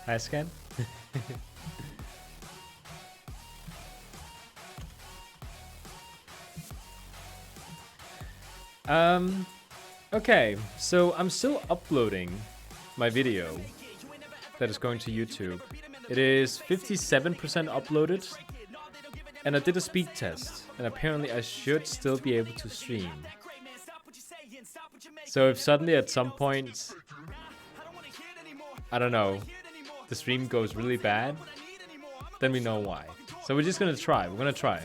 Hi, Scan. Okay, so I'm still uploading my video that is going to YouTube. It is 57% uploaded, and I did a speed test, and apparently I should still be able to stream. So if suddenly at some point, I don't know, the stream goes really bad, then we know why. So we're just gonna try. We're gonna try.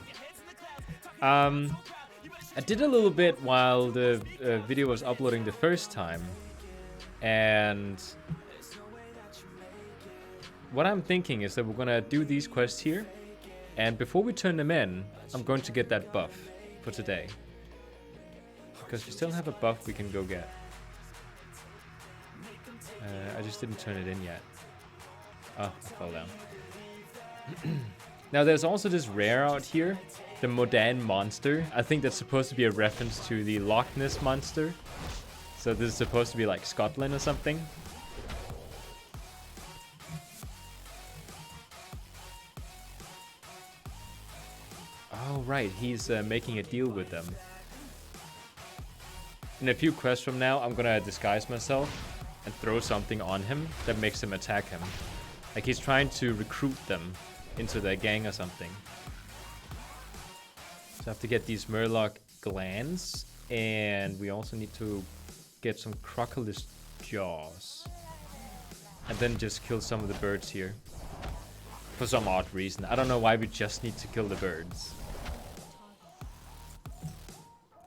I did a little bit while the video was uploading the first time, and what I'm thinking is that we're gonna do these quests here, and before we turn them in, I'm going to get that buff for today, because we still have a buff we can go get. I just didn't turn it in yet. Oh, I fell down. Now there's also this rare out here, the Modan monster. I think that's supposed to be a reference to the Loch Ness monster. So this is supposed to be like Scotland or something. Oh right, he's making a deal with them. In a few quests from now, I'm gonna disguise myself and throw something on him that makes him attack him. Like he's trying to recruit them into their gang or something. So I have to get these Murloc glands, and we also need to get some crocodile jaws. And then just kill some of the birds here. For some odd reason. I don't know why we just need to kill the birds.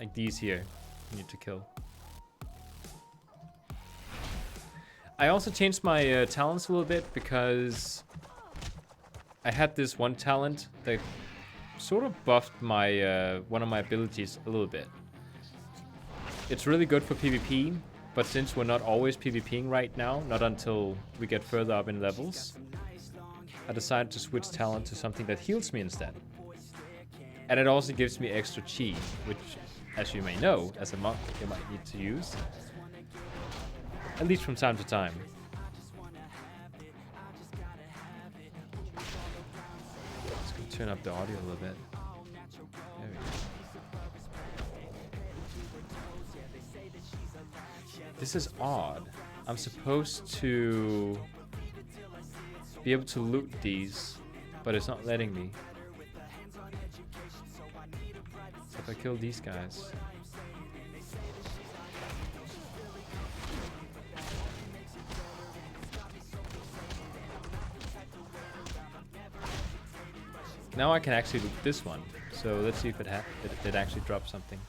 Like these here, we need to kill. I also changed my talents a little bit because I had this one talent that sort of buffed my one of my abilities a little bit. It's really good for PvP, but since we're not always PvPing right now, not until we get further up in levels, I decided to switch talent to something that heals me instead. And it also gives me extra chi, which, as you may know, as a monk, you might need to use. At least from time to time. Let's go turn up the audio a little bit. There we go. This is odd. I'm supposed to be able to loot these, but it's not letting me. If I kill these guys. Now I can actually loot this one. So let's see if it actually dropped something.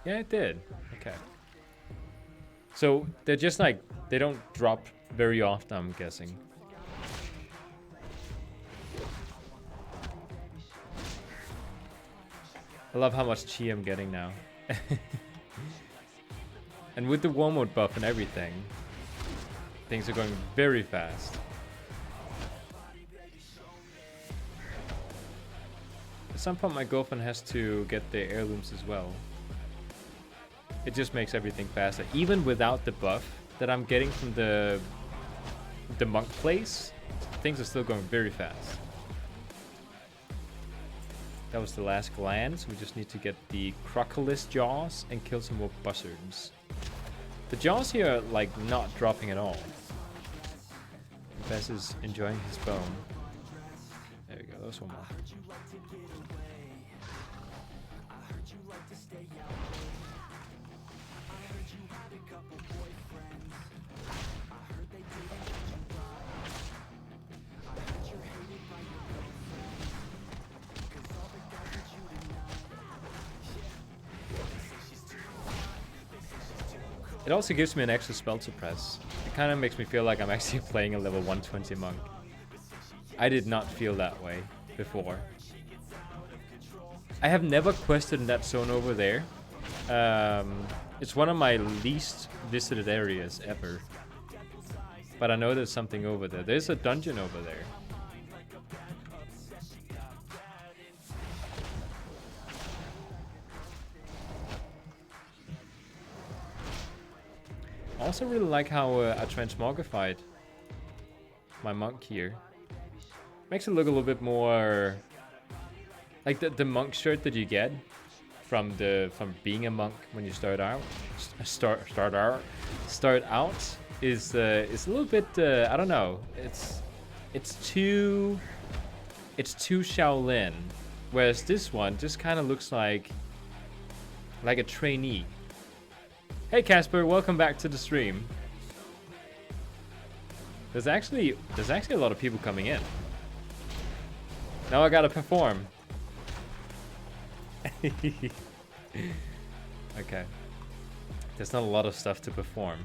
Yeah, it did. Okay. So they're just like, they don't drop very often, I'm guessing. I love how much chi I'm getting now. And with the war mode buff and everything, things are going very fast. At some point my girlfriend has to get the heirlooms as well. It just makes everything faster. Even without the buff that I'm getting from the monk place, things are still going very fast. That was the last gland, so we just need to get the crocodile jaws and kill some more buzzards. The jaws here are like not dropping at all. Bess is enjoying his bone. There we go, there's one more. It also gives me an extra spell to press. It kind of makes me feel like I'm actually playing a level 120 monk. I did not feel that way before. I have never quested in that zone over there. It's one of my least visited areas ever. But I know there's something over there. There's a dungeon over there. I also really like how I transmogrified my monk here. Makes it look a little bit more like the monk shirt that you get from being a monk when you start out. Start out is a little bit I don't know. It's too Shaolin, whereas this one just kind of looks like a trainee. Hey Casper, welcome back to the stream. There's actually a lot of people coming in. Now I gotta perform. Okay. There's not a lot of stuff to perform.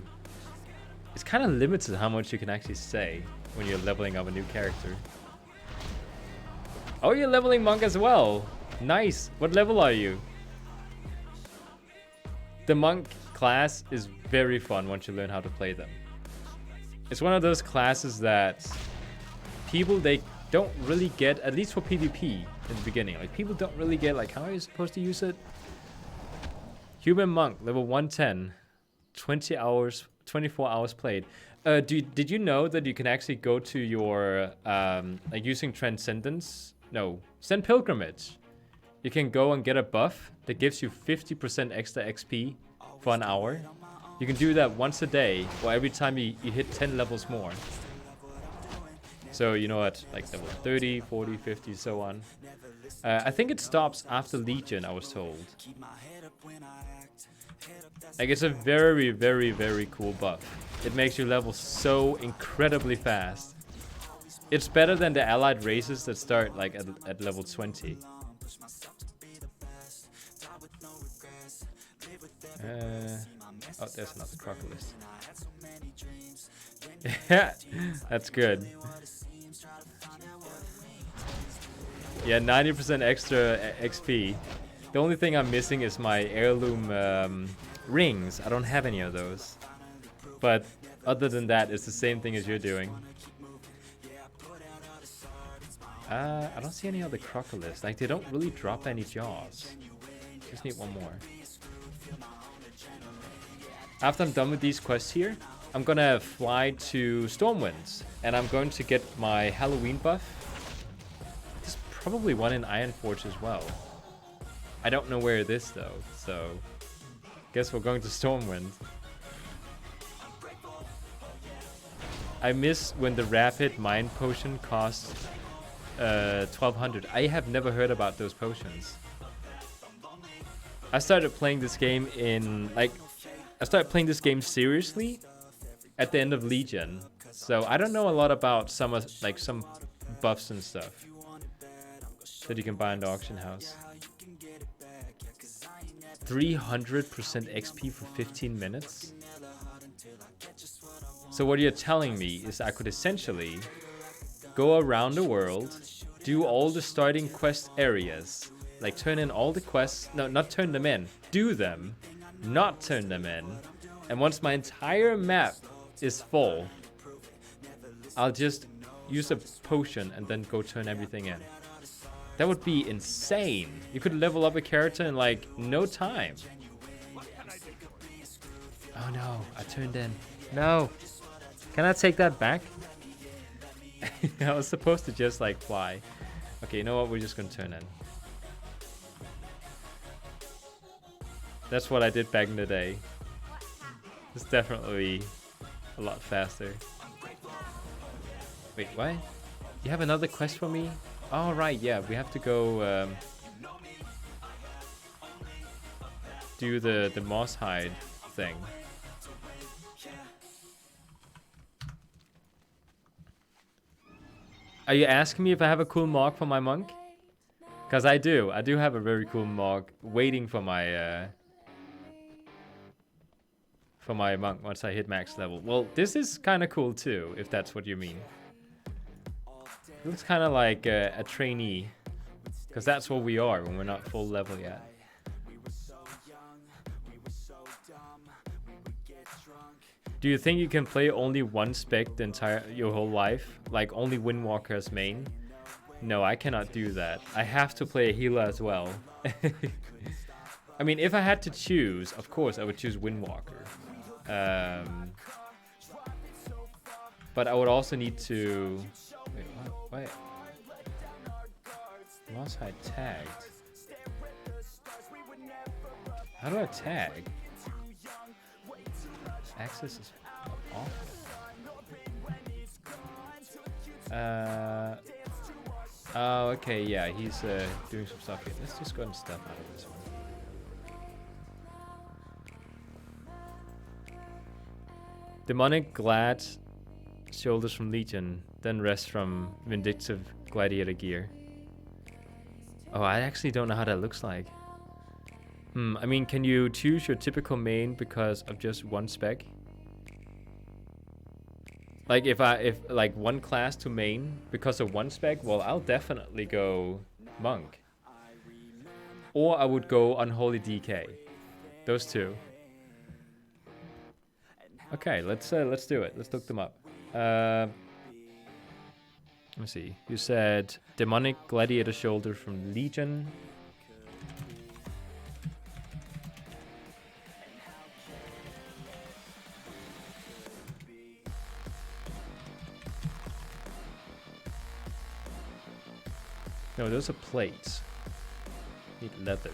It's kind of limited how much you can actually say when you're leveling up a new character. Oh, you're leveling monk as well. Nice. What level are you? The monk class is very fun once you learn how to play them. It's one of those classes that people, they don't really get, at least for PvP in the beginning. Like, people don't really get, like, how are you supposed to use it? Human monk, level 110, 20 hours, 24 hours played. Did you know that you can actually go to your, like, using Transcendence? No, Send Pilgrimage. You can go and get a buff that gives you 50% extra XP for an hour. You can do that once a day, or every time you hit 10 levels more. So, you know, at like level 30, 40, 50, so on. I think it stops after Legion, I was told. Like, it's a very, very, very cool buff. It makes you level so incredibly fast. It's better than the allied races that start like at level 20. Oh, there's another Crocodilus. Yeah, that's good. Yeah, 90% extra XP. The only thing I'm missing is my heirloom rings. I don't have any of those. But other than that, it's the same thing as you're doing. I don't see any other Crocodilus. Like, they don't really drop any jaws. Just need one more. After I'm done with these quests here, I'm gonna fly to Stormwind, and I'm going to get my Halloween buff. There's probably one in Ironforge as well. I don't know where it is though, so guess we're going to Stormwind. I miss when the rapid mind potion cost 1200. I have never heard about those potions. I started playing this game seriously at the end of Legion, so I don't know a lot about some buffs and stuff that you can buy in the auction house. 300% XP for 15 minutes. So what you're telling me is I could essentially go around the world, do all the starting quest areas, like turn in all the quests, no, not turn them in, do them, not turn them in, and once my entire map is full, I'll just use a potion and then go turn everything in. That would be insane. You could level up a character in like no time. Oh no, I turned in. No. Can I take that back? I was supposed to just like fly. Okay, you know what? We're just gonna turn in. That's what I did back in the day. It's definitely a lot faster. Wait, what? You have another quest for me? All right, yeah, we have to go do the moss hide thing. Are you asking me if I have a cool mog for my monk? Because I do. I do have a very cool mog waiting for my monk once I hit max level. Well, this is kind of cool too, if that's what you mean. It looks kind of like a trainee. Because that's what we are when we're not full level yet. Do you think you can play only one spec your whole life? Like only Windwalker as main? No, I cannot do that. I have to play a healer as well. I mean, if I had to choose, of course I would choose Windwalker. But I would also need to... Wait, what? Mouse I tagged. How do I tag? Access is off. Oh, okay, yeah, he's doing some stuff here. Let's just go and step out of this one. Demonic Glad shoulders from Legion, then rest from Vindictive Gladiator gear. Oh, I actually don't know how that looks like. I mean, can you choose your typical main because of just one spec? Like if like one class to main because of one spec, well, I'll definitely go monk. Or I would go unholy DK. Those two. Okay, let's do it. Let's look them up. Let me see. You said Demonic Gladiator Shoulder from Legion. No, those are plates. Need leather.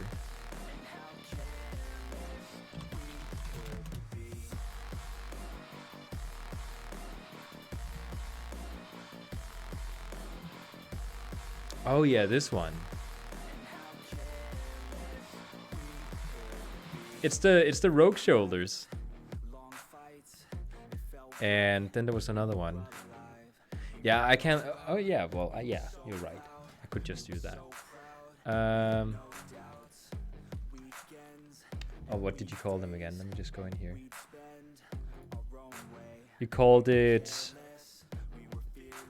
Oh yeah, this one. It's the rogue shoulders. And then there was another one. Yeah, I can't. Oh yeah, well yeah, you're right. I could just do that. Oh, what did you call them again? Let me just go in here. You called it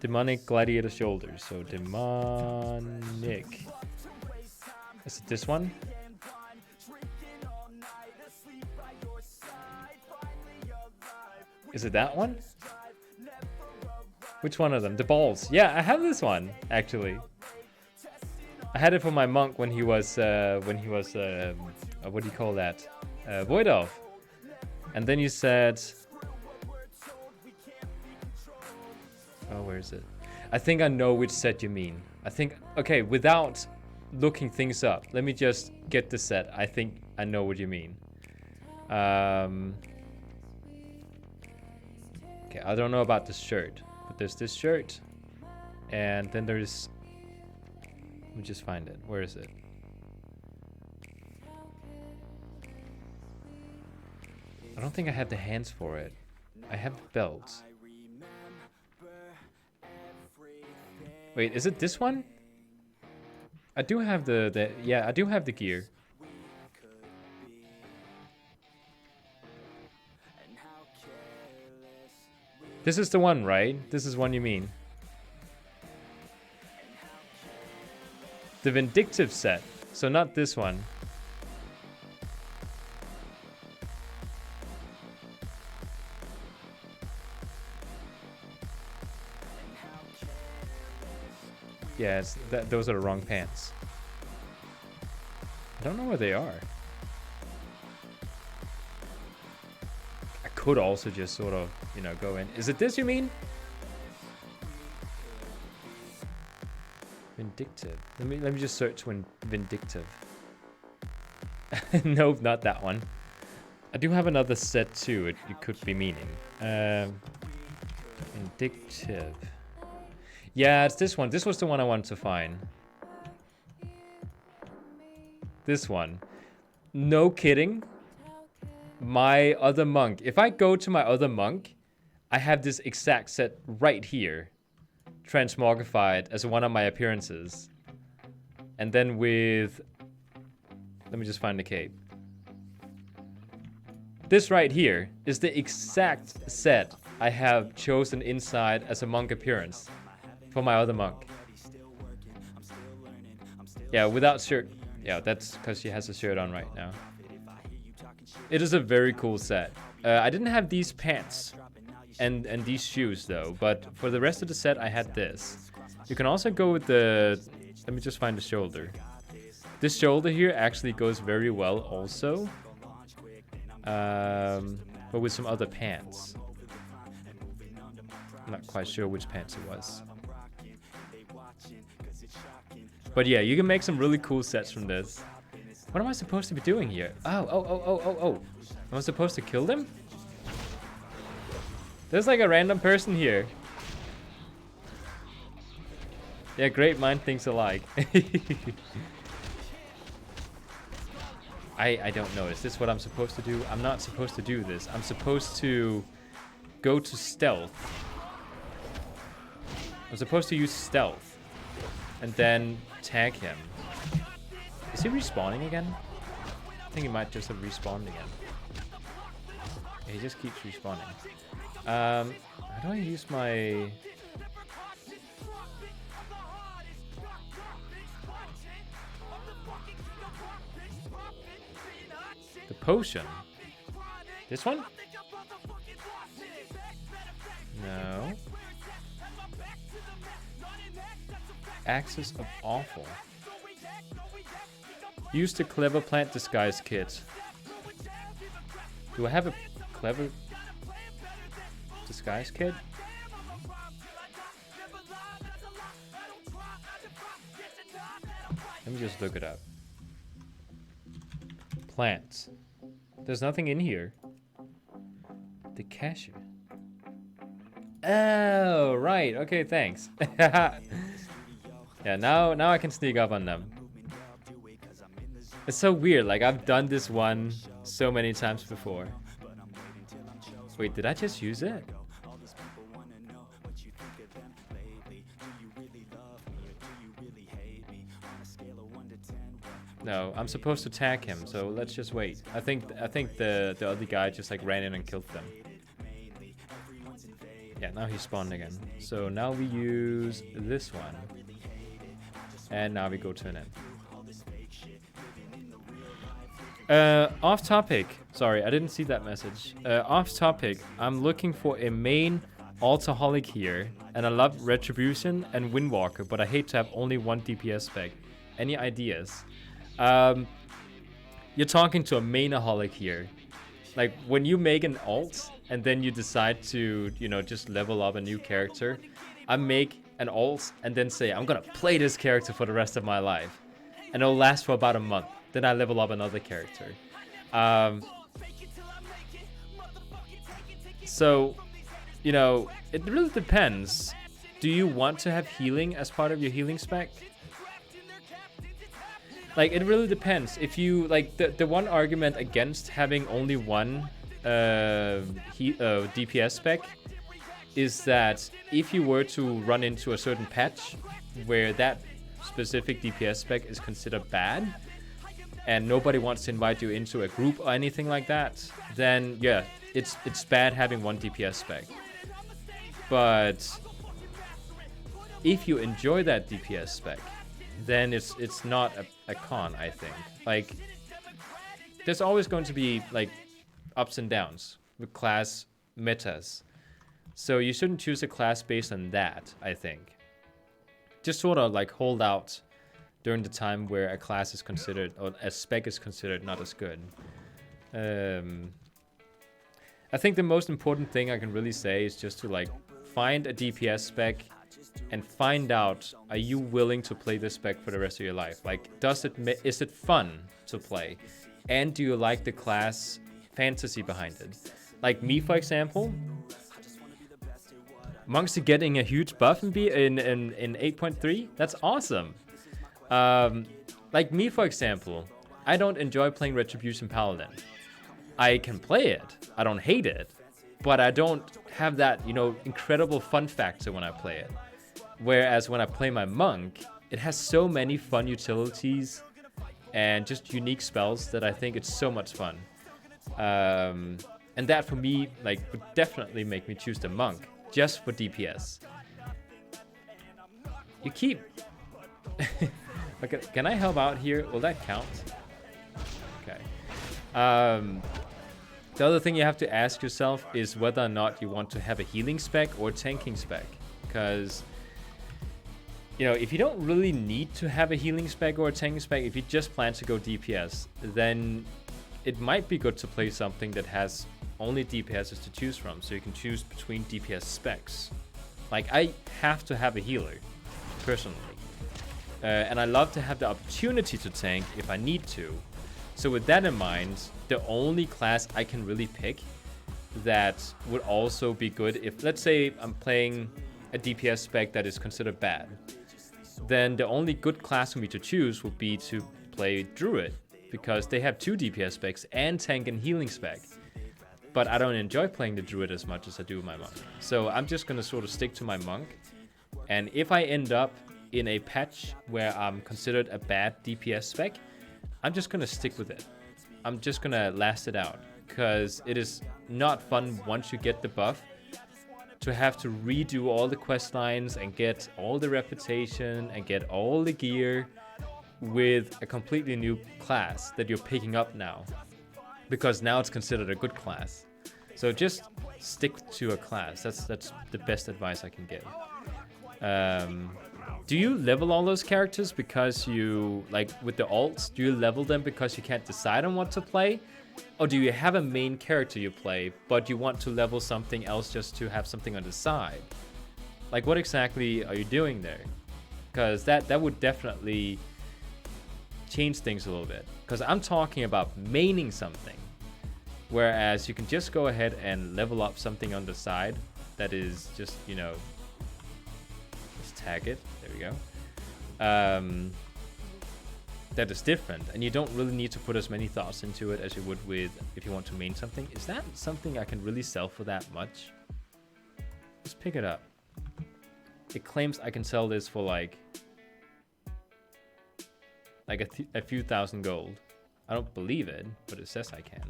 Demonic Gladiator Shoulders. So demonic. Is it this one? Is it that one? Which one of them? The balls. Yeah, I have this one actually. I had it for my monk when he was what do you call that? Void Elf. And then you said, oh, where is it? I think I know which set you mean. I think, okay, without looking things up, let me just get the set. I think I know what you mean. Okay, I don't know about this shirt, but there's this shirt, and then there's. Let me just find it. Where is it? I don't think I have the hands for it. I have the belts. Wait, is it this one? I do have yeah, I do have the gear. This is the one, right? This is one you mean. The Vindictive set, so not this one. Yeah, those are the wrong pants. I don't know where they are. I could also just sort of, you know, go in. Is it this you mean? Vindictive. Let me just search when Vindictive. Nope, not that one. I do have another set too. It could be meaning. Vindictive. Yeah, it's this one. This was the one I wanted to find. This one. No kidding. My other monk. If I go to my other monk, I have this exact set right here. Transmogrified as one of my appearances. And then with... Let me just find the cape. This right here is the exact set I have chosen inside as a monk appearance. For my other monk. Yeah, without shirt. Yeah, that's because she has a shirt on right now. It is a very cool set. I didn't have these pants and these shoes though, but for the rest of the set I had this. You can also go with the... Let me just find the shoulder. This shoulder here actually goes very well also. But with some other pants. I'm not quite sure which pants it was. But yeah, you can make some really cool sets from this. What am I supposed to be doing here? Oh. Am I supposed to kill them? There's like a random person here. Yeah, great mind thinks alike. I don't know. Is this what I'm supposed to do? I'm not supposed to do this. I'm supposed to go to stealth. I'm supposed to use stealth. And then tag him. Is he respawning again? I think he might just have respawned again. Yeah, he just keeps respawning. How do I use my... The potion? This one? No. Axis of Awful. Use the Clever Plant Disguise Kit. Do I have a Clever Disguise Kit? Let me just look it up. Plants. There's nothing in here. The cashew. Oh, right. Okay, thanks. Yeah, now I can sneak up on them. It's so weird. Like, I've done this one so many times before. Wait, did I just use it? No, I'm supposed to tag him, so let's just wait. I think the other guy just like ran in and killed them. Yeah, now he spawned again. So now we use this one. And now we go to an end. Off topic. Sorry, I didn't see that message. Off topic. I'm looking for a main Altaholic here. And I love Retribution and Windwalker, but I hate to have only one DPS spec. Any ideas? You're talking to a mainaholic here. Like, when you make an alt and then you decide to, you know, just level up a new character, I make an alt and then say, I'm gonna play this character for the rest of my life. And it'll last for about a month. Then I level up another character. So, you know, it really depends. Do you want to have healing as part of your healing spec? Like, it really depends. If you, like, the one argument against having only one DPS spec is that if you were to run into a certain patch where that specific DPS spec is considered bad and nobody wants to invite you into a group or anything like that, then yeah, it's bad having one DPS spec. But if you enjoy that DPS spec, then it's not a con, I think. Like, there's always going to be like ups and downs with class metas. So you shouldn't choose a class based on that, I think. Just sort of like hold out during the time where a class is considered, or a spec is considered not as good. I think the most important thing I can really say is just to like find a DPS spec and find out, are you willing to play this spec for the rest of your life? Like, is it fun to play? And do you like the class fantasy behind it? Like me, for example, monks are getting a huge buff in 8.3. That's awesome. Like me, for example, I don't enjoy playing Retribution Paladin. I can play it. I don't hate it. But I don't have that, you know, incredible fun factor when I play it. Whereas when I play my monk, it has so many fun utilities and just unique spells that I think it's so much fun. And that for me, like, would definitely make me choose the monk just for DPS. You keep... Okay, can I help out here? Will that count? Okay. The other thing you have to ask yourself is whether or not you want to have a healing spec or tanking spec. Because, you know, if you don't really need to have a healing spec or a tanking spec, if you just plan to go DPS, then it might be good to play something that has only DPSs to choose from, so you can choose between DPS specs. Like, I have to have a healer, personally. And I love to have the opportunity to tank if I need to. So with that in mind, the only class I can really pick that would also be good if, let's say I'm playing a DPS spec that is considered bad, then the only good class for me to choose would be to play Druid, because they have 2 DPS specs and tank and healing spec. But I don't enjoy playing the Druid as much as I do my Monk. So I'm just going to sort of stick to my Monk. And if I end up in a patch where I'm considered a bad DPS spec, I'm just going to stick with it. I'm just going to last it out. Because it is not fun once you get the buff to have to redo all the quest lines and get all the reputation and get all the gear with a completely new class that you're picking up now. Because now it's considered a good class. So just stick to a class. That's the best advice I can give. Do you level all those characters because you, like with the alts, do you level them because you can't decide on what to play? Or do you have a main character you play, but you want to level something else just to have something on the side? Like, what exactly are you doing there? Because that would definitely change things a little bit. Because I'm talking about maining something. Whereas you can just go ahead and level up something on the side that is just, you know, let's tag it. There we go. That is different, and you don't really need to put as many thoughts into it as you would with if you want to main something. Is that something I can really sell for that much? Let's pick it up. It claims I can sell this for like a few thousand gold. I don't believe it, but it says I can.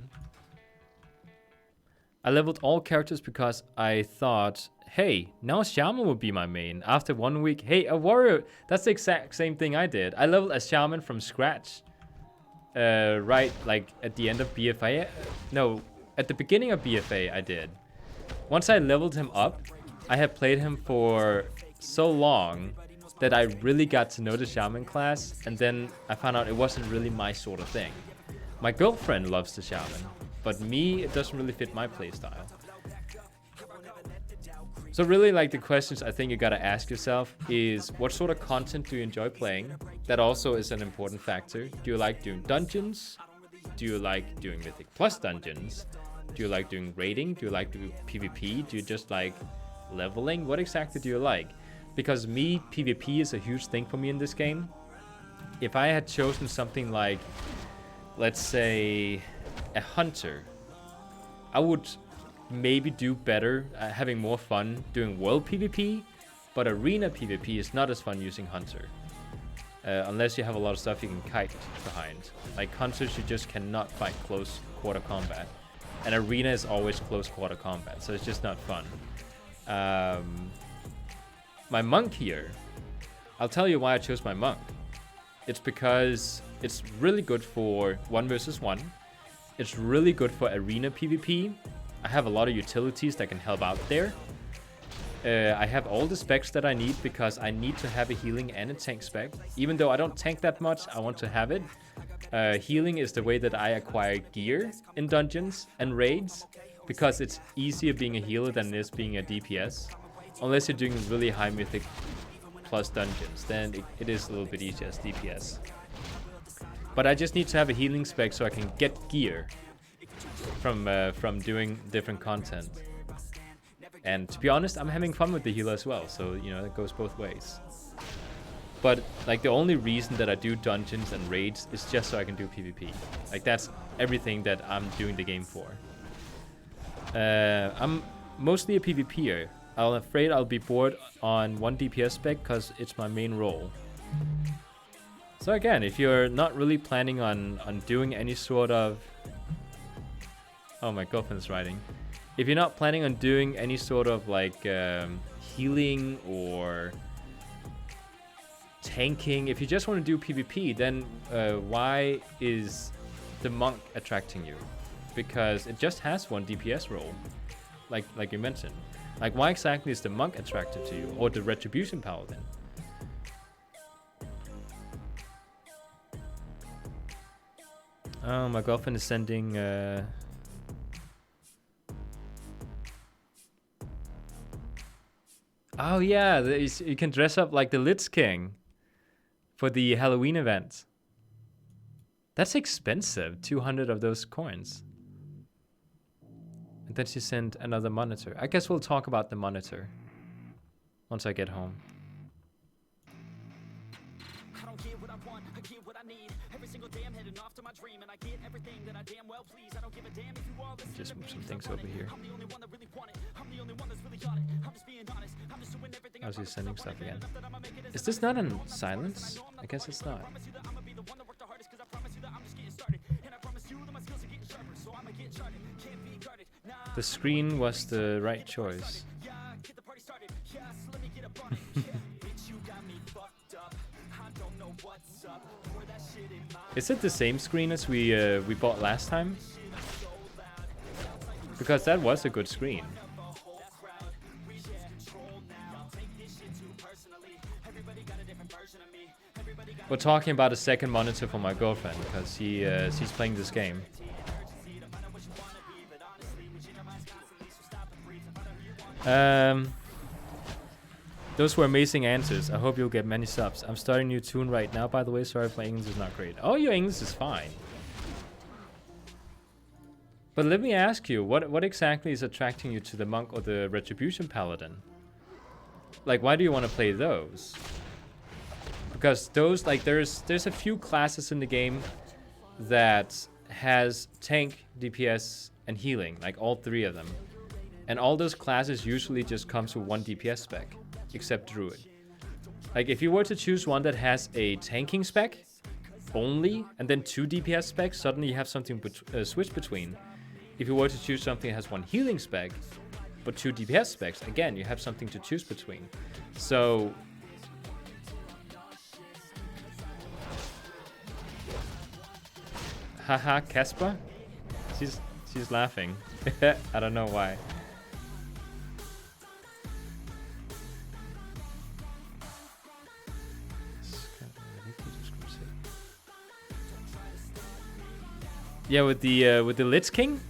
I leveled all characters because I thought, hey, now Shaman would be my main. After 1 week, hey, a warrior. That's the exact same thing I did. I leveled a Shaman from scratch. Right, like at the end of BFA. No, at the beginning of BFA I did. Once I leveled him up, I had played him for so long that I really got to know the Shaman class. And then I found out it wasn't really my sort of thing. My girlfriend loves the Shaman. But me, it doesn't really fit my playstyle. So really, like, the questions I think you gotta ask yourself is, what sort of content do you enjoy playing? That also is an important factor. Do you like doing dungeons? Do you like doing Mythic Plus dungeons? Do you like doing raiding? Do you like doing PvP? Do you just like leveling? What exactly do you like? Because me, PvP is a huge thing for me in this game. If I had chosen something like, let's say, a hunter, I would maybe do better having more fun doing world PvP, but arena PvP is not as fun using hunter. Unless you have a lot of stuff you can kite behind. Like hunters, you just cannot fight close quarter combat. And arena is always close quarter combat, so it's just not fun. My monk here, I'll tell you why I chose my monk. It's because it's really good for 1 versus 1. It's really good for arena PvP. I have a lot of utilities that can help out there. I have all the specs that I need because I need to have a healing and a tank spec. Even though I don't tank that much, I want to have it. Healing is the way that I acquire gear in dungeons and raids, because it's easier being a healer than it is being a DPS. Unless you're doing really high Mythic Plus dungeons, then it is a little bit easier as DPS. But I just need to have a healing spec so I can get gear from doing different content. And to be honest, I'm having fun with the healer as well, so you know, it goes both ways. But like the only reason that I do dungeons and raids is just so I can do PvP. Like that's everything that I'm doing the game for. I'm mostly a PvPer. I'm afraid I'll be bored on one DPS spec because it's my main role. So again, if you're not really planning on doing any sort of... Oh, my girlfriend's writing. If you're not planning on doing any sort of like healing or tanking, if you just want to do PvP, then why is the monk attracting you? Because it just has one DPS role, like you mentioned. Like, why exactly is the monk attractive to you, or the retribution paladin? Oh, my girlfriend is sending. Oh yeah, you can dress up like the Lich King for the Halloween event. That's expensive, 200 of those coins. And then she sent another monitor. I guess we'll talk about the monitor once I get home. I don't get what I want, I get what I need. Every single day I'm heading off to my dream, and I get everything that I damn well please. I don't give a damn if you all listen. Just move some things over here. I'm the only one that really want it. I'm the only one that's really on it. I'm just being honest. I'm just doing everything. How's he sending stuff again? Is this not in silence? I guess it's not. The screen was the right choice. Is it the same screen as we bought last time? Because that was a good screen. We're talking about a second monitor for my girlfriend because she's playing this game. Those were amazing answers. I hope you'll get many subs. I'm starting a new tune right now, by the way. Sorry if my English is not great. Oh, your English is fine. But let me ask you, what exactly is attracting you to the monk or the retribution paladin? Like, why do you want to play those? Because those, like, there's a few classes in the game that has tank, DPS, and healing, like all three of them. And all those classes usually just comes with one DPS spec, except Druid. Like, if you were to choose one that has a tanking spec only, and then 2 DPS specs, suddenly you have something switch between. If you were to choose something that has 1 healing spec, but 2 DPS specs, again, you have something to choose between. So... Haha, Casper? She's laughing. I don't know why. Yeah, with the Lich King?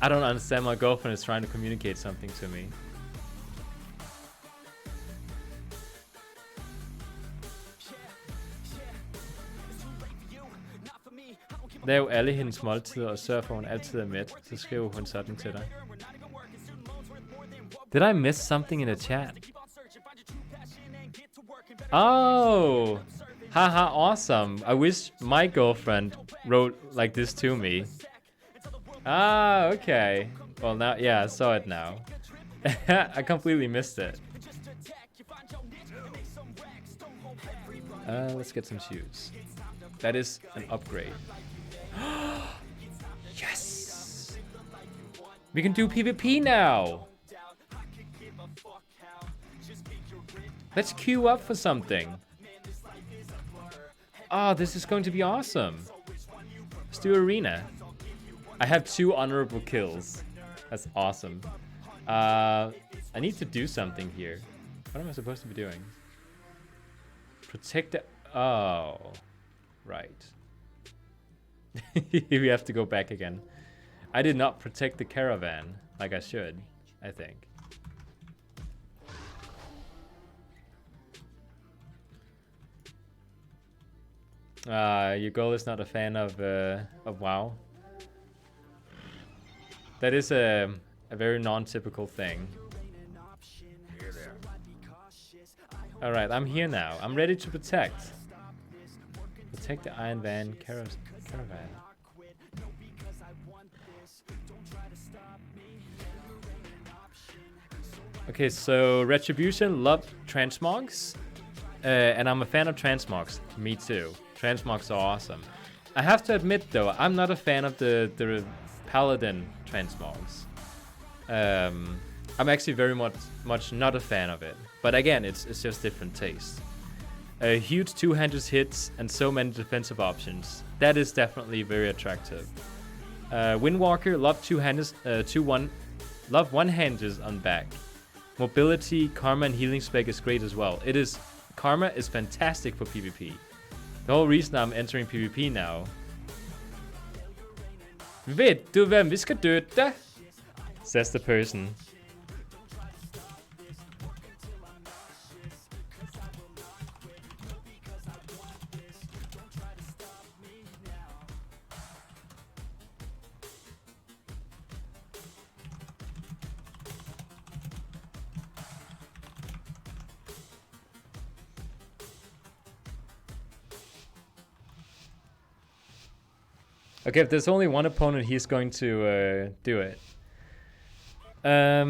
I don't understand. My girlfriend is trying to communicate something to me. Lav alle hendes måltider og sørg for, at hun altid er mæt. Så skriver hun sådan til dig. Did I miss something in the chat? Oh! Haha, awesome. I wish my girlfriend wrote like this to me. Ah, okay. Well, now, yeah, I saw it now. I completely missed it. Let's get some shoes. That is an upgrade. Yes! We can do PvP now! Let's queue up for something. Oh, this is going to be awesome. Let's do arena. I have 2 honorable kills. That's awesome. I need to do something here. What am I supposed to be doing? Protect the... Oh. Right. We have to go back again. I did not protect the caravan like I should, I think. Your girl is not a fan of WoW. That is a very non-typical thing. Alright, I'm here now. I'm ready to protect. Protect the Iron Van caravan. Okay, so Retribution loved transmogs. And I'm a fan of transmogs. Me too. Transmogs are awesome. I have to admit though, I'm not a fan of the Paladin transmogs. I'm actually very much not a fan of it. But again, it's just different taste. Huge two-handed hits and so many defensive options. That is definitely very attractive. Windwalker, love love one-handers on back. Mobility, karma, and healing spec is great as well. It is. Karma is fantastic for PvP. The whole reason I'm entering PvP now. Vet du hvem vi skal døde? Says the person. Okay, if there's only one opponent, he's going to do it. Where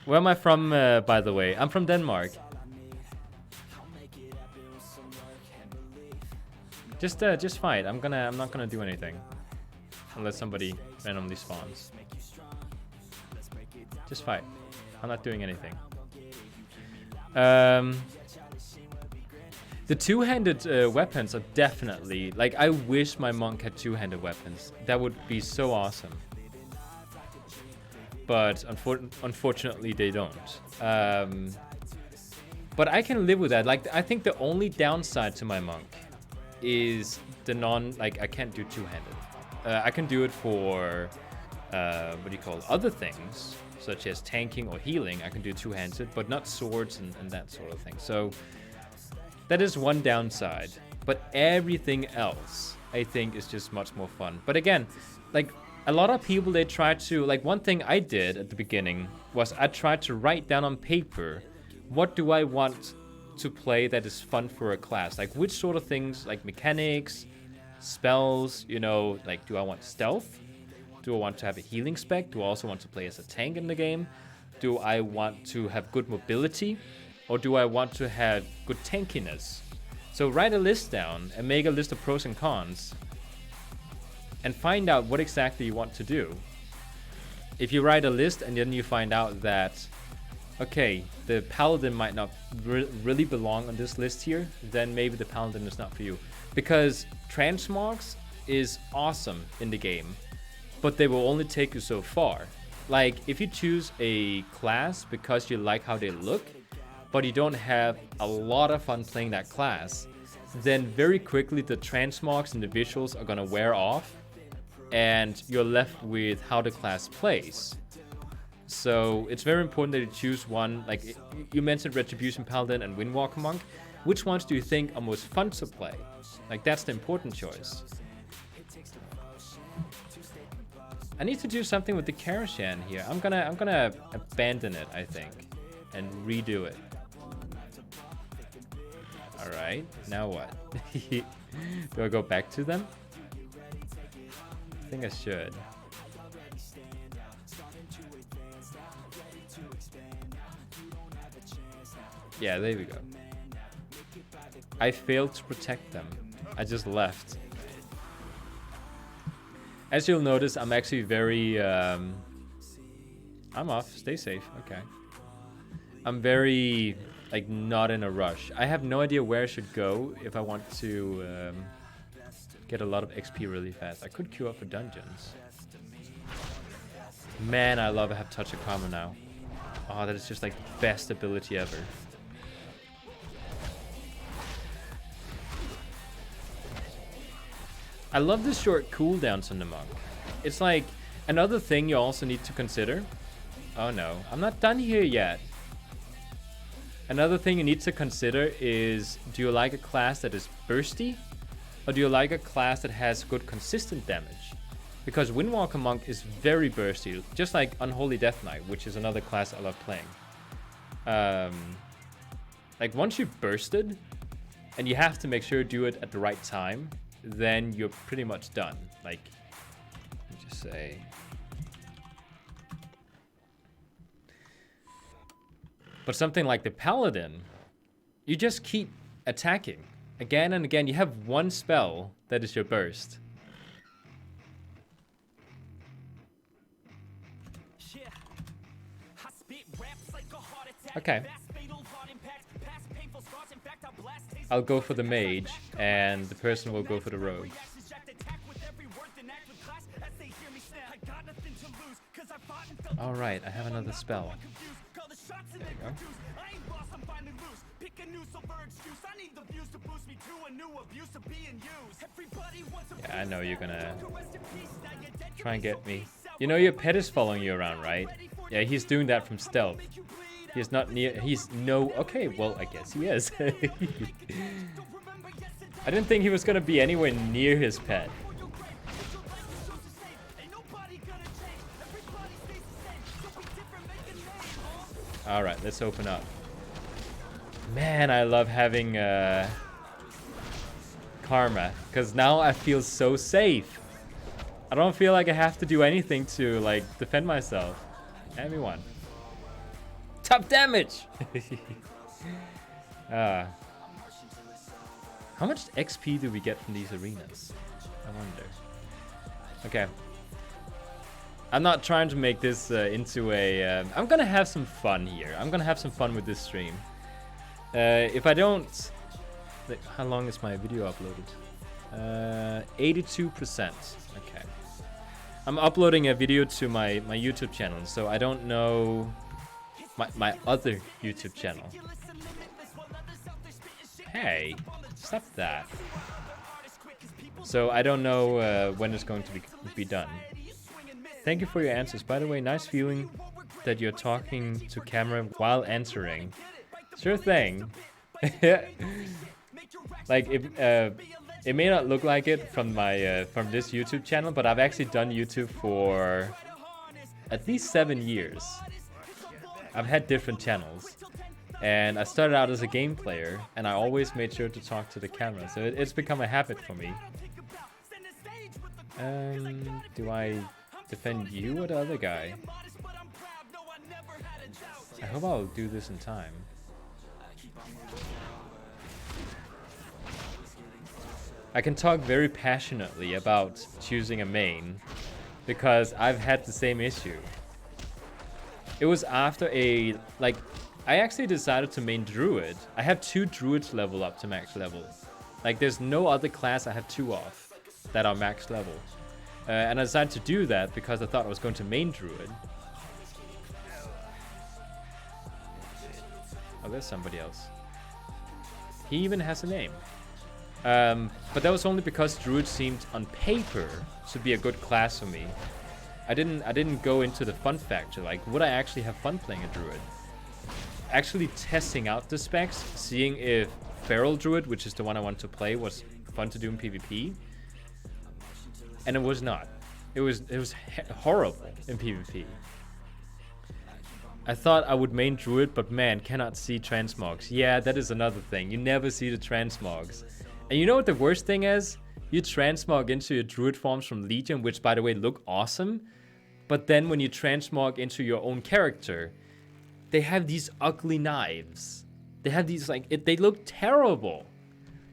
am I from, by the way? I'm from Denmark. Just fight. I'm not gonna do anything unless somebody randomly spawns. Just fight. I'm not doing anything. The two-handed weapons are definitely, like, I wish my monk had two-handed weapons. That would be so awesome. But unfortunately they don't. But I can live with that. Like, I think the only downside to my monk is the I can't do two-handed. I can do it for, other things, such as tanking or healing. I can do two-handed, but not swords and that sort of thing. So that is one downside. But everything else, I think, is just much more fun. But again, like, a lot of people, they try to, like, one thing I did at the beginning was I tried to write down on paper, what do I want to play that is fun for a class? Like, which sort of things, like mechanics, spells, like, do I want stealth? Do I want to have a healing spec? Do I also want to play as a tank in the game? Do I want to have good mobility? Or do I want to have good tankiness? So write a list down and make a list of pros and cons and find out what exactly you want to do. If you write a list and then you find out that, okay, the paladin might not really belong on this list here, then maybe the paladin is not for you. Because transmogs is awesome in the game, but they will only take you so far. Like, if you choose a class because you like how they look, but you don't have a lot of fun playing that class, then very quickly the transmogs and the visuals are gonna wear off, and you're left with how the class plays. So it's very important that you choose one. Like, you mentioned Retribution Paladin and Windwalker Monk. Which ones do you think are most fun to play? Like, that's the important choice. I need to do something with the Karashan here. I'm gonna abandon it, I think, and redo it. All right, now what? Do I go back to them? I think I should. Yeah, there we go. I failed to protect them. I just left. As you'll notice, I'm actually very... I'm off. Stay safe. Okay. I'm very, like, not in a rush. I have no idea where I should go if I want to get a lot of XP really fast. I could queue up for dungeons. Man, I love I have Touch of Karma now. Oh, that is just, like, the best ability ever. I love the short cooldowns on the monk. It's like, another thing you also need to consider. Oh no, I'm not done here yet. Another thing you need to consider is, do you like a class that is bursty? Or do you like a class that has good consistent damage? Because Windwalker Monk is very bursty, just like Unholy Death Knight, which is another class I love playing. Like, once you've bursted, and you have to make sure you do it at the right time, then you're pretty much done. Like, let me just say. But something like the Paladin, you just keep attacking again and again. You have one spell that is your burst. Okay. I'll go for the mage, and the person will go for the rogue. Alright, I have another spell. There you go. Yeah, I know you're gonna try and get me. You know your pet is following you around, right? Yeah, he's doing that from stealth. He's not near. He's no. Okay, well, I guess he is. I didn't think he was gonna be anywhere near his pet. All right, let's open up. Man, I love having karma, because now I feel so safe. I don't feel like I have to do anything to like defend myself. And we won. Top damage. How much XP do we get from these arenas? I wonder. Okay. I'm not trying to make this into a... I'm gonna have some fun here. I'm gonna have some fun with this stream. If I don't... Like, how long is my video uploaded? 82%. Okay. I'm uploading a video to my YouTube channel, so I don't know my other YouTube channel. Hey, stop that. So I don't know when it's going to be done. Thank you for your answers. By the way, nice feeling that you're talking to camera while answering. Sure thing. Like it may not look like it from my from this YouTube channel, but I've actually done YouTube for at least 7 years. I've had different channels, and I started out as a game player, and I always made sure to talk to the camera, so it's become a habit for me. Do I defend you or the other guy? I hope I'll do this in time. I can talk very passionately about choosing a main because I've had the same issue. It was after I actually decided to main druid. I have 2 druids level up to max level. Like, there's no other class I have 2 of that are max level. And I decided to do that because I thought I was going to main druid. Oh, there's somebody else. He even has a name. But that was only because druid seemed on paper to be a good class for me. I didn't go into the fun factor, like would I actually have fun playing a druid? Actually testing out the specs, seeing if feral druid, which is the one I want to play, was fun to do in PvP. And it was not. It was horrible in PvP. I thought I would main druid, but man, cannot see transmogs. Yeah, that is another thing. You never see the transmogs. And you know what the worst thing is? You transmog into your druid forms from Legion, which by the way look awesome. But then when you transmog into your own character, they have these ugly knives. They have these they look terrible.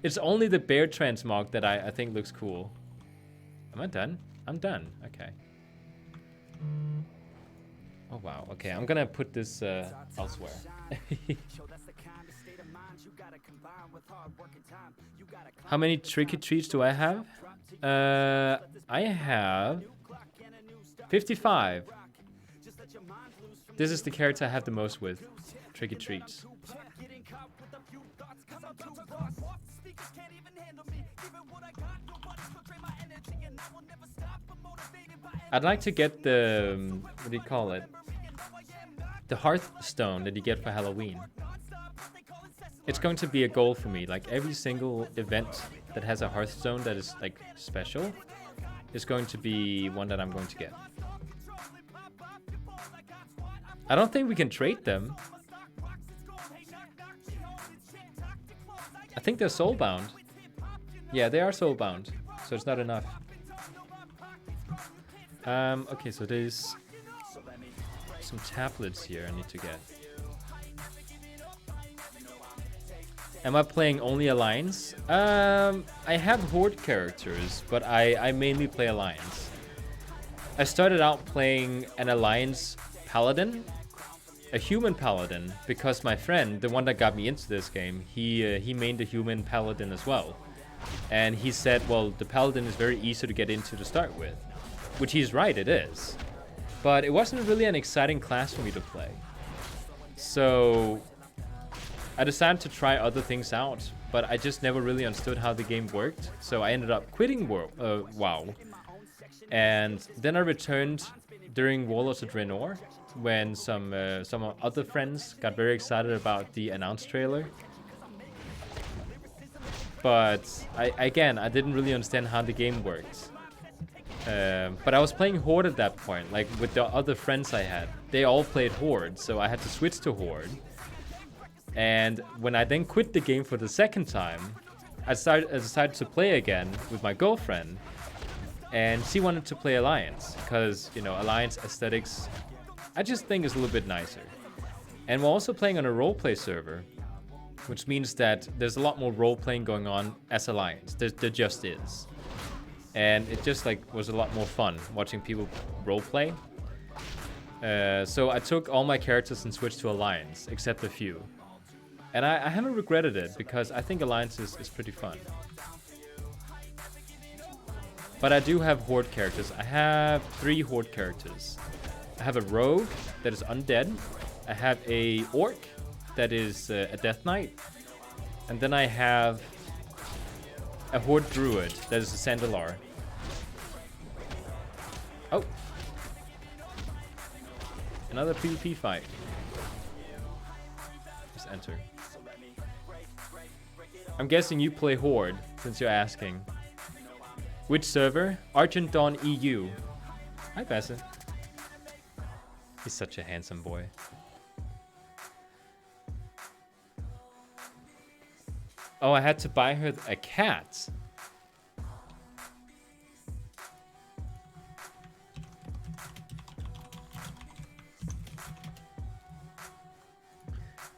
It's only the bear transmog that I think looks cool. Am I done? I'm done. Okay. Oh wow. Okay, I'm gonna put this elsewhere. How many tricky treats do I have? I have 55. This is the character I have the most with. Tricky treats. I'd like to get the what do you call it? The Hearthstone that you get for Halloween. It's going to be a goal for me. Like every single event that has a Hearthstone that is like special is going to be one that I'm going to get. I don't think we can trade them. I think they're soulbound. Yeah, they are soulbound, so it's not enough. Okay, so there's some tablets here I need to get. Am I playing only Alliance? I have Horde characters, but I mainly play Alliance. I started out playing an Alliance Paladin, a human Paladin, because my friend, the one that got me into this game, he mained a human Paladin as well. And he said, well, the Paladin is very easy to get into to start with. Which he's right, it is. But it wasn't really an exciting class for me to play. So I decided to try other things out, but I just never really understood how the game worked. So I ended up quitting WoW. And then I returned during Warlords of Draenor, when some other friends got very excited about the announced trailer. But I didn't really understand how the game worked. But I was playing Horde at that point, like with the other friends I had. They all played Horde, so I had to switch to Horde. And when I then quit the game for the second time, I decided to play again with my girlfriend. And she wanted to play Alliance, because, you know, Alliance aesthetics, I just think is a little bit nicer. And we're also playing on a roleplay server, which means that there's a lot more role-playing going on as Alliance. There just is. And it just was a lot more fun watching people roleplay. So I took all my characters and switched to Alliance, except a few. And I haven't regretted it, because I think Alliance is pretty fun. But I do have Horde characters. I have 3 Horde characters. I have a Rogue that is undead. I have a Orc that is a Death Knight. And then I have a Horde Druid that is a Sandalar. Oh. Another PvP fight. Just enter. I'm guessing you play Horde, since you're asking. Which server? Argent Dawn EU. Hi, Bassett. He's such a handsome boy. Oh, I had to buy her a cat.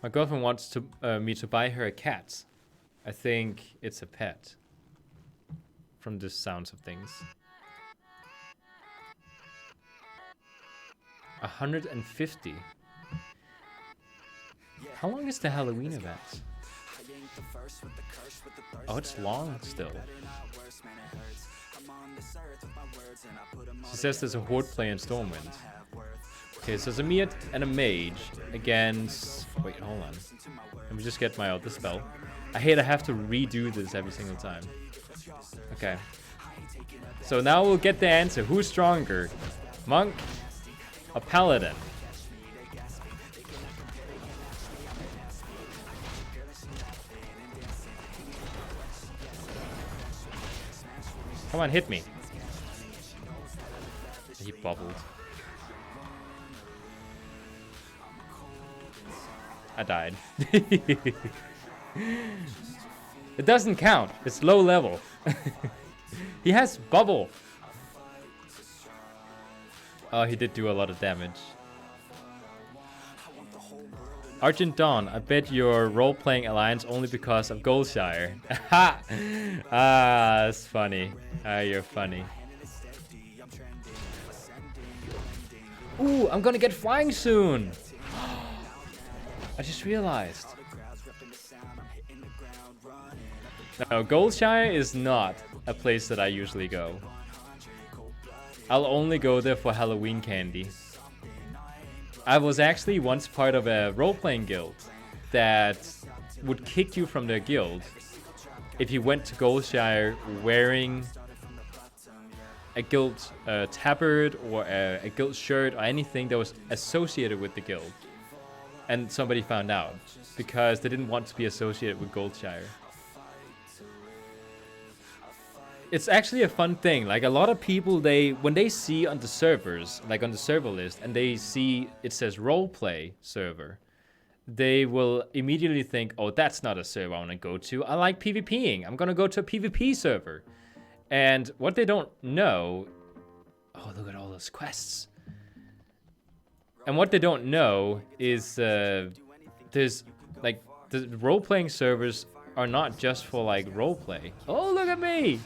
My girlfriend wants me to buy her a cat. I think it's a pet. From the sounds of things. 150. How long is the Halloween event? Oh, it's long still. She says there's a Horde play in Stormwind. Okay, so there's a me and a mage against... Wait, hold on. Let me just get my other spell. I hate I have to redo this every single time. Okay. So now we'll get the answer. Who's stronger? Monk or Paladin? Come on, hit me. He bubbled. I died. It doesn't count. It's low level. He has bubble. Oh, he did do a lot of damage. Argent Dawn, I bet you're role-playing Alliance only because of Goldshire. Ha! Ah, that's funny. Ah, you're funny. Ooh, I'm gonna get flying soon. I just realized. No, Goldshire is not a place that I usually go. I'll only go there for Halloween candy. I was actually once part of a role-playing guild that would kick you from their guild if you went to Goldshire wearing a guild tabard or a guild shirt or anything that was associated with the guild. And somebody found out because they didn't want to be associated with Goldshire. It's actually a fun thing. Like, a lot of people, when they see on the servers, like on the server list, and they see it says roleplay server, they will immediately think, oh, that's not a server I want to go to. I like PvPing. I'm going to go to a PvP server. And what they don't know... Oh, look at all those quests. And what they don't know is there's, like, the role-playing servers are not just for, like, roleplay. Oh, look at me!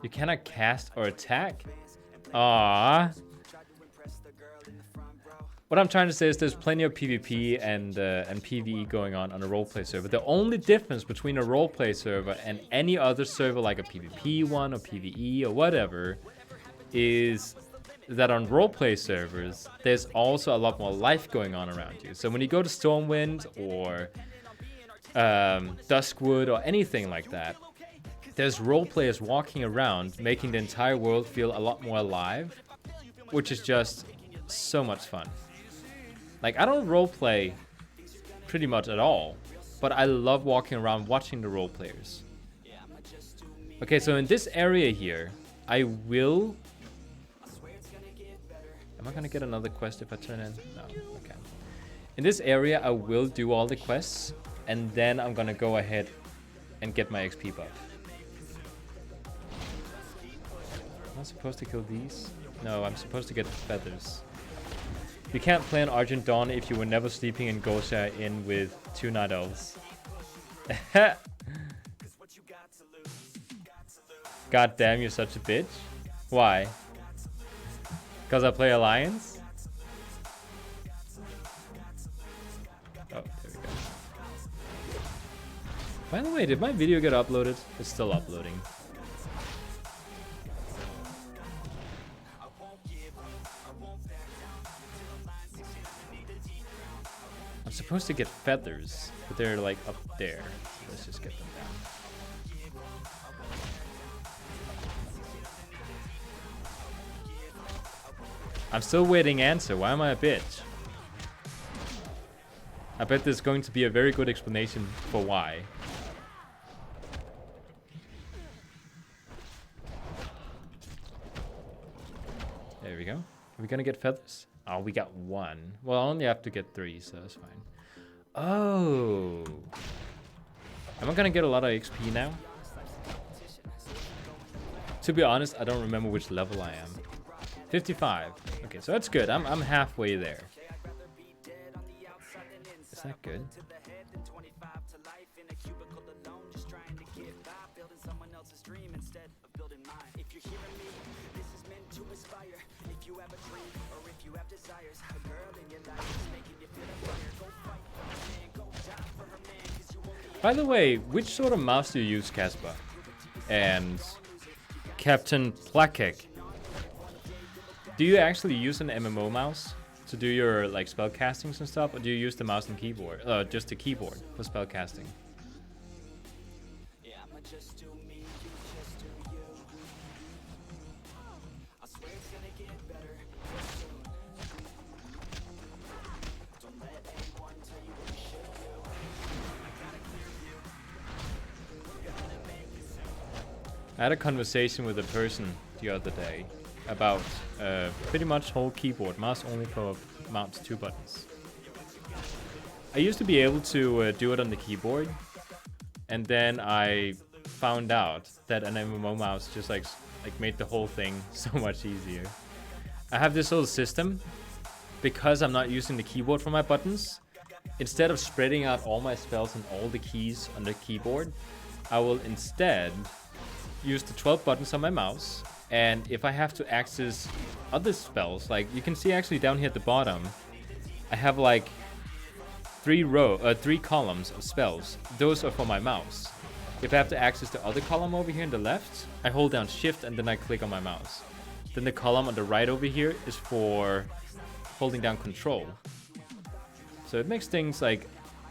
You cannot cast or attack? Ah. What I'm trying to say is there's plenty of PvP and PvE going on a roleplay server. The only difference between a roleplay server and any other server like a PvP one or PvE or whatever is that on roleplay servers, there's also a lot more life going on around you. So when you go to Stormwind or Duskwood or anything like that, there's roleplayers walking around making the entire world feel a lot more alive, which is just so much fun. Like, I don't roleplay pretty much at all, but I love walking around watching the roleplayers. Okay, so in this area here, I will... Am I gonna get another quest if I turn in? No, okay. In this area, I will do all the quests, and then I'm gonna go ahead and get my XP buff. Am I supposed to kill these? No, I'm supposed to get feathers. You can't play on Argent Dawn if you were never sleeping in Gosha Inn with 2 night elves. God damn, you're such a bitch. Why? Because I play Alliance? Oh, there we go. By the way, did my video get uploaded? It's still uploading. I'm supposed to get feathers, but they're like up there. Let's just get them down. I'm still waiting answer. Why am I a bitch? I bet there's going to be a very good explanation for why. There we go. Are we gonna get feathers? Oh, we got 1. Well, I only have to get 3, so that's fine. Oh. Am I gonna get a lot of XP now? To be honest, I don't remember which level I am. 55. Okay, so that's good. I'm halfway there. Is that good? By the way, which sort of mouse do you use, Casper? And Captain Plakek? Do you actually use an MMO mouse to do your like spell castings and stuff, or do you use the mouse and keyboard? Just the keyboard for spell casting. I had a conversation with a person the other day about pretty much whole keyboard, mouse only for mounts 2 buttons. I used to be able to do it on the keyboard, and then I found out that an MMO mouse just like made the whole thing so much easier. I have this little system, because I'm not using the keyboard for my buttons. Instead of spreading out all my spells and all the keys on the keyboard, I will instead use the 12 buttons on my mouse, and if I have to access other spells, like you can see actually down here at the bottom, I have like 3 columns of spells. Those are for my mouse. If I have to access the other column over here on the left, I hold down shift and then I click on my mouse. Then the column on the right over here is for holding down control. So it makes things like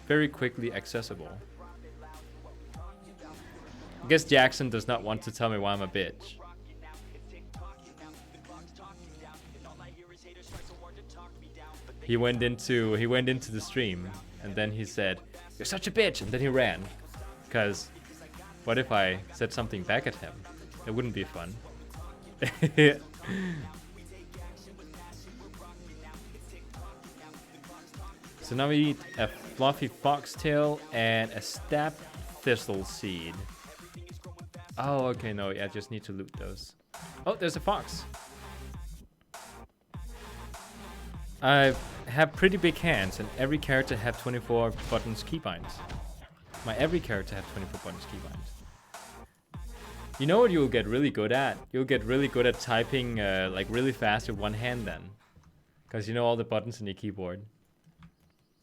very quickly accessible. I guess Jackson does not want to tell me why I'm a bitch. He went into the stream and then he said, "You're such a bitch," and then he ran. Because what if I said something back at him? It wouldn't be fun. So now we need a fluffy foxtail and a stab thistle seed. Oh, okay, no, I just need to loot those. Oh, there's a fox. I have pretty big hands, and every character have 24 buttons keybinds. Every character have 24 buttons keybinds. You know what you'll get really good at? You'll get really good at typing like really fast with one hand then. Because you know all the buttons in your keyboard.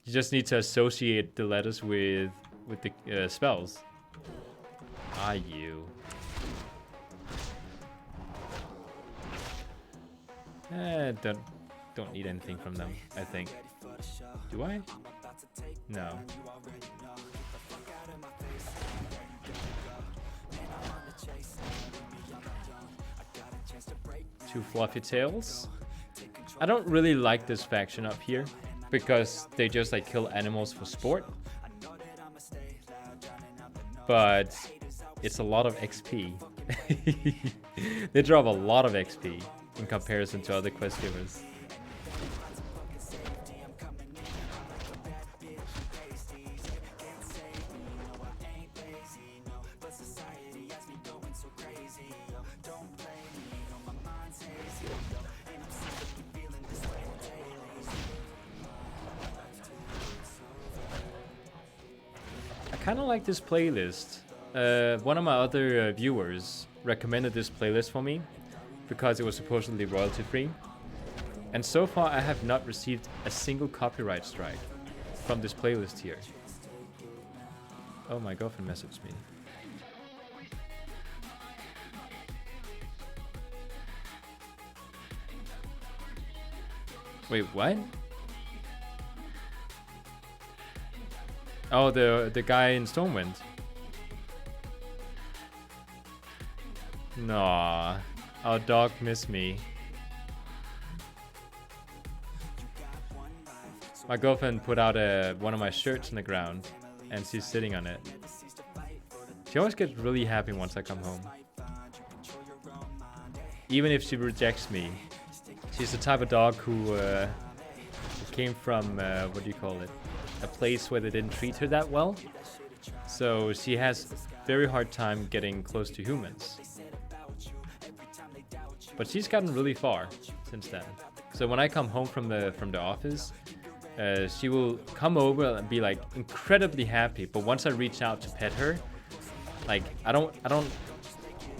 You just need to associate the letters with the spells. Ah, you. Don't need anything from them, I think. Do I? No. Two fluffy tails. I don't really like this faction up here because they just like kill animals for sport. But it's a lot of XP. They drop a lot of XP in comparison to other quest givers. I kind of like this playlist. One of my other viewers recommended this playlist for me because it was supposedly royalty free. And so far I have not received a single copyright strike from this playlist here. Oh, my girlfriend messaged me. Wait, what? Oh, the guy in Stormwind. Nah, our dog missed me. My girlfriend put out one of my shirts on the ground, and she's sitting on it. She always gets really happy once I come home. Even if she rejects me. She's the type of dog who came from, what do you call it? A place where they didn't treat her that well. So she has very hard time getting close to humans. But she's gotten really far since then. So when I come home from the office, she will come over and be like incredibly happy. But once I reach out to pet her, like I don't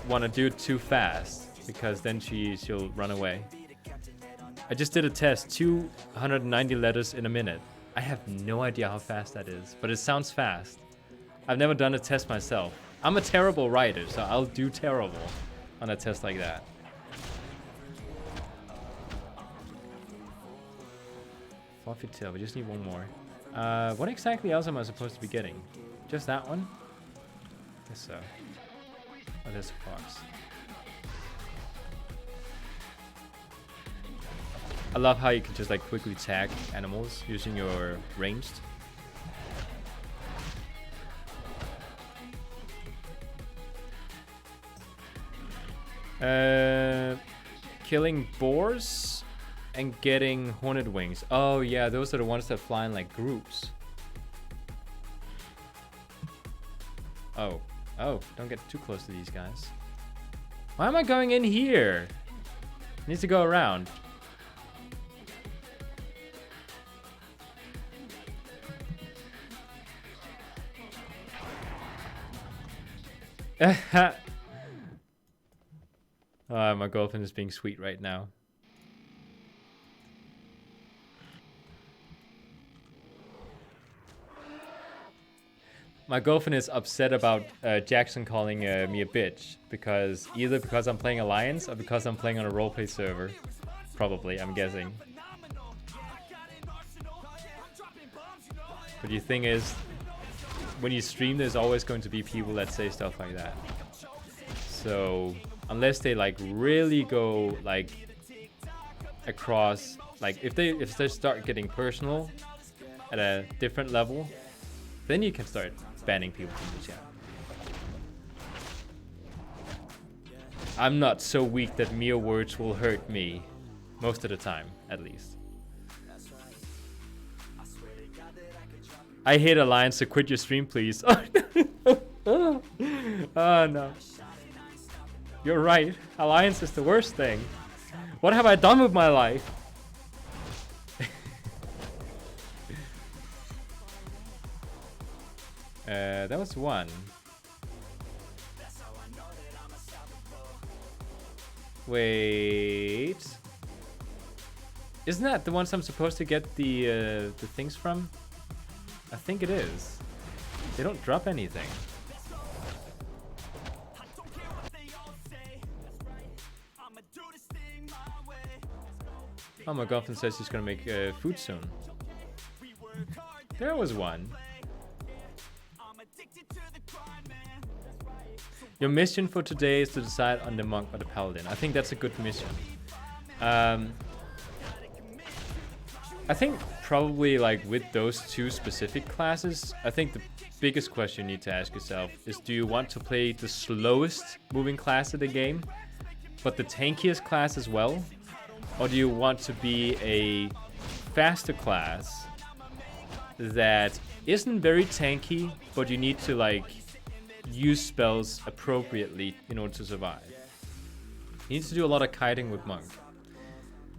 want to do it too fast because then she'll run away. I just did a test, 290 letters in a minute. I have no idea how fast that is, but it sounds fast. I've never done a test myself. I'm a terrible writer, so I'll do terrible on a test like that. Fluffy tail, we just need one more. What exactly else am I supposed to be getting? Just that one? Guess so. Oh, there's a fox. I love how you can just like quickly tag animals using your ranged. Killing boars and getting horned wings. Oh yeah, those are the ones that fly in like groups. Oh, don't get too close to these guys. Why am I going in here? Needs to go around. My girlfriend is being sweet right now. My girlfriend is upset about Jackson calling me a bitch because either because I'm playing Alliance or because I'm playing on a roleplay server. Probably, I'm guessing. But the thing is, when you stream, there's always going to be people that say stuff like that. So unless they like really go like across, like if they start getting personal at a different level, then you can start banning people from the chat. I'm not so weak that mere words will hurt me, most of the time, at least. I hate Alliance, so quit your stream, please. Oh no. You're right. Alliance is the worst thing. What have I done with my life? That was one. Wait. Isn't that the ones I'm supposed to get the things from? I think it is. They don't drop anything. Oh, my girlfriend says she's gonna make food soon. There was one. Your mission for today is to decide on the monk or the paladin. I think that's a good mission. I think probably like with those two specific classes, I think the biggest question you need to ask yourself is, do you want to play the slowest moving class of the game, but the tankiest class as well? Or do you want to be a faster class that isn't very tanky, but you need to like use spells appropriately in order to survive? You need to do a lot of kiting with monk.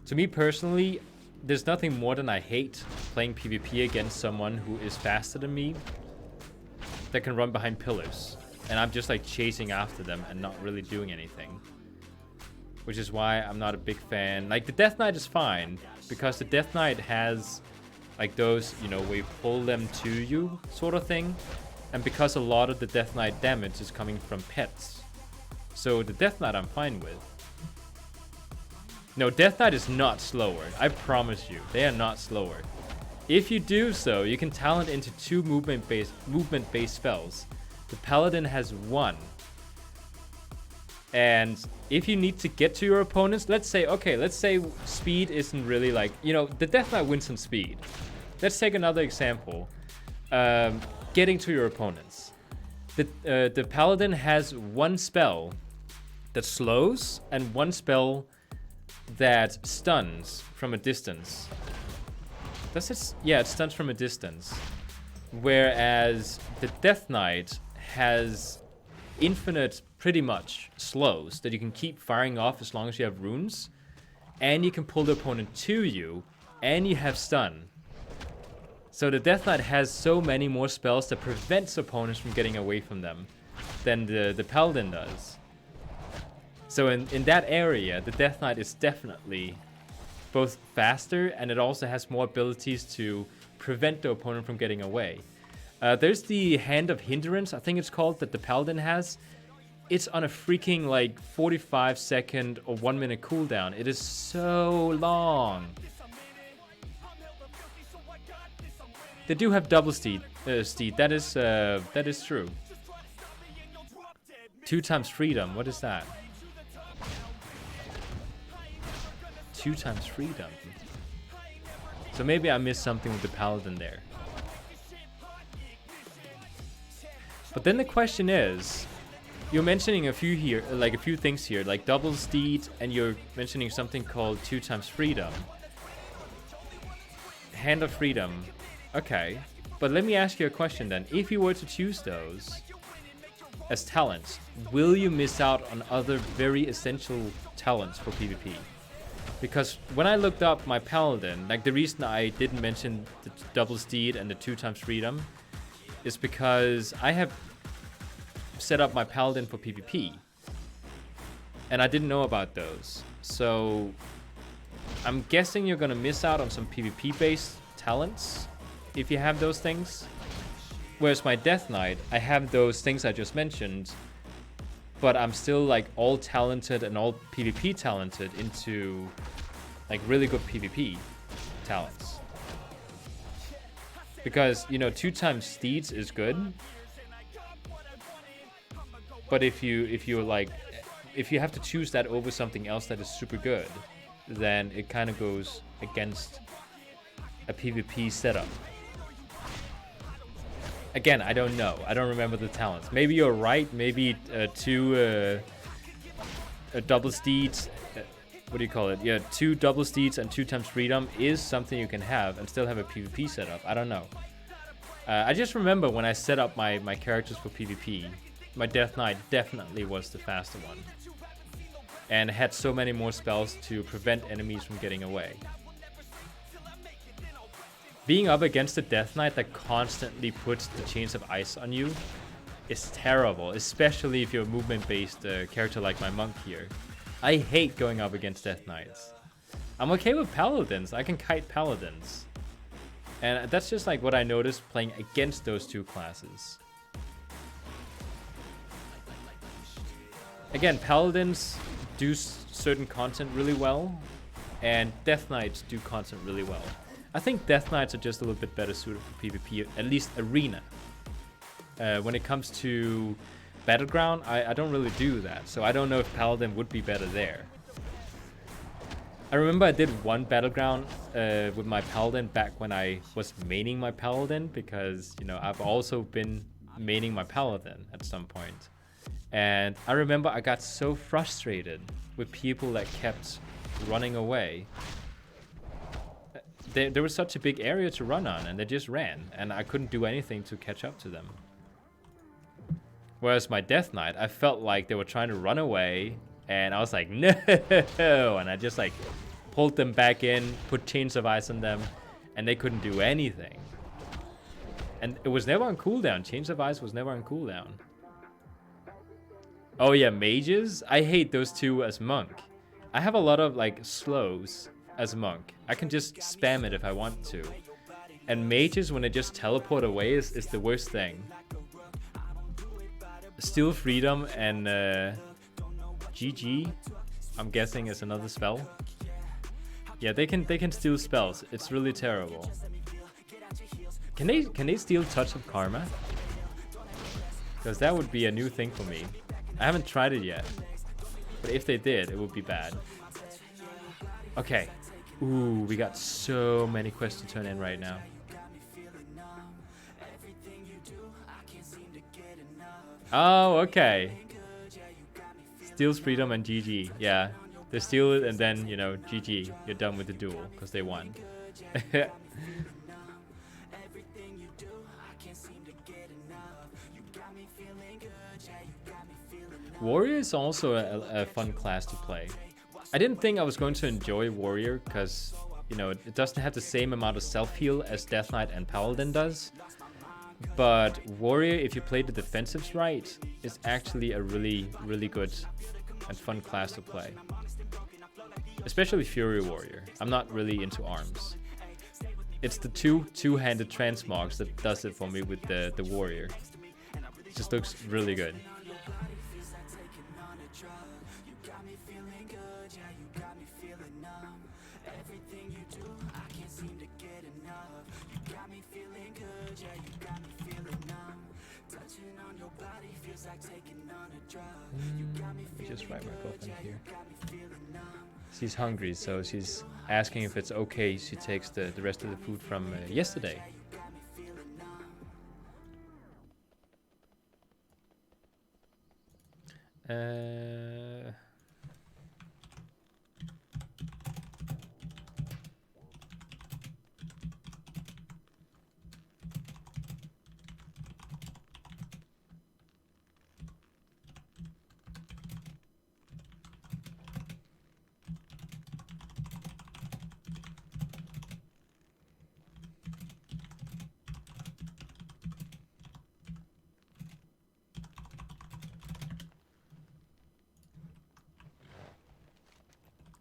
To me personally, there's nothing more than I hate playing PvP against someone who is faster than me that can run behind pillars, and I'm just like chasing after them and not really doing anything. Which is why I'm not a big fan. Like, the Death Knight is fine, because the Death Knight has like those, you know, where you pull them to you sort of thing. And because a lot of the Death Knight damage is coming from pets. So the Death Knight I'm fine with. No, Death Knight is not slower. I promise you, they are not slower. If you do so, you can talent into 2 movement-based spells. The Paladin has 1. And if you need to get to your opponents, let's say speed isn't really like, you know, the Death Knight wins on speed. Let's take another example. Getting to your opponents. The Paladin has 1 spell that slows and 1 spell that stuns from a distance. Does it? Yeah, it stuns from a distance. Whereas the Death Knight has infinite, pretty much, slows that you can keep firing off as long as you have runes. And you can pull the opponent to you, and you have stun. So the Death Knight has so many more spells that prevents opponents from getting away from them than the Paladin does. So in that area, the Death Knight is definitely both faster, and it also has more abilities to prevent the opponent from getting away. There's the Hand of Hindrance, I think it's called, that the Paladin has. It's on a freaking like 45-second or 1-minute cooldown. It is so long. They do have double steed. That is true. 2 times freedom. What is that? 2 times freedom. So maybe I missed something with the Paladin there. But then the question is, you're mentioning a few here, like a few things here, like double steed, and you're mentioning something called 2 times freedom. Hand of freedom. Okay, but let me ask you a question then. If you were to choose those as talents, will you miss out on other very essential talents for PvP? Because when I looked up my Paladin, like the reason I didn't mention the double steed and the 2 times freedom is because I have set up my Paladin for PvP. And I didn't know about those. So I'm guessing you're gonna miss out on some PvP-based talents if you have those things. Whereas my Death Knight, I have those things I just mentioned, but I'm still like all talented and all PvP talented into like really good PvP talents. Because, you know, 2 times steeds is good. But if you have to choose that over something else that is super good, then it kind of goes against a PvP setup. Again, I don't know. I don't remember the talents. Maybe you're right. Maybe 2 double steeds. What do you call it? Yeah, 2 double steeds and 2 times freedom is something you can have and still have a PvP setup. I don't know. I just remember when I set up my characters for PvP, my Death Knight definitely was the faster one. And had so many more spells to prevent enemies from getting away. Being up against a Death Knight that constantly puts the chains of ice on you is terrible, especially if you're a movement-based character like my monk here. I hate going up against Death Knights. I'm okay with Paladins. I can kite Paladins. And that's just like what I noticed playing against those two classes. Again, Paladins do certain content really well, and Death Knights do content really well. I think Death Knights are just a little bit better suited for PvP, at least Arena. When it comes to Battleground, I don't really do that, so I don't know if Paladin would be better there. I remember I did one Battleground with my Paladin back when I was maining my Paladin, because, you know, I've also been maining my Paladin at some point. And I remember I got so frustrated with people that kept running away. There was such a big area to run on, and they just ran, and I couldn't do anything to catch up to them. Whereas my Death Knight, I felt like they were trying to run away, and I was like, no! And I just like pulled them back in, put Chains of Ice on them, and they couldn't do anything. And it was never on cooldown. Chains of Ice was never on cooldown. Oh yeah, mages? I hate those two as monk. I have a lot of like slows as monk. I can just spam it if I want to. And mages, when they just teleport away, is the worst thing. Steal Freedom and GG, I'm guessing, is another spell. Yeah, they can steal spells. It's really terrible. Can they steal Touch of Karma? Because that would be a new thing for me. I haven't tried it yet, but if they did, it would be bad. Okay. Ooh, we got so many quests to turn in right now. Oh, okay. Steals Freedom and GG. Yeah, they steal it and then, you know, GG. You're done with the duel because they won. Warrior is also a fun class to play. I didn't think I was going to enjoy Warrior because, you know, it doesn't have the same amount of self-heal as Death Knight and Paladin does. But Warrior, if you play the defensives right, is actually a really, really good and fun class to play. Especially Fury Warrior. I'm not really into arms. It's the two-handed transmogs that does it for me with the Warrior. It just looks really good. Just write my girlfriend here. She's hungry, so she's asking if it's okay she takes the rest of the food from yesterday.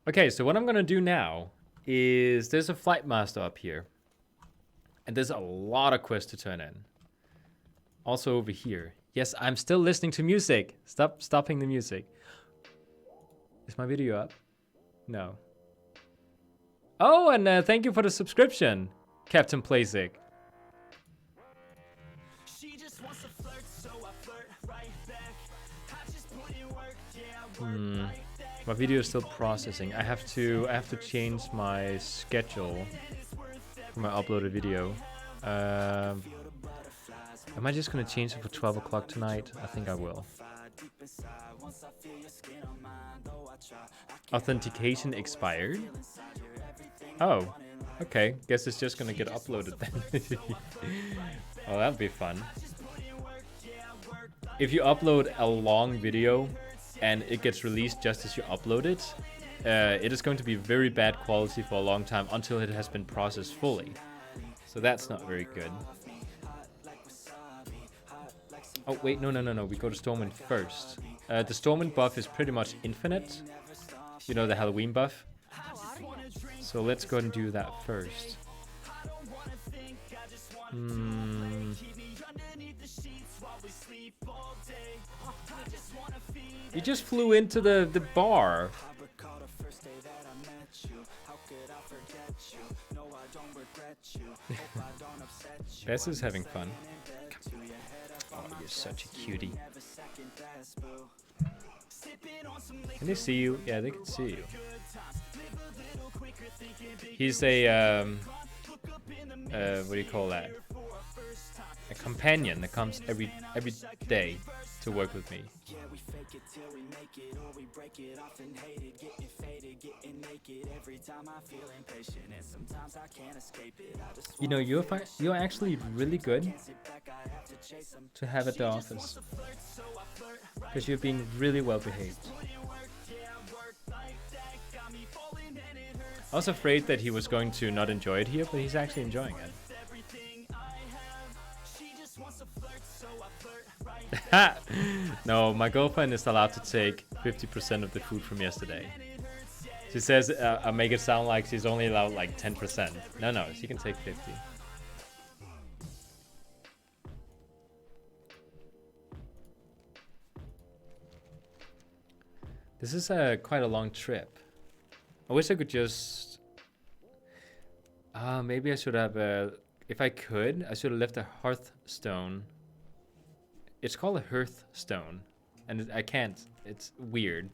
Okay, so what I'm gonna do now is there's a flight master up here, and there's a lot of quests to turn in. Also over here. Yes, I'm still listening to music. Stop stopping the music. Is my video up? No. Oh, and thank you for the subscription, Captain Playsick. My video is still processing. I have to change my schedule for my uploaded video. Am I just gonna change it for 12 o'clock tonight? I think I will. Authentication expired? Oh, okay. Guess it's just gonna get uploaded then. Oh, that'd be fun. If you upload a long video and it gets released just as you upload it, it is going to be very bad quality for a long time until it has been processed fully. So that's not very good. Oh wait, no, we go to Stormwind first. The Stormwind buff is pretty much infinite, You know, the Halloween buff. So let's go and do that first. You just flew into the bar. Bess is having fun. Oh, you're such a cutie. Can they see you? Yeah, they can see you. He's a what do you call that? A companion that comes every day to work with me. You know, you're actually really good to have at the office because you're being really well behaved. I was afraid that he was going to not enjoy it here, but he's actually enjoying it. No, my girlfriend is allowed to take 50% of the food from yesterday. She says I make it sound like she's only allowed like 10%. No, she can take 50. This is quite a long trip. I wish I could just... maybe I should have... if I could, I should have left a hearthstone. It's called a hearthstone. And I can't. It's weird.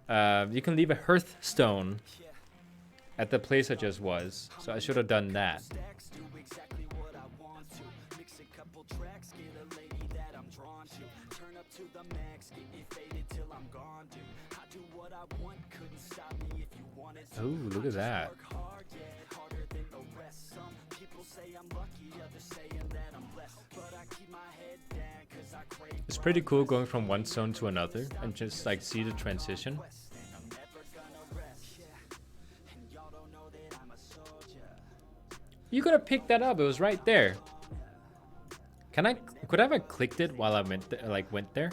You can leave a hearthstone at the place I just was. So I should have done that. Oh, look at that. It's pretty cool going from one zone to another and just like see the transition. You could have picked that up. It was right there. Could I have clicked it while I went there?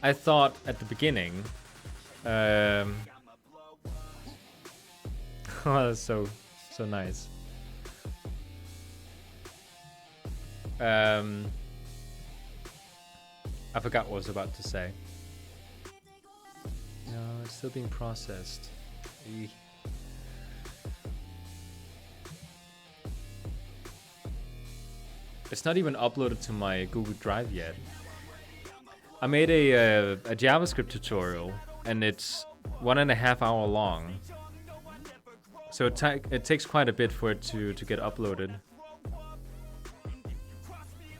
I thought at the beginning, oh, that's so nice. I forgot what I was about to say. No, it's still being processed. Eek. It's not even uploaded to my Google Drive yet. I made a JavaScript tutorial, and it's 1.5 hours long. So it takes quite a bit for it to get uploaded.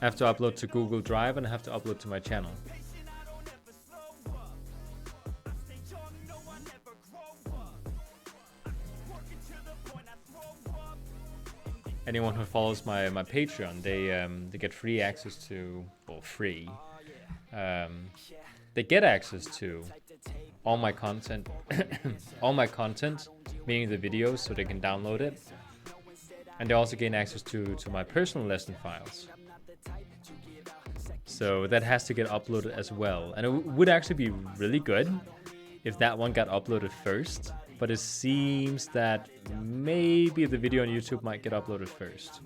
I have to upload to Google Drive, and I have to upload to my channel. Anyone who follows my Patreon, they get free access to, well, free. They get access to all my content, meaning the videos, so they can download it. And they also gain access to my personal lesson files. So that has to get uploaded as well. And it would actually be really good if that one got uploaded first. But it seems that maybe the video on YouTube might get uploaded first.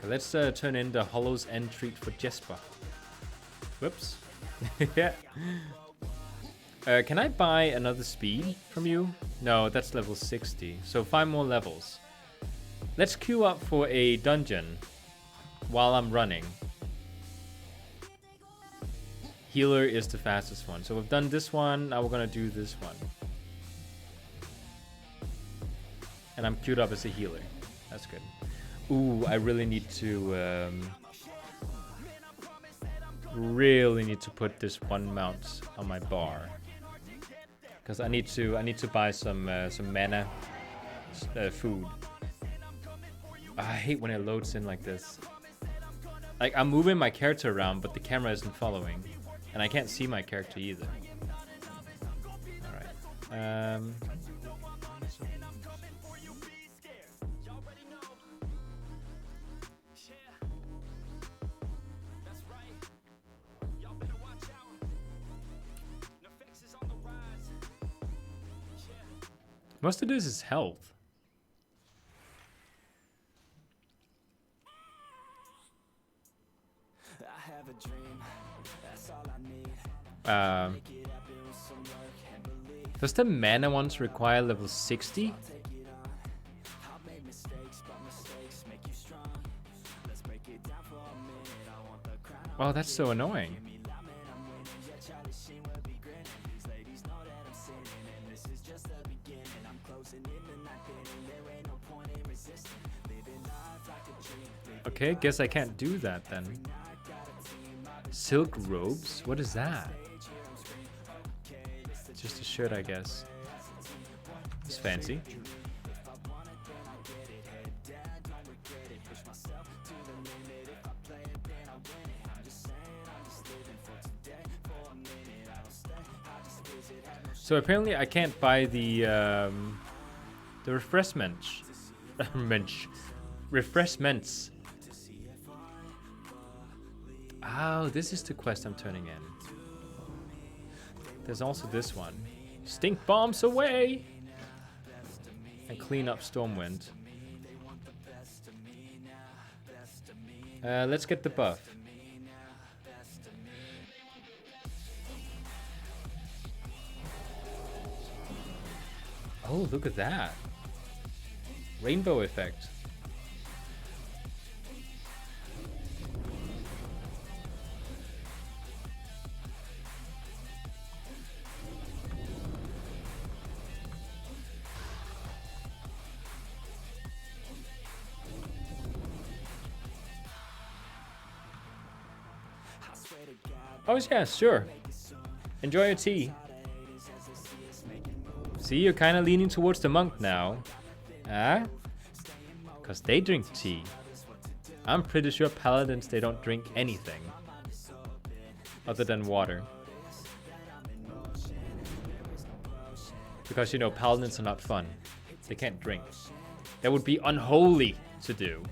Let's turn in the Hollow's End treat for Jesper. Whoops. Yeah. Can I buy another speed from you? No, that's level 60. So 5 more levels. Let's queue up for a dungeon while I'm running. Healer is the fastest one. So we've done this one. Now we're going to do this one. And I'm queued up as a healer. That's good. Ooh, I really need to really need to put this one mount on my bar. Because I need to buy some mana food. I hate when it loads in like this. Like, I'm moving my character around, but the camera isn't following. And I can't see my character either. Alright. Most of this is health. Does the mana ones require level 60? Oh, that's so annoying. Okay, guess I can't do that then. Silk robes? What is that? Just a shirt, I guess. It's fancy. So apparently I can't buy the refreshments. Refreshments. Oh, this is the quest I'm turning in. There's also this one. Stink bombs away! And clean up Stormwind. Let's get the buff. Oh, look at that. Rainbow effect. Oh yeah, sure. Enjoy your tea. See, you're kind of leaning towards the monk now. Ah? Because they drink tea. I'm pretty sure paladins, they don't drink anything. Other than water. Because, you know, paladins are not fun. They can't drink. That would be unholy to do.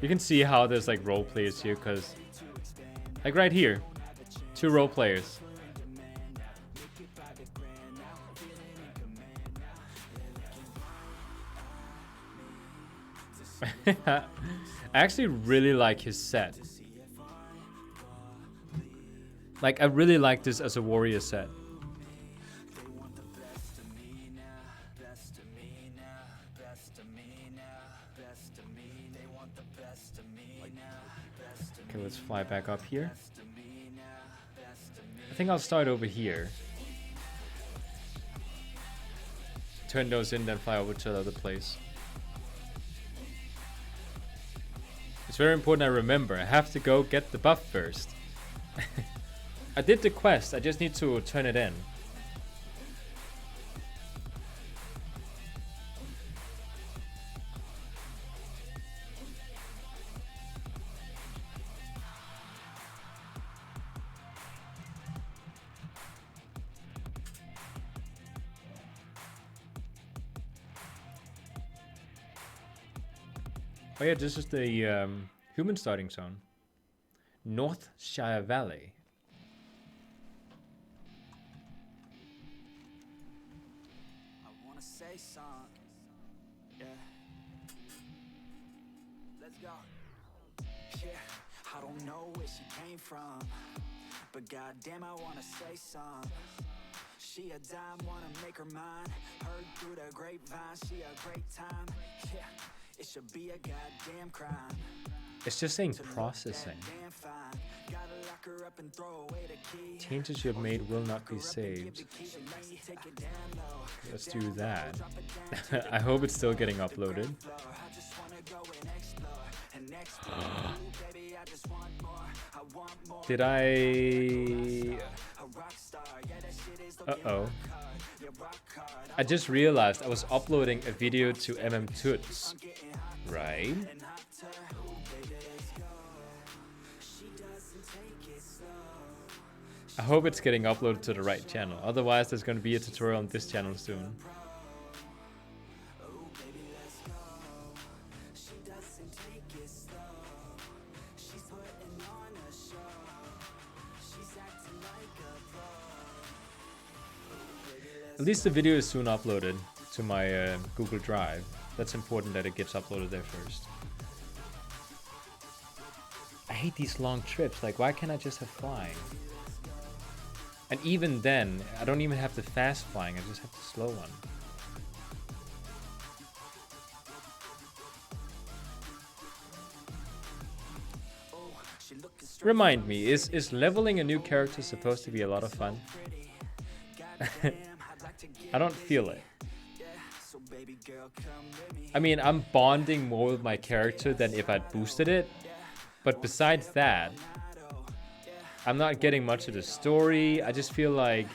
You can see how there's like role players here, because like right here, 2 role players. I actually really like his set. Like, I really like this as a warrior set. Okay, let's fly back up here. I think I'll start over here. Turn those in, then fly over to the other place. It's very important I remember. I have to go get the buff first. I did the quest, I just need to turn it in. Oh yeah, this is the human starting zone. North Shire Valley. I wanna say something. Yeah. Let's go. Yeah, I don't know where she came from, but goddamn, I wanna say something. She a dime, wanna make her mine. Heard through the grapevine, she a great time. Yeah. It should be a goddamn crime. It's just saying processing. Gotta lock lock her up and throw away the key. Changes you have made will not be saved. Let's do that. I hope it's still getting uploaded. Did I... Uh-oh. I just realized I was uploading a video to Toots, right? I hope it's getting uploaded to the right channel. Otherwise, there's going to be a tutorial on this channel soon. At least the video is soon uploaded to my Google Drive. That's important that it gets uploaded there first. I hate these long trips. Like, why can't I just have flying? And even then, I don't even have the fast flying. I just have the slow one. Remind me, is leveling a new character supposed to be a lot of fun? I don't feel it. I mean, I'm bonding more with my character than if I'd boosted it. But besides that, I'm not getting much of the story. I just feel like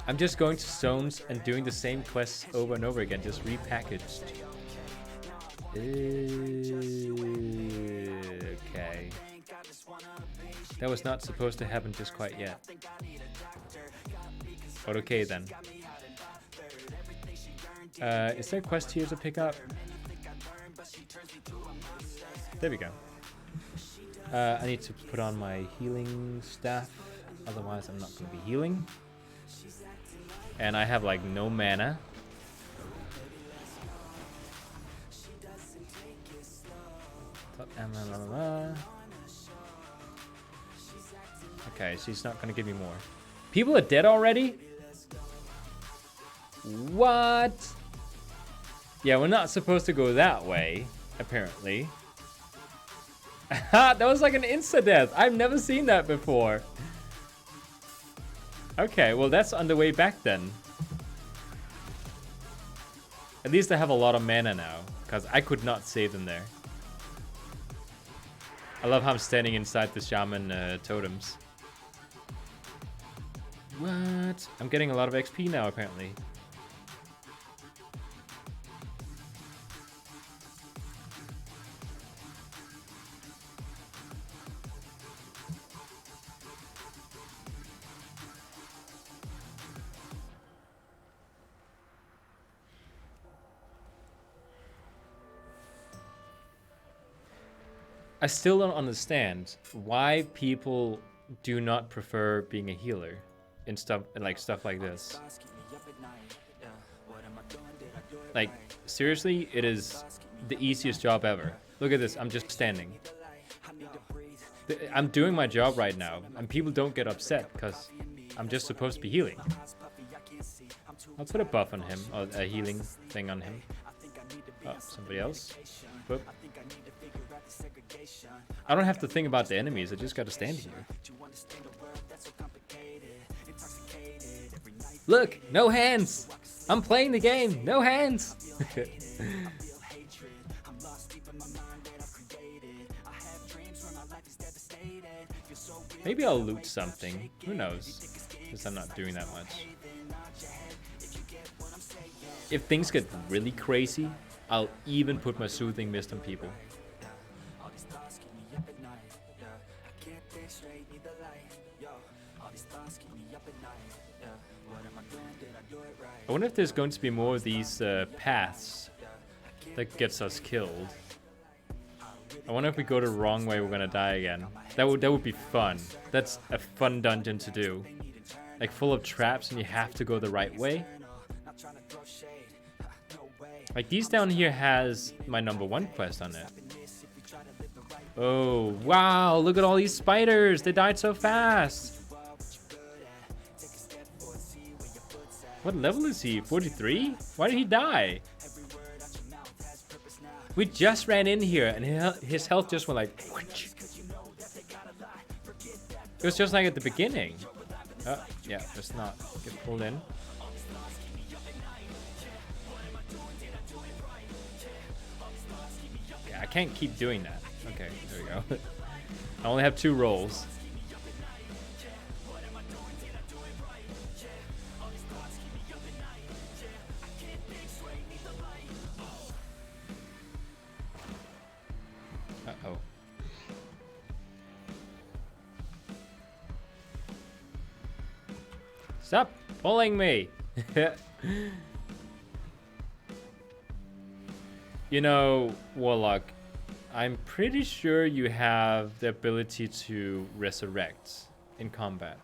I'm just going to zones and doing the same quests over and over again, just repackaged. Okay. That was not supposed to happen just quite yet. But okay then. Is there a quest here to pick up? There we go. I need to put on my healing staff, otherwise I'm not going to be healing. And I have like no mana. Okay, she's not going to give me more. People are dead already? What? Yeah, we're not supposed to go that way, apparently. That was like an insta-death. I've never seen that before. Okay, well that's on the way back then. At least I have a lot of mana now, because I could not save them there. I love how I'm standing inside the shaman totems. What? I'm getting a lot of XP now, apparently. I still don't understand why people do not prefer being a healer in stuff like this. Like, seriously, it is the easiest job ever. Look at this, I'm just standing. I'm doing my job right now, and people don't get upset because I'm just supposed to be healing. I'll put a buff on him, or a healing thing on him. Oh, somebody else. Whoop. I don't have to think about the enemies, I just gotta stand here. Look, no hands! I'm playing the game, no hands! Maybe I'll loot something, who knows? Because I'm not doing that much. If things get really crazy, I'll even put my soothing mist on people. I wonder if there's going to be more of these paths that gets us killed. I wonder if we go the wrong way, we're gonna die again. That would be fun. That's a fun dungeon to do. Like full of traps and you have to go the right way. Like these down here has my #1 quest on it. Oh, wow, look at all these spiders. They died so fast. What level is he? 43? Why did he die? We just ran in here and his health just went like... It was just like at the beginning. Yeah, let's not get pulled in. Okay, I can't keep doing that. Okay, there we go. I only have 2 rolls. Uh-oh. Stop pulling me! You know, Warlock, I'm pretty sure you have the ability to resurrect in combat.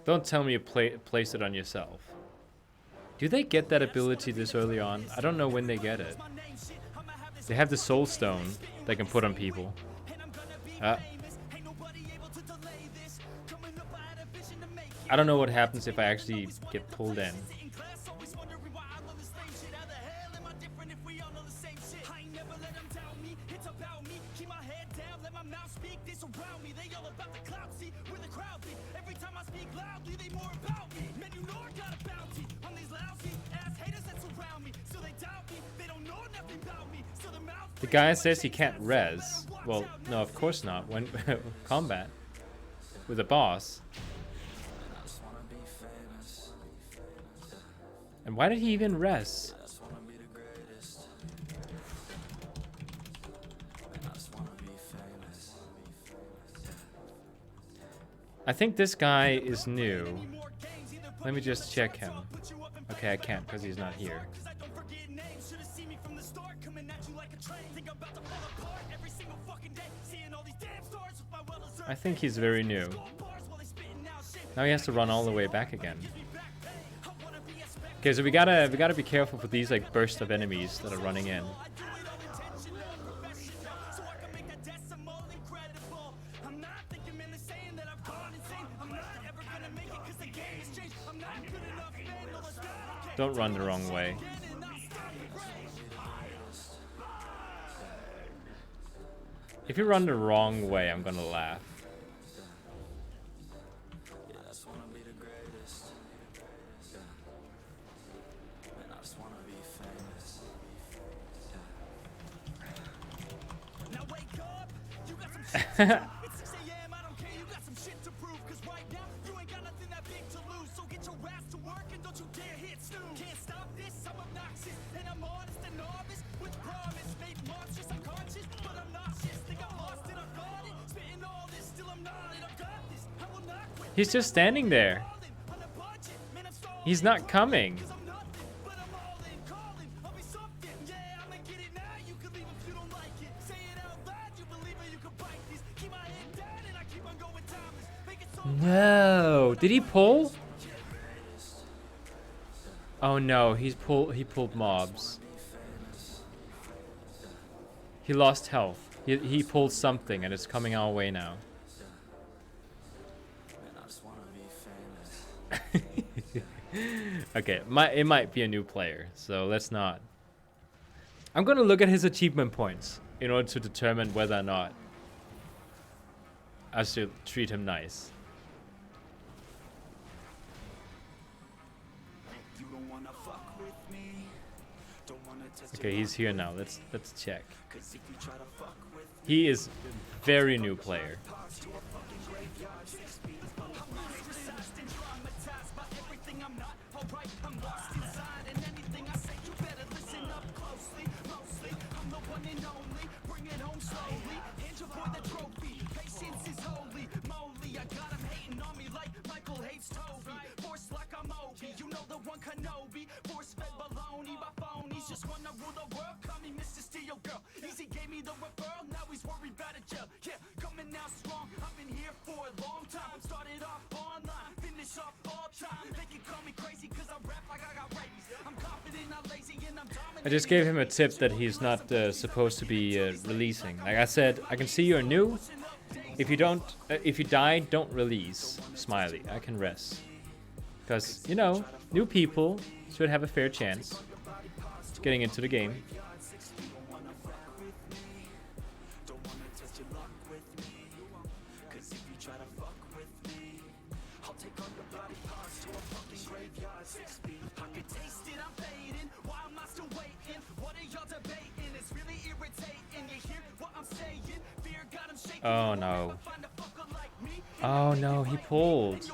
Don't tell me you place it on yourself. Do they get that ability this early on? I don't know when they get it. They have the soul stone they can put on people. I don't know what happens if I actually get pulled in. The guy says he can't res. Well, no, of course not. When combat with a boss. And why did he even res? I think this guy is new. Let me just check him. Okay, I can't because he's not here. I think he's very new. Now he has to run all the way back again. Okay, so we gotta be careful for these like bursts of enemies that are running in. Don't run the wrong way. If you run the wrong way, I'm gonna laugh. He's just standing there. He's not coming. No. Did he pull? Oh no, he pulled mobs. He lost health. He pulled something and it's coming our way now. Okay, it might be a new player, so let's not. I'm gonna look at his achievement points in order to determine whether or not I should treat him nice. Okay, he's here now. Let's check. He is a very new player. I just gave him a tip that he's not supposed to be releasing. Like I said, I can see you're new. If you die, don't release. Smiley, I can rest. Because, you know, new people should have a fair chance getting into the game. Oh no. Oh no, he pulled.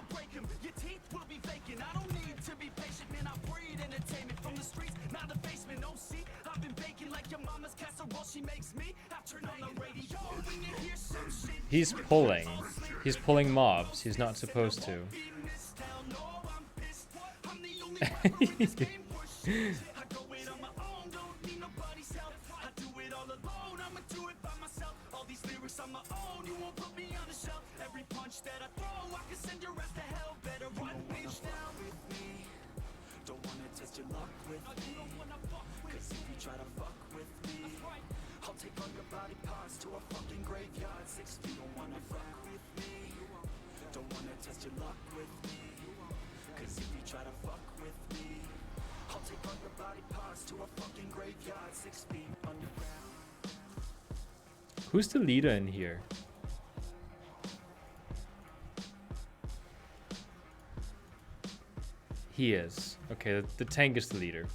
He's pulling. He's pulling mobs. He's not supposed to. Who's the leader in here? He is. Okay, the tank is the leader.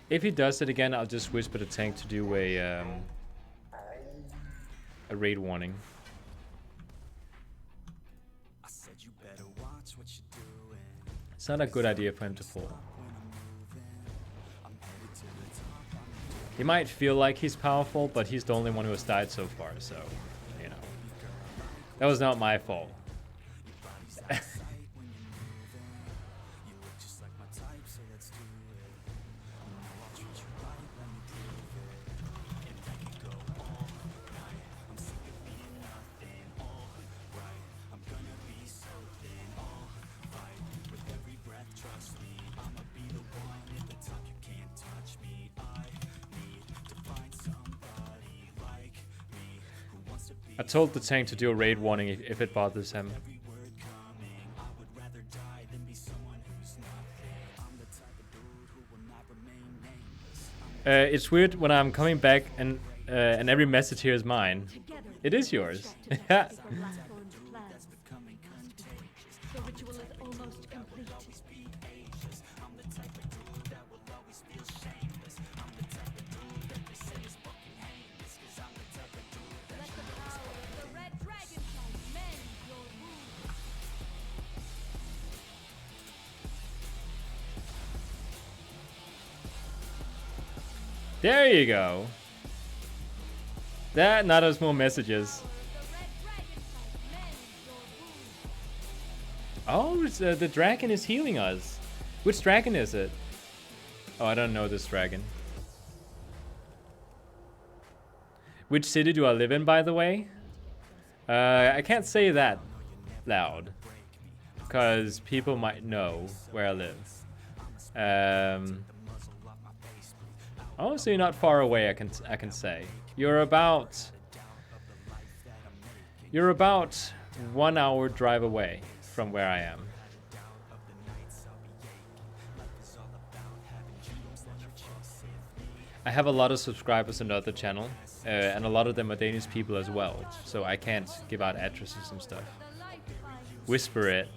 If he does it again, I'll just whisper the tank to do a raid warning. It's not a good idea for him to fall. He might feel like he's powerful, but he's the only one who has died so far, so, you know. That was not my fault. I told the tank to do a raid warning if it bothers him. It's weird when I'm coming back and every message here is mine. It is yours. Yeah. There you go. That, now there's more messages. Oh, it's, the dragon is healing us. Which dragon is it? Oh, I don't know this dragon. Which city do I live in, by the way? I can't say that loud, because people might know where I live. Oh, so you're not far away, I can say. You're about 1 hour drive away from where I am. I have a lot of subscribers on the other channel, and a lot of them are Danish people as well, so I can't give out addresses and stuff. Whisper it.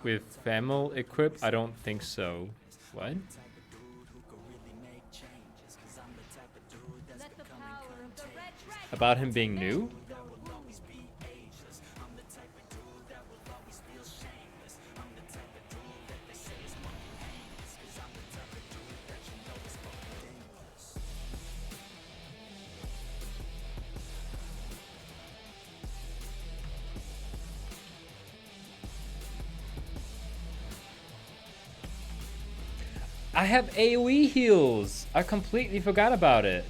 With Famil equip? I don't think so. What? About him being new? I have AoE heals! I completely forgot about it.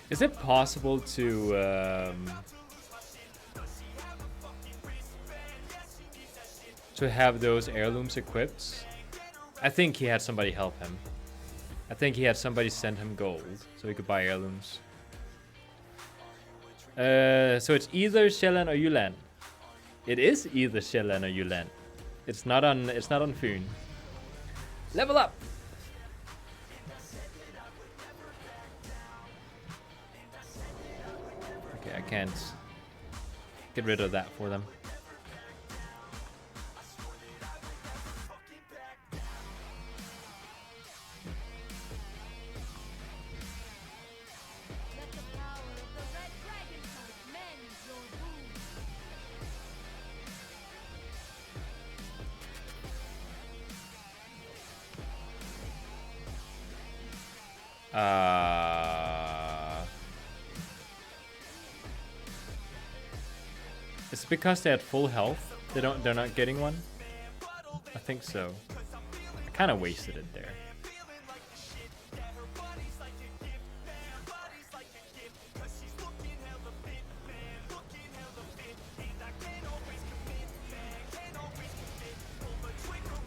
Is it possible to have those heirlooms equipped? I think he had somebody help him. I think he had somebody send him gold so he could buy heirlooms. So it's either Shellan or Yulan. It is either Shellan or Yulan. It's not on Foon. Level up. Okay, I can't get rid of that for them. It's because they had full health. They're not getting one. I think so. I kind of wasted it there.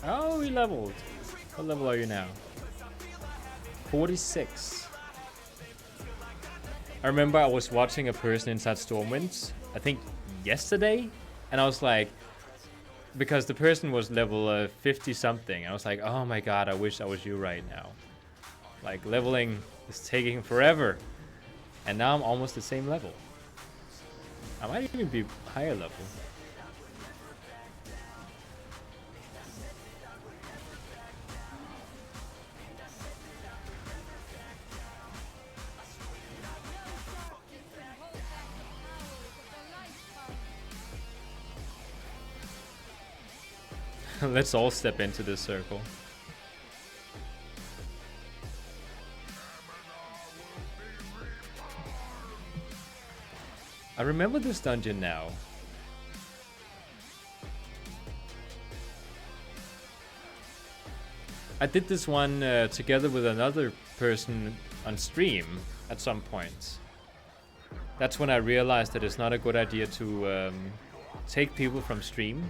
Oh, we leveled. What level are you now? 46. I remember I was watching a person inside Stormwind, I think yesterday, and I was like, because the person was level 50 something, I was like, oh my god, I wish I was you right now. Like, leveling is taking forever, and now I'm almost the same level. I might even be higher level. Let's all step into this circle. I remember this dungeon now. I did this one together with another person on stream at some point. That's when I realized that it's not a good idea to take people from stream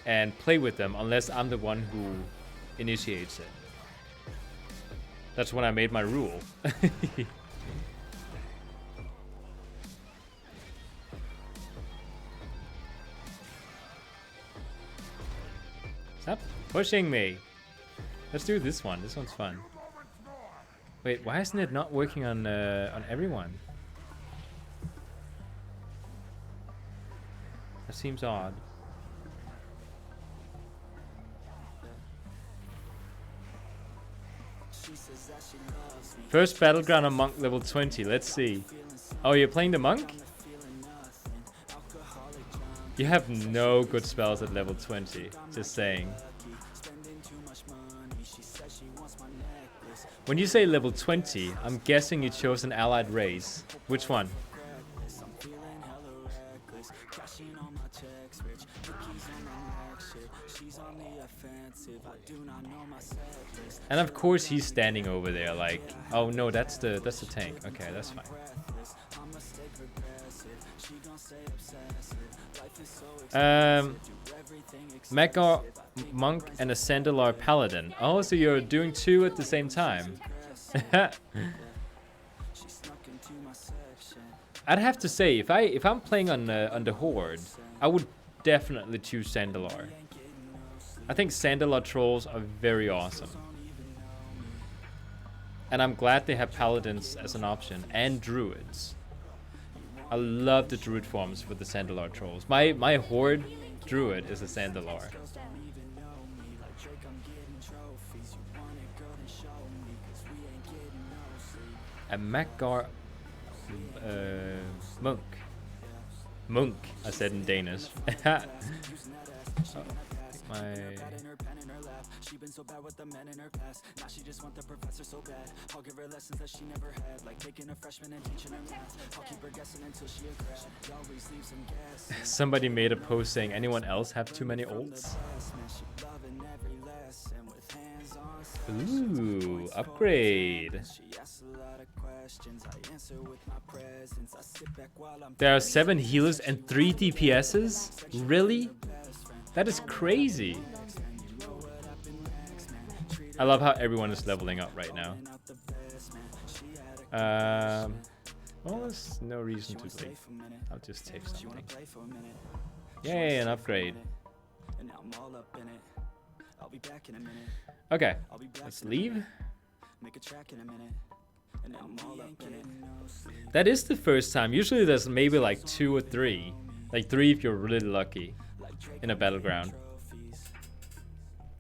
and play with them unless I'm the one who initiates it. That's when I made my rule. Stop pushing me. Let's do this one. This one's fun. Wait, why isn't it not working on everyone? That seems odd. First battleground on monk level 20. Let's see. Oh, you're playing the monk? You have no good spells at level 20. Just saying. When you say level 20, I'm guessing you chose an allied race. Which one? And of course he's standing over there like, oh no, that's the tank. Okay, that's fine. Mecha Monk and a Sandalar Paladin. Oh, so you're doing two at the same time. I'd have to say, if I'm playing on the Horde, I would definitely choose Sandalar. I think Sandalar trolls are very awesome. And I'm glad they have paladins as an option, and druids. I love the druid forms for the Sandalar trolls. My horde druid is a Sandalar. A Makgar monk. Monk, I said in Danish. Oh. My... She been so bad with the men in her past. Now she just want the professor so bad. I'll give her lessons that she never had, like taking a freshman and teaching her math. I'll keep her guessing until she a grad. She always leaves some gas. Somebody made a post saying, anyone else have too many ults? Ooh, upgrade. There are 7 healers and 3 DPSs? Really? That is crazy. I love how everyone is leveling up right now. Well, there's no reason to leave. I'll just take something. Yay, an upgrade. Okay, let's leave. That is the first time. Usually there's maybe like 2 or 3. Like 3 if you're really lucky in a battleground.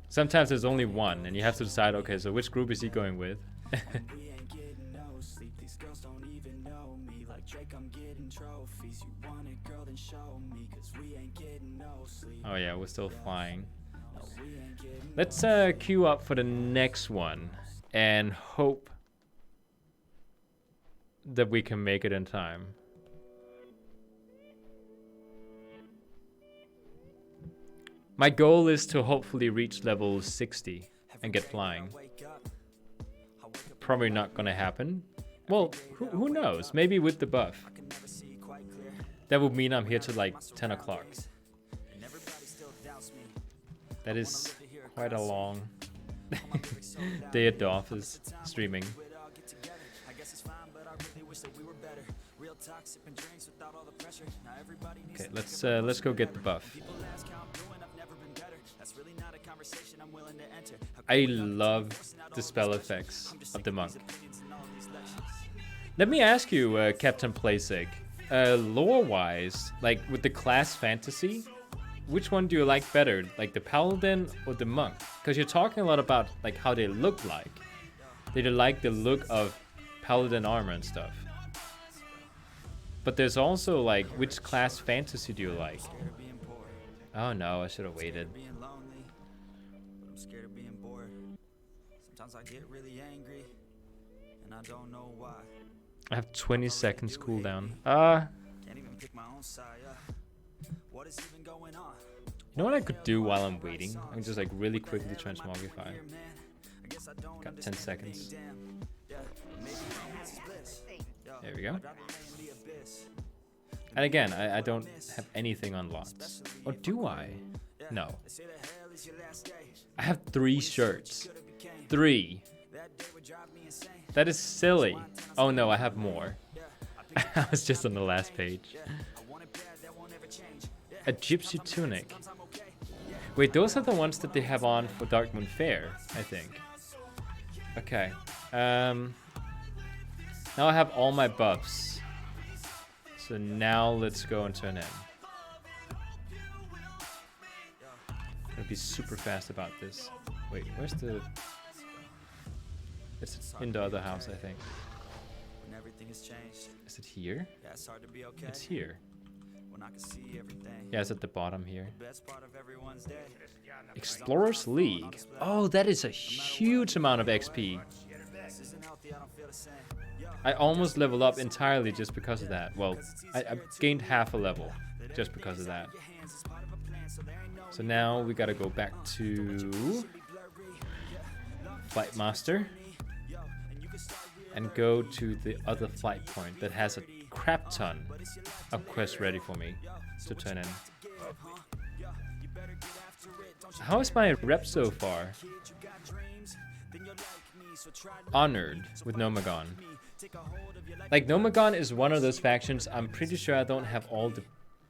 Sometimes there's only 1 and you have to decide, okay, so which group is he going with? Oh yeah, we're still flying. Let's queue up for the next one and hope that we can make it in time. My goal is to hopefully reach level 60 and get flying. Probably not gonna happen. Well, who knows? Maybe with the buff. That would mean I'm here till like 10 o'clock. That is quite a long day at the office streaming. Okay, let's go get the buff. I love the spell effects of the monk. Let me ask you, Captain Playsig, lore-wise, like with the class fantasy, which one do you like better, like the paladin or the monk? Because you're talking a lot about like how they look like. They like the look of paladin armor and stuff. But there's also like, which class fantasy do you like? Oh no, I should have waited. Sometimes I get really angry and I don't know why. I have 20 seconds cooldown. Can't even pick my own side. What is even going on? You know what I could do while I'm waiting? I can just like really quickly transmogrify. Got 10 seconds. There we go. And again, I don't have anything unlocked. Or do I? No. I have 3 shirts. 3. That is silly. Oh no, I have more. I was just on the last page. A gypsy tunic. Wait, those are the ones that they have on for Darkmoon Fair, I think. Okay. Now I have all my buffs. So now let's go and turn in. Gonna be super fast about this. Wait, where's the... It's in the other house, I think. Is it here? It's here. Yeah, it's at the bottom here. Explorers League. Oh, that is a huge amount of XP. I almost leveled up entirely just because of that. Well, I gained half a level just because of that. So now we gotta go back to Flight Master and go to the other flight point that has a crap ton of quests ready for me to turn in. How is my rep so far? Honored with Nomagon. Like, Nomagon is one of those factions I'm pretty sure I don't have all the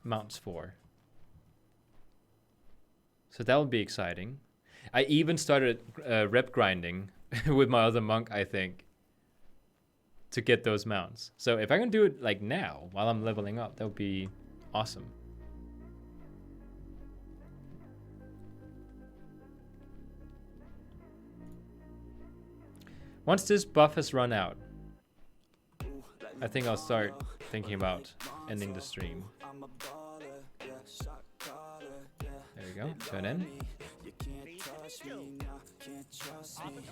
mounts for. So that would be exciting. I even started rep grinding with my other monk, I think, to get those mounts. So if I can do it like now, while I'm leveling up, that would be awesome. Once this buff has run out, I think I'll start thinking about ending the stream. There we we go. Turn in.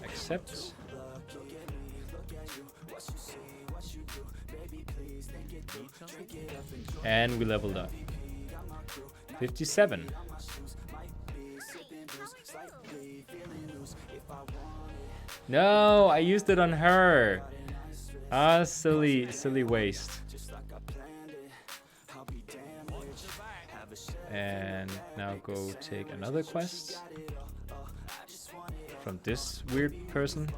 Accept. And we leveled up. 57. No, I used it on her. Ah, silly waste. And now go take another quest from this weird person.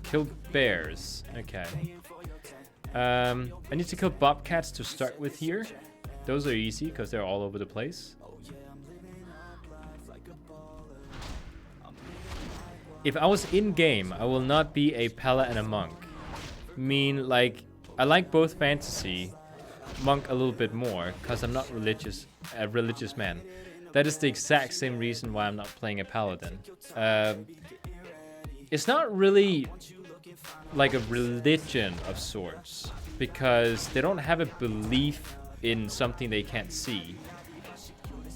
Kill bears. Okay. I need to kill bobcats to start with here. Those are easy because they're all over the place. If I was in game, I will not be a paladin and a monk. Like, I like both fantasy, monk a little bit more, because I'm not a religious man. That is the exact same reason why I'm not playing a paladin. It's not really like a religion of sorts, because they don't have a belief in something they can't see.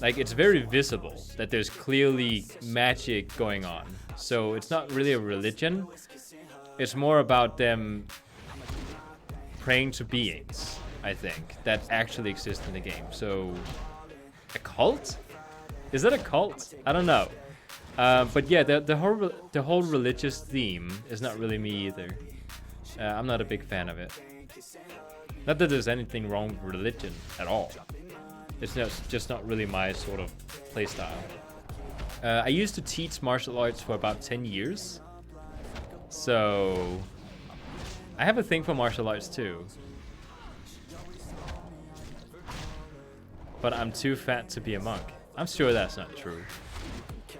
Like, it's very visible that there's clearly magic going on. So it's not really a religion. It's more about them praying to beings, I think, that actually exist in the game. So, a cult? Is that a cult? I don't know. But yeah, the whole religious theme is not really me either. I'm not a big fan of it. Not that there's anything wrong with religion at all. It's just not really my sort of playstyle. I used to teach martial arts for about 10 years. So I have a thing for martial arts too. But I'm too fat to be a monk. I'm sure that's not true. Okay,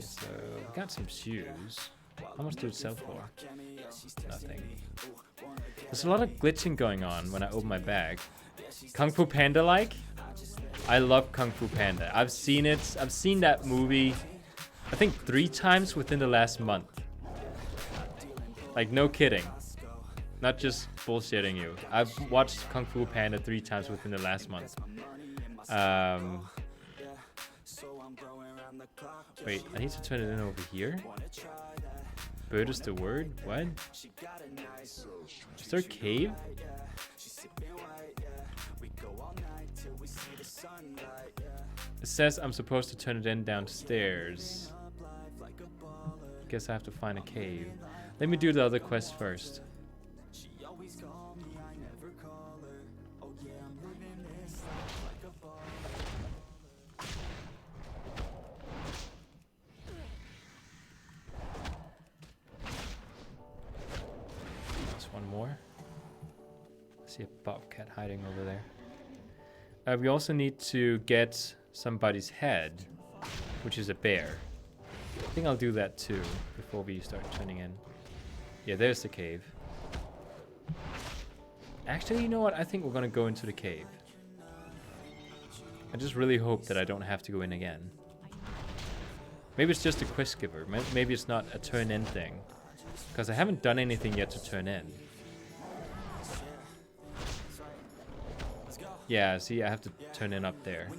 so we got some shoes. How much do it sell for? Nothing. There's a lot of glitching going on when I open my bag. Kung Fu Panda like? I love Kung Fu Panda. I've seen it. I've seen that movie, I think 3 times within the last month. Like, no kidding. Not just bullshitting you. I've watched Kung Fu Panda 3 times within the last month. Wait, I need to turn it in over here. Bird is the word? What? Is there a cave? It says I'm supposed to turn it in downstairs. Guess I have to find a cave. Let me do the other quest first. More. I see a bobcat hiding over there. We also need to get somebody's head, which is a bear. I think I'll do that too before we start turning in. Yeah, there's the cave. Actually, you know what? I think we're gonna go into the cave. I just really hope that I don't have to go in again. Maybe it's just a quest giver. Maybe it's not a turn in thing. Because I haven't done anything yet to turn in. Yeah, see, I have to turn in up there.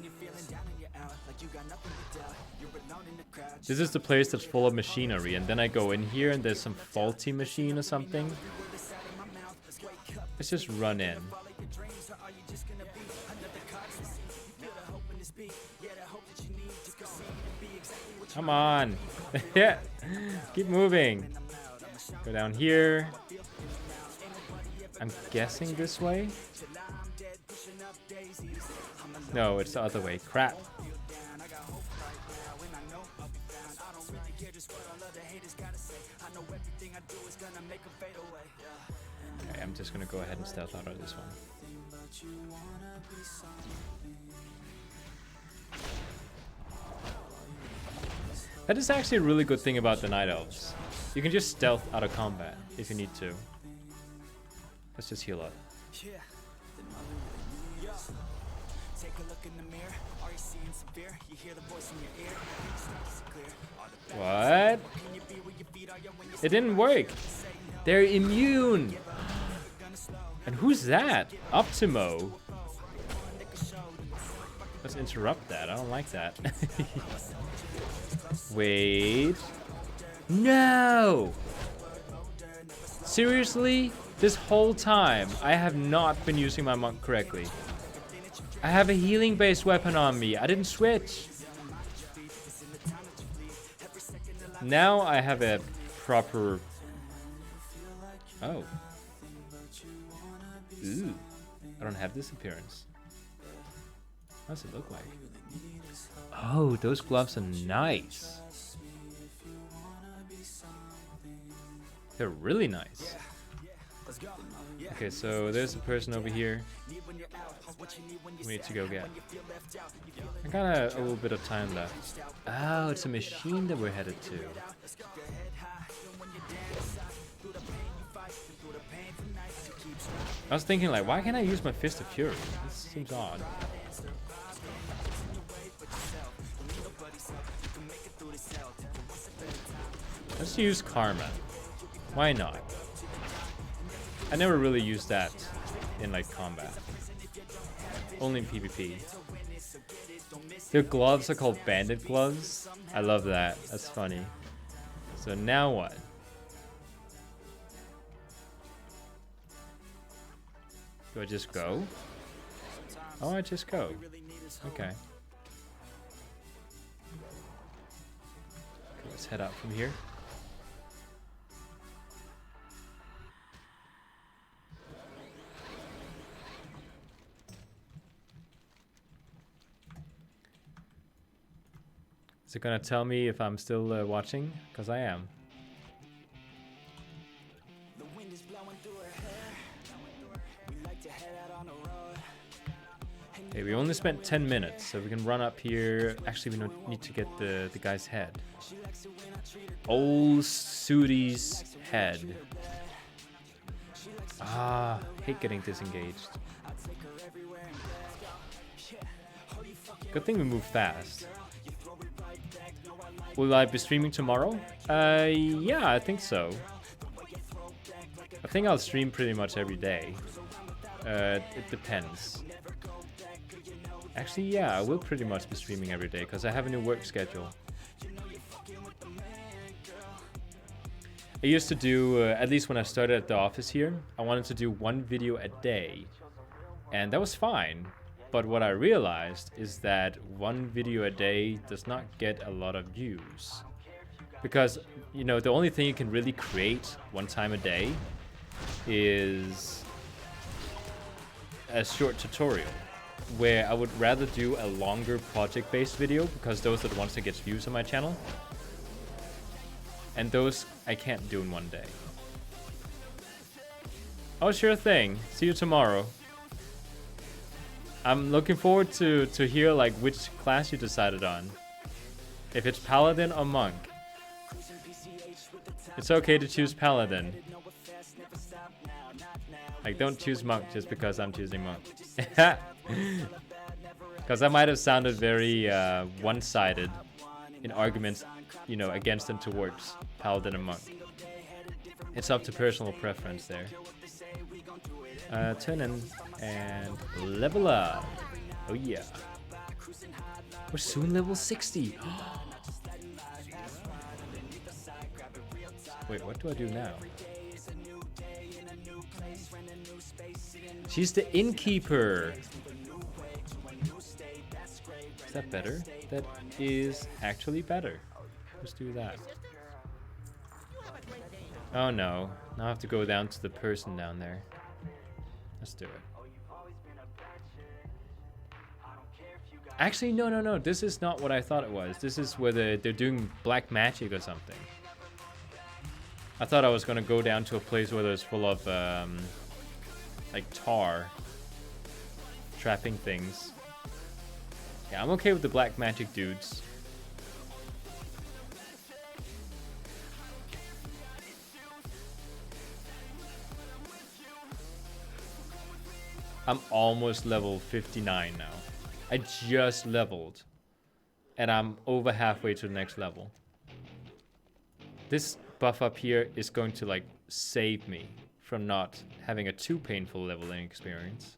This is the place that's full of machinery, and then I go in here and there's some faulty machine or something. Let's just run in. Come on. Yeah. Keep moving. Go down here. I'm guessing this way. No, it's the other way. Crap. Okay, I'm just gonna go ahead and stealth out of this one. That is actually a really good thing about the Night Elves. You can just stealth out of combat if you need to. Let's just heal up. What? It didn't work. They're immune. And who's that? Optimo. Let's interrupt that. I don't like that. Wait. No! Seriously? This whole time, I have not been using my monk correctly. I have a healing-based weapon on me. I didn't switch. Now I have a proper... Oh. Ooh. I don't have this appearance. What does it look like? Oh, those gloves are nice. They're really nice. Okay, so there's a person over here we need to go get. I got a little bit of time left. Oh, it's a machine that we're headed to. I was thinking, like, why can't I use my Fist of Fury? This seems odd. Let's use Karma. Why not? I never really used that in, like, combat. Only in PvP. Their gloves are called bandit gloves. I love that. That's funny. So now what? Do I just go? Oh, I just go. Okay. Let's head out from here. Is it gonna tell me if I'm still watching? Because I am. Okay, we only spent 10 minutes, so we can run up here. Actually, we don't need to get the guy's head. Old Sudie's head. Ah, hate getting disengaged. Good thing we move fast. Will I be streaming tomorrow? Yeah, I think so. I think I'll stream pretty much every day. It depends. Actually, yeah, I will pretty much be streaming every day because I have a new work schedule. I used to do, at least when I started at the office here, I wanted to do one video a day. And that was fine. But what I realized is that one video a day does not get a lot of views. Because, you know, the only thing you can really create one time a day is a short tutorial. Where I would rather do a longer project-based video because those are the ones that get views on my channel. And those I can't do in one day. Oh, sure thing. See you tomorrow. I'm looking forward to hear like which class you decided on. If it's Paladin or Monk. It's okay to choose Paladin. Like, don't choose Monk just because I'm choosing Monk. Because I might have sounded very one-sided in arguments, you know, against and towards Paladin and Monk. It's up to personal preference there. Turn in and level up. Oh yeah. We're soon level 60. Wait, what do I do now? She's the innkeeper. Is that better? That is actually better. Let's do that. Oh no. Now I have to go down to the person down there. Let's do it. Actually, no. This is not what I thought it was. This is where they're doing black magic or something. I thought I was gonna go down to a place where there's full of like tar trapping things. Yeah, I'm okay with the black magic dudes. I'm almost level 59 now. I just leveled. And I'm over halfway to the next level. This buff up here is going to like save me from not having a too painful leveling experience.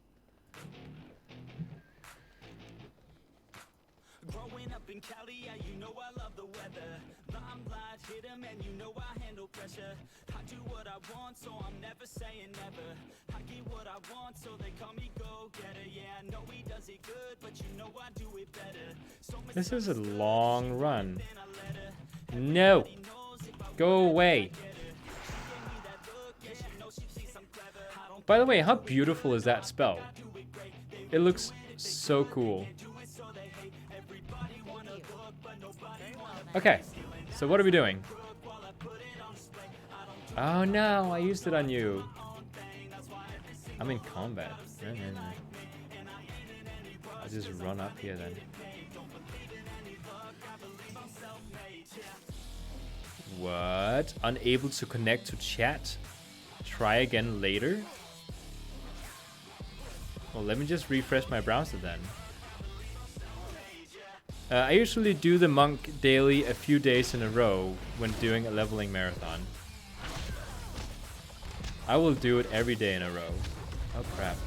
Growing up in Cali, yeah, you know I love the weather. Limelight hit 'em and you know I handle pressure. I do what I want, so I'm never saying never. I get what I want, so they call me go-getter. Yeah, I know he does it good, but you know I do it better. So This is a long run. No! Go away! By the way, how beautiful is that spell? It looks so cool. Okay, so what are we doing? Oh no, I used it on you. I'm in combat. No, no, no. I'll just run up here then. What? Unable to connect to chat? Try again later? Well, let me just refresh my browser then. I usually do the monk daily a few days in a row when doing a leveling marathon. I will do it every day in a row. Oh crap.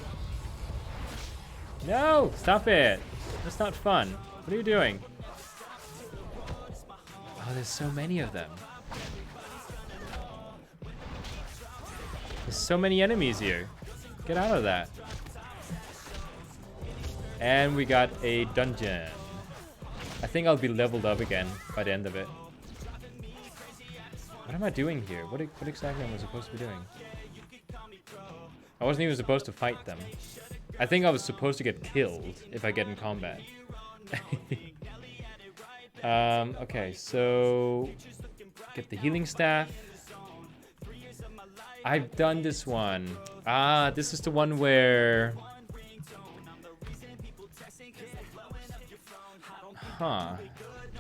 No! Stop it! That's not fun. What are you doing? Oh, there's so many of them. There's so many enemies here. Get out of that. And we got a dungeon. I think I'll be leveled up again by the end of it. What am I doing here? What exactly am I supposed to be doing? I wasn't even supposed to fight them. I think I was supposed to get killed if I get in combat. Okay, so get the healing staff. I've done this one. Ah, this is the one where... Huh.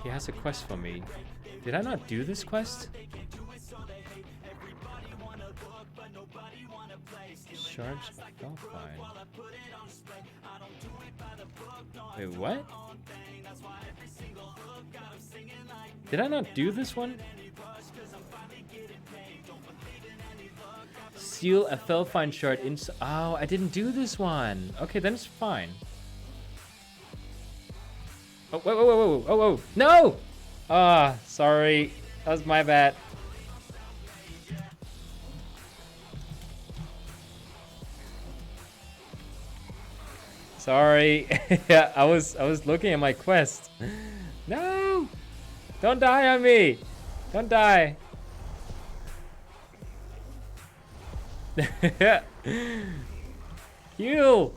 He has a quest for me. Did I not do this quest? Charge Felfine. Wait, what? Did I not do this one? Seal a Felfine shard inside. Oh, I didn't do this one. Okay, then it's fine. Oh, whoa, whoa, whoa, whoa, oh, no! Ah, sorry. That was my bad. Sorry. Yeah, I was looking at my quest. No! Don't die on me! Don't die! Heal!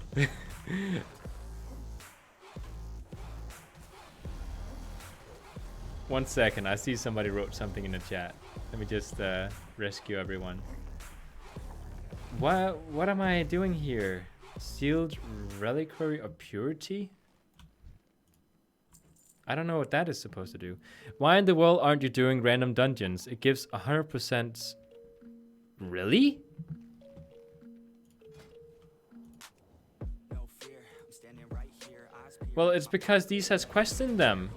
1 second, I see somebody wrote something in the chat. Let me just rescue everyone. What am I doing here? Sealed Reliquary of Purity? I don't know what that is supposed to do. Why in the world aren't you doing random dungeons? It gives 100%... Really? Well, it's because these has quests in them.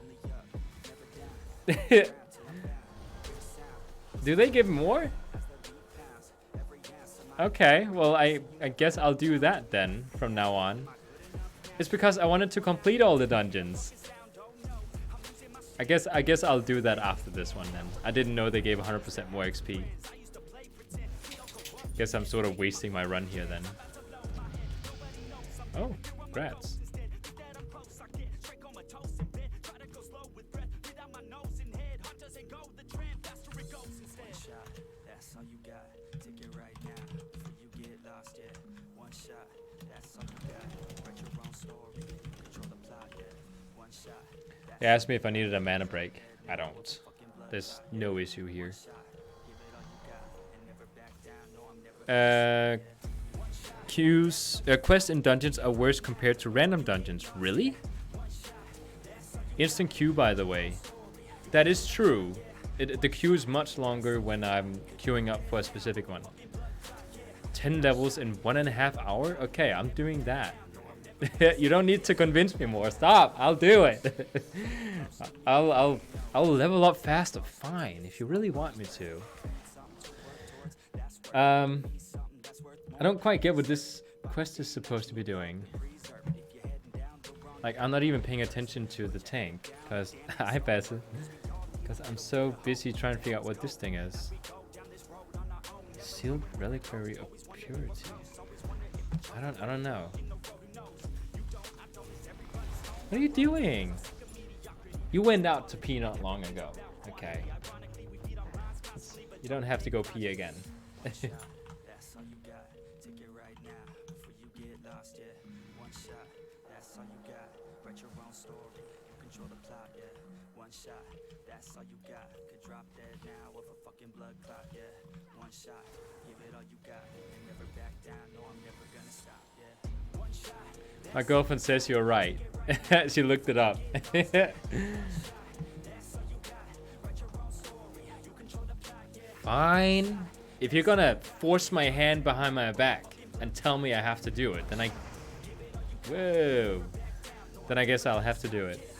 Do they give more? Okay, well I guess I'll do that then from now on. It's because I wanted to complete all the dungeons. I guess I'll do that after this one then. I didn't know they gave 100% more XP. Guess I'm sort of wasting my run here then. Oh, congrats. They asked me if I needed a mana break. I don't. There's no issue here. Quests in dungeons are worse compared to random dungeons. Really? Instant queue, by the way. That is true. The queue is much longer when I'm queuing up for a specific one. 10 levels in 1.5 hours? Okay, I'm doing that. You don't need to convince me more. Stop. I'll do it. I'll level up faster. Fine, if you really want me to. I don't quite get what this quest is supposed to be doing. Like, I'm not even paying attention to the tank, because I pass it. Because I'm so busy trying to figure out what this thing is. Sealed reliquary of purity. I don't know. What are you doing? You went out to pee not long ago. Okay. You don't have to go pee again. That's all you got. Take it right now before you get lost, yeah. One shot, that's all you got. Write your own story, control the plot, yeah. One shot, that's all you got. Could drop dead now with a fucking blood clot, yeah. One shot, give it all you got. And never back down, no, I'm never gonna stop, yeah. One shot. My girlfriend says you're right. She looked it up. Fine. If you're gonna force my hand behind my back and tell me I have to do it, then Whoa. Then I guess I'll have to do it.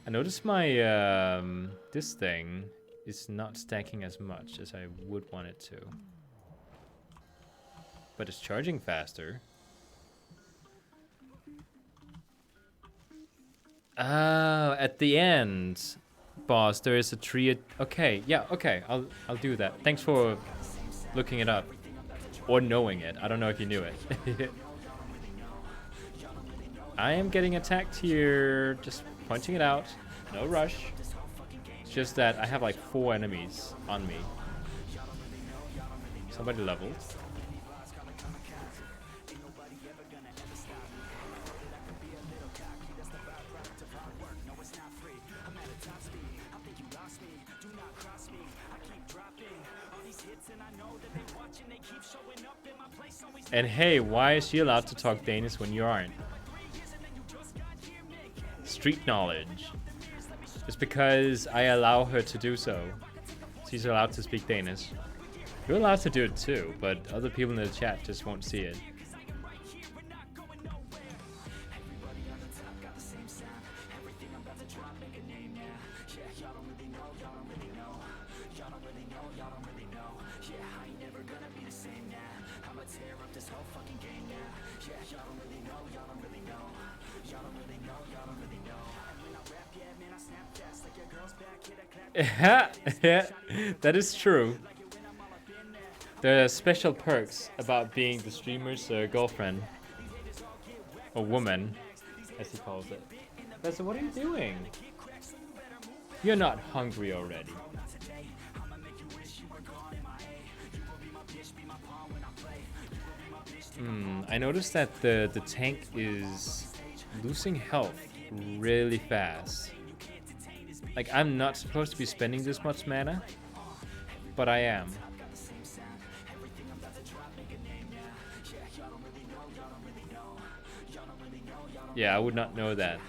I noticed my, this thing is not stacking as much as I would want it to. But it's charging faster. Oh, at the end, boss, there is a tree. Okay, yeah, okay, I'll do that. Thanks for looking it up or knowing it. I don't know if you knew it. I am getting attacked here. Just pointing it out. No rush. It's just that I have like 4 enemies on me. Somebody leveled. And hey, why is she allowed to talk Danish when you aren't? Street knowledge. It's because I allow her to do so. She's allowed to speak Danish. You're allowed to do it too, but other people in the chat just won't see it. Yeah, that is true. There are special perks about being the streamer's girlfriend. Or woman, as he calls it. Professor, what are you doing? You're not hungry already. I noticed that the tank is losing health really fast. Like, I'm not supposed to be spending this much mana, but I am. Yeah, I would not know that.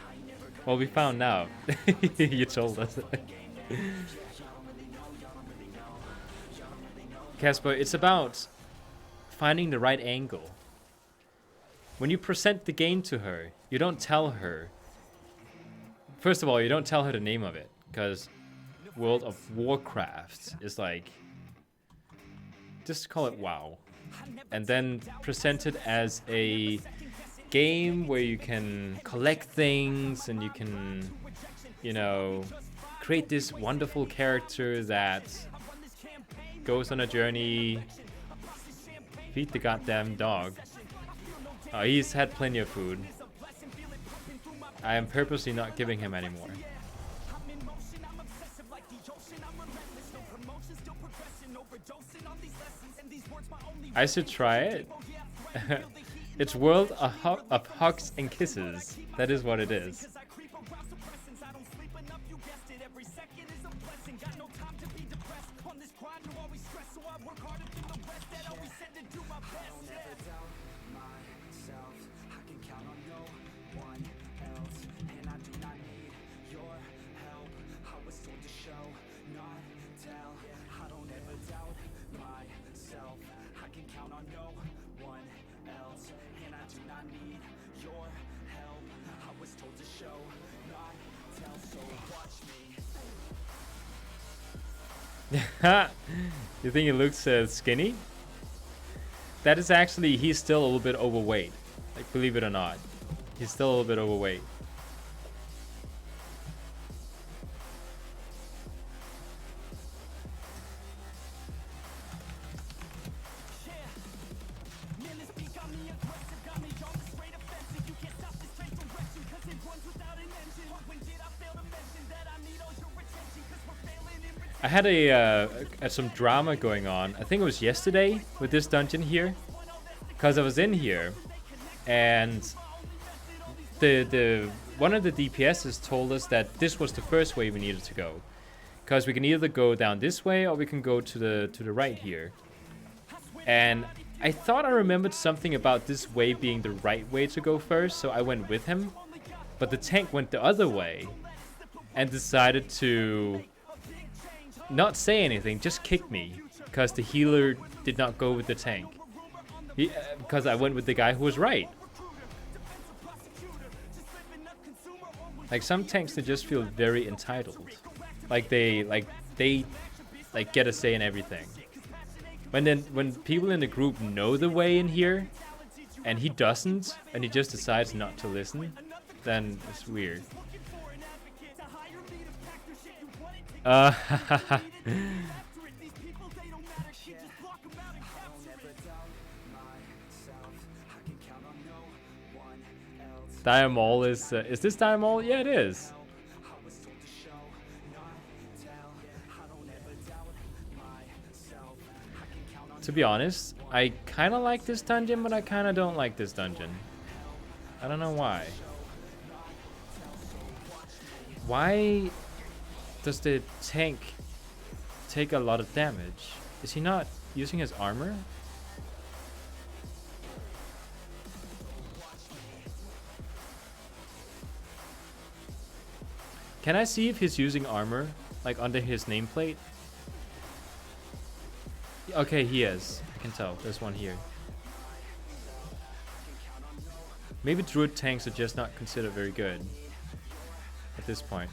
Well, we found out. You told us. Casper, it's about finding the right angle. When you present the game to her, you don't tell her. First of all, you don't tell her the name of it, because World of Warcraft is like, just call it WoW. And then present it as a game where you can collect things and you can, you know, create this wonderful character that goes on a journey. Feed the goddamn dog. Oh, he's had plenty of food. I am purposely not giving him anymore. I should try it. It's World of Hugs and Kisses. That is what it is. You think he looks skinny? That is actually, he's still a little bit overweight. Like, believe it or not. He's still a little bit overweight. I had some drama going on. I think it was yesterday with this dungeon here, because I was in here, and the one of the DPSs told us that this was the first way we needed to go, because we can either go down this way or we can go to the right here. And I thought I remembered something about this way being the right way to go first, so I went with him. But the tank went the other way and decided to not say anything, just kick me, because the healer did not go with the tank. Because I went with the guy who was right. Like, some tanks, they just feel very entitled. Like they get a say in everything. When people in the group know the way in here, and he doesn't, and he just decides not to listen, then it's weird. Diamol is this Diamol? Yeah, it is. To be honest, I kind of like this dungeon, but I kind of don't like this dungeon. I don't know why. Why does the tank take a lot of damage? Is he not using his armor? Can I see if he's using armor, like under his nameplate? Okay, he is. I can tell. There's one here. Maybe druid tanks are just not considered very good at this point.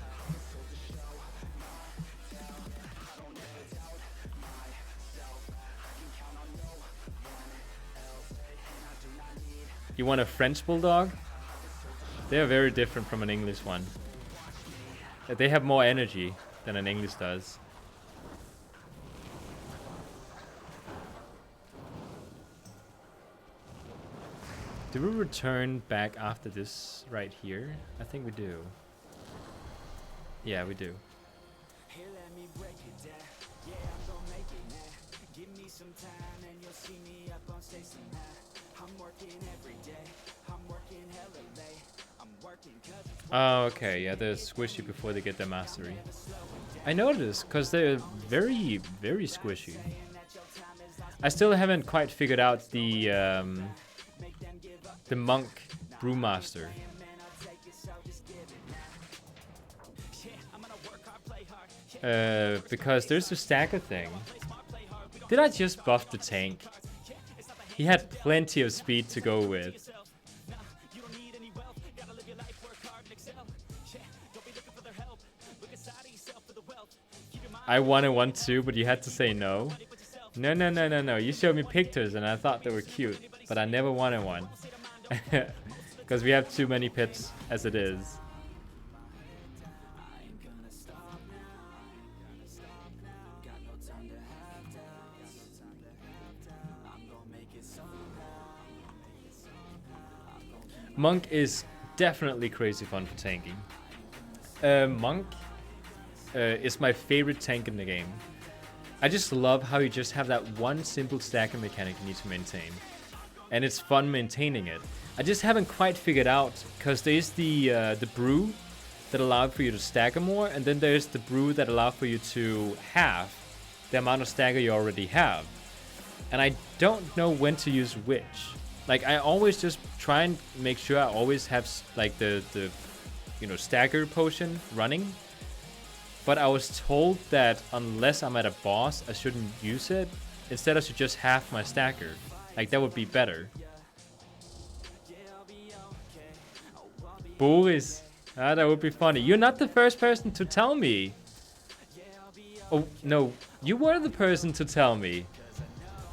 You want a French bulldog? They are very different from an English one. They have more energy than an English does. Do we return back after this right here? I think we do. Yeah, we do. Oh, okay. Yeah, they're squishy before they get their mastery. I noticed, because they're very, very squishy. I still haven't quite figured out the monk brewmaster. Because there's a stacker thing. Did I just buff the tank? He had plenty of speed to go with. I wanted one too, but you had to say no. No. You showed me pictures and I thought they were cute, but I never wanted one. Because we have too many pets as it is. Monk is definitely crazy fun for tanking. Monk is my favorite tank in the game. I just love how you just have that one simple stacking mechanic you need to maintain. And it's fun maintaining it. I just haven't quite figured out, because there's the brew that allowed for you to stagger more, and then there's the brew that allowed for you to halve the amount of stagger you already have. And I don't know when to use which. Like, I always just try and make sure I always have like the stagger potion running. But I was told that unless I'm at a boss, I shouldn't use it. Instead, I should just half my stagger. Like, that would be better. Boris. Ah, that would be funny. You're not the first person to tell me. Oh, no. You were the person to tell me.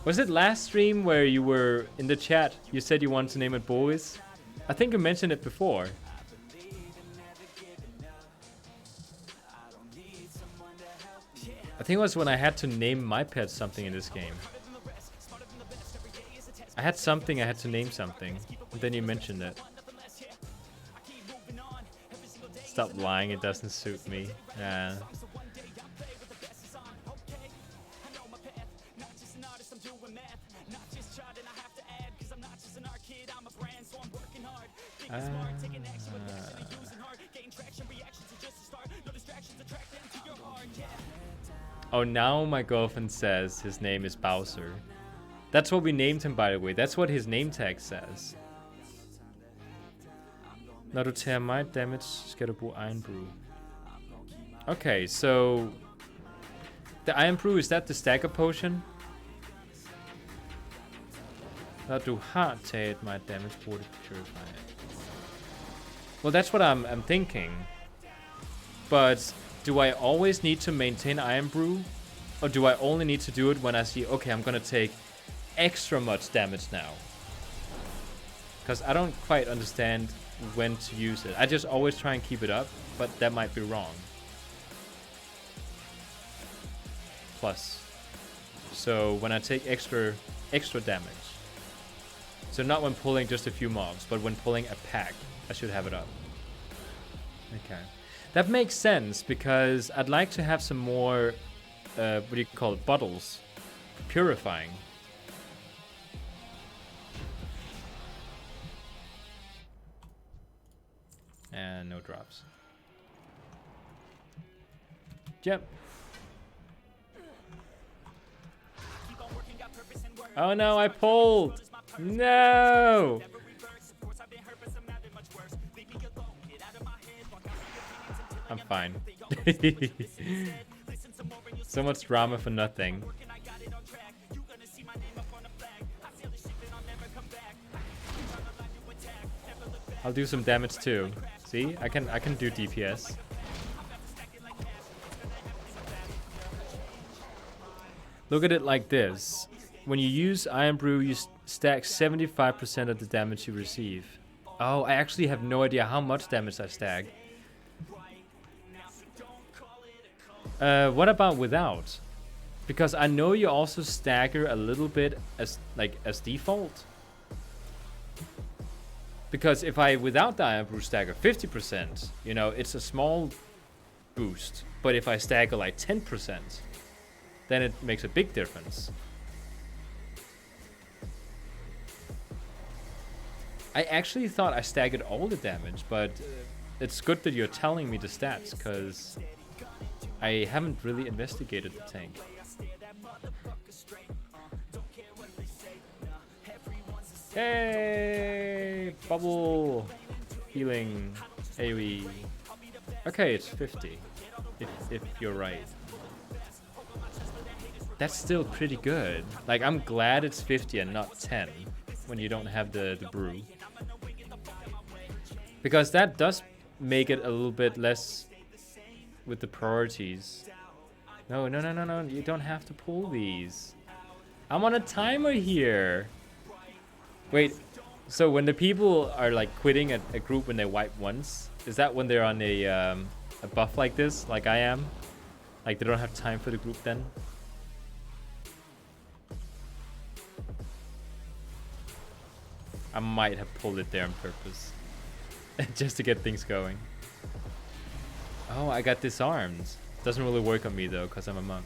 Was it last stream where you were in the chat? You said you wanted to name it Boris? I think you mentioned it before. I think it was when I had to name my pet something in this game. I had something, I had to name something. And then you mentioned it. Stop lying, it doesn't suit me. Yeah. Oh, now my girlfriend says his name is Bowser. That's what we named him, by the way. That's what his name tag says. Når du tager meget damage, skal du bruge Iron Brew. Okay, so... The Iron Brew, is that the stagger potion? Når du har taget meget damage, bruger det purify it. Well, that's what I'm thinking. But do I always need to maintain Iron Brew? Or do I only need to do it when I see, okay, I'm gonna take extra much damage now? Because I don't quite understand when to use it. I just always try and keep it up, but that might be wrong. Plus. So when I take extra damage. So not when pulling just a few mobs, but when pulling a pack, I should have it up. Okay. That makes sense, because I'd like to have some more, what do you call it, bottles. Purifying. And no drops. Yep. Oh no, I pulled! No! I'm fine. So much drama for nothing. I'll do some damage too. See, I can do DPS. Look at it like this. When you use Iron Brew, you stack 75% of the damage you receive. Oh, I actually have no idea how much damage I stack. What about without? Because I know you also stagger a little bit as default. Because if I without the Iron Brew stagger 50%, you know, it's a small boost. But if I stagger like 10%, then it makes a big difference. I actually thought I staggered all the damage, but it's good that you're telling me the stats, because I haven't really investigated the tank. Hey! Bubble! Healing. AoE. Okay, it's 50. If you're right. That's still pretty good. Like, I'm glad it's 50 and not 10 when you don't have the brew. Because that does make it a little bit less with the priorities. No, you don't have to pull these. I'm on a timer here. Wait, so when the people are like quitting a group when they wipe once, is that when they're on a buff like this, like I am? Like they don't have time for the group then? I might have pulled it there on purpose. Just to get things going. Oh, I got disarmed. Doesn't really work on me though, because I'm a monk.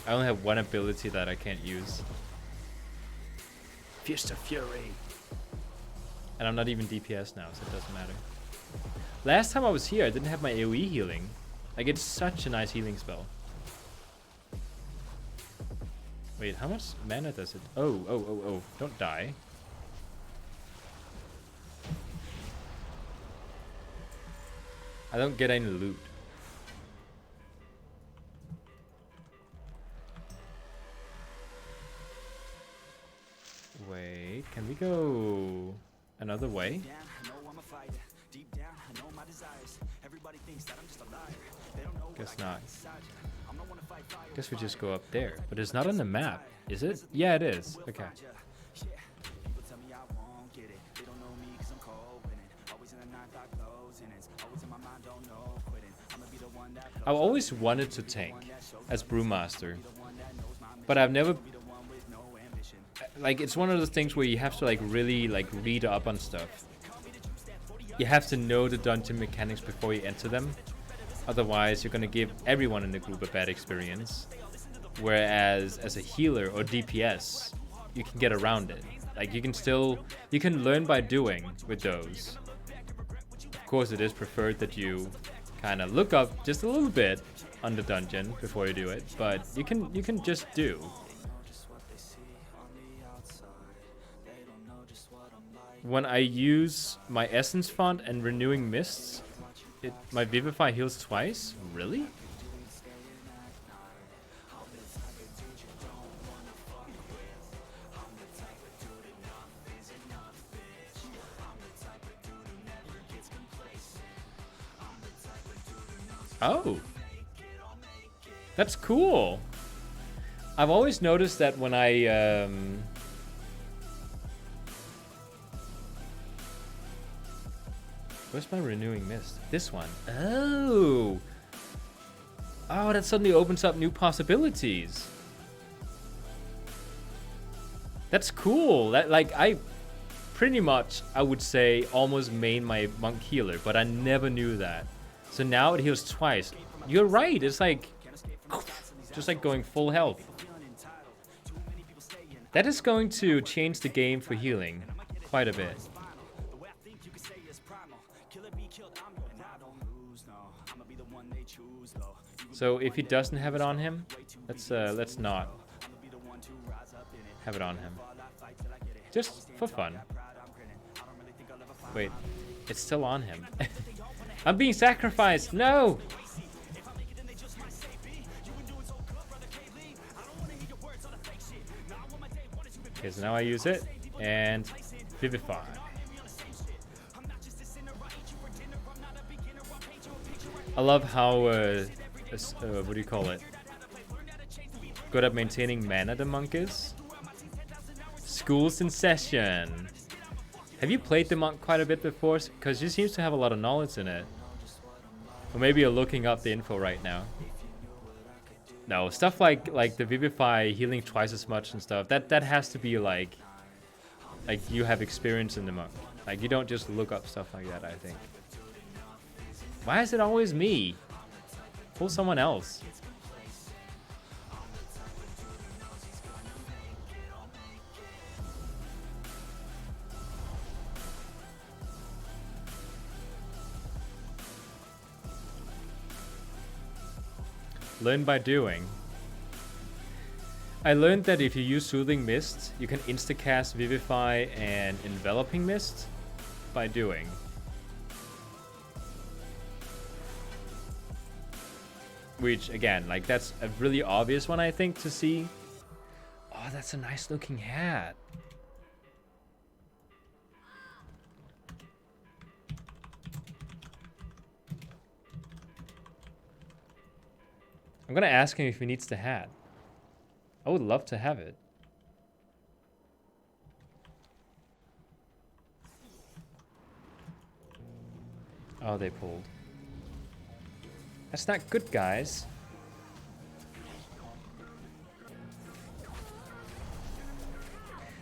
I only have one ability that I can't use. Fist of Fury. And I'm not even DPS now, so it doesn't matter. Last time I was here, I didn't have my AoE healing. Like, it's such a nice healing spell. Wait, how much mana does it? Oh. Don't die. I don't get any loot. Wait, can we go another way? Guess not. Guess we just go up there. But it's not on the map, is it? Yeah, it is. Okay. I always wanted to tank as Brewmaster, but I've never, like, it's one of those things where you have to like really like read up on stuff. You have to know the dungeon mechanics before you enter them, otherwise you're gonna give everyone in the group a bad experience. Whereas as a healer or DPS, you can get around it. Like you can learn by doing with those. Of course, it is preferred that you kind of look up just a little bit on the dungeon before you do it, but you can just do. When I use my Essence Font and Renewing Mists, my Vivify heals twice? Really? Oh, that's cool. I've always noticed that when I where's my Renewing Mist? This one. Oh, that suddenly opens up new possibilities. That's cool. That, like, I pretty much, I would say, almost main my monk healer, but I never knew that. So now it heals twice. You're right. It's like just like going full health. That is going to change the game for healing quite a bit. So if he doesn't have it on him, let's not have it on him. Just for fun. Wait, it's still on him. I'm being sacrificed. No. Okay, so now I use it and Vivify. I love how what do you call it? Good at maintaining mana the monk is. School's in session. Have you played the monk quite a bit before? Because he seems to have a lot of knowledge in it. Or maybe you're looking up the info right now. No, stuff like the Vivify healing twice as much and stuff. That has to be like you have experience in the monk. Like you don't just look up stuff like that, I think. Why is it always me? Pull someone else. Learn by doing. I learned that if you use Soothing Mist, you can insta-cast Vivify and Enveloping Mist by doing. Which, again, like that's a really obvious one, I think, to see. Oh, that's a nice looking hat. I'm gonna ask him if he needs the hat. I would love to have it. Oh, they pulled. That's not good, guys.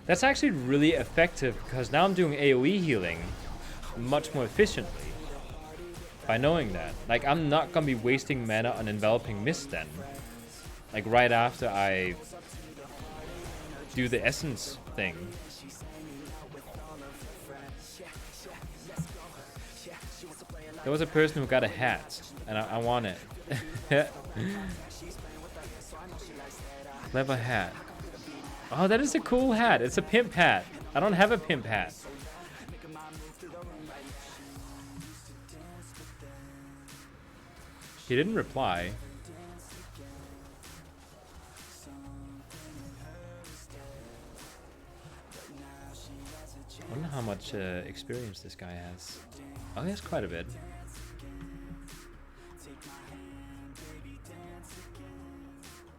That's actually really effective because now I'm doing AoE healing much more efficiently. By knowing that. Like, I'm not gonna be wasting mana on Enveloping Mist then. Like, right after I do the essence thing. There was a person who got a hat, and I want it. Clever hat. Oh, that is a cool hat. It's a pimp hat. I don't have a pimp hat. He didn't reply. I wonder how much experience this guy has. Oh, he has quite a bit.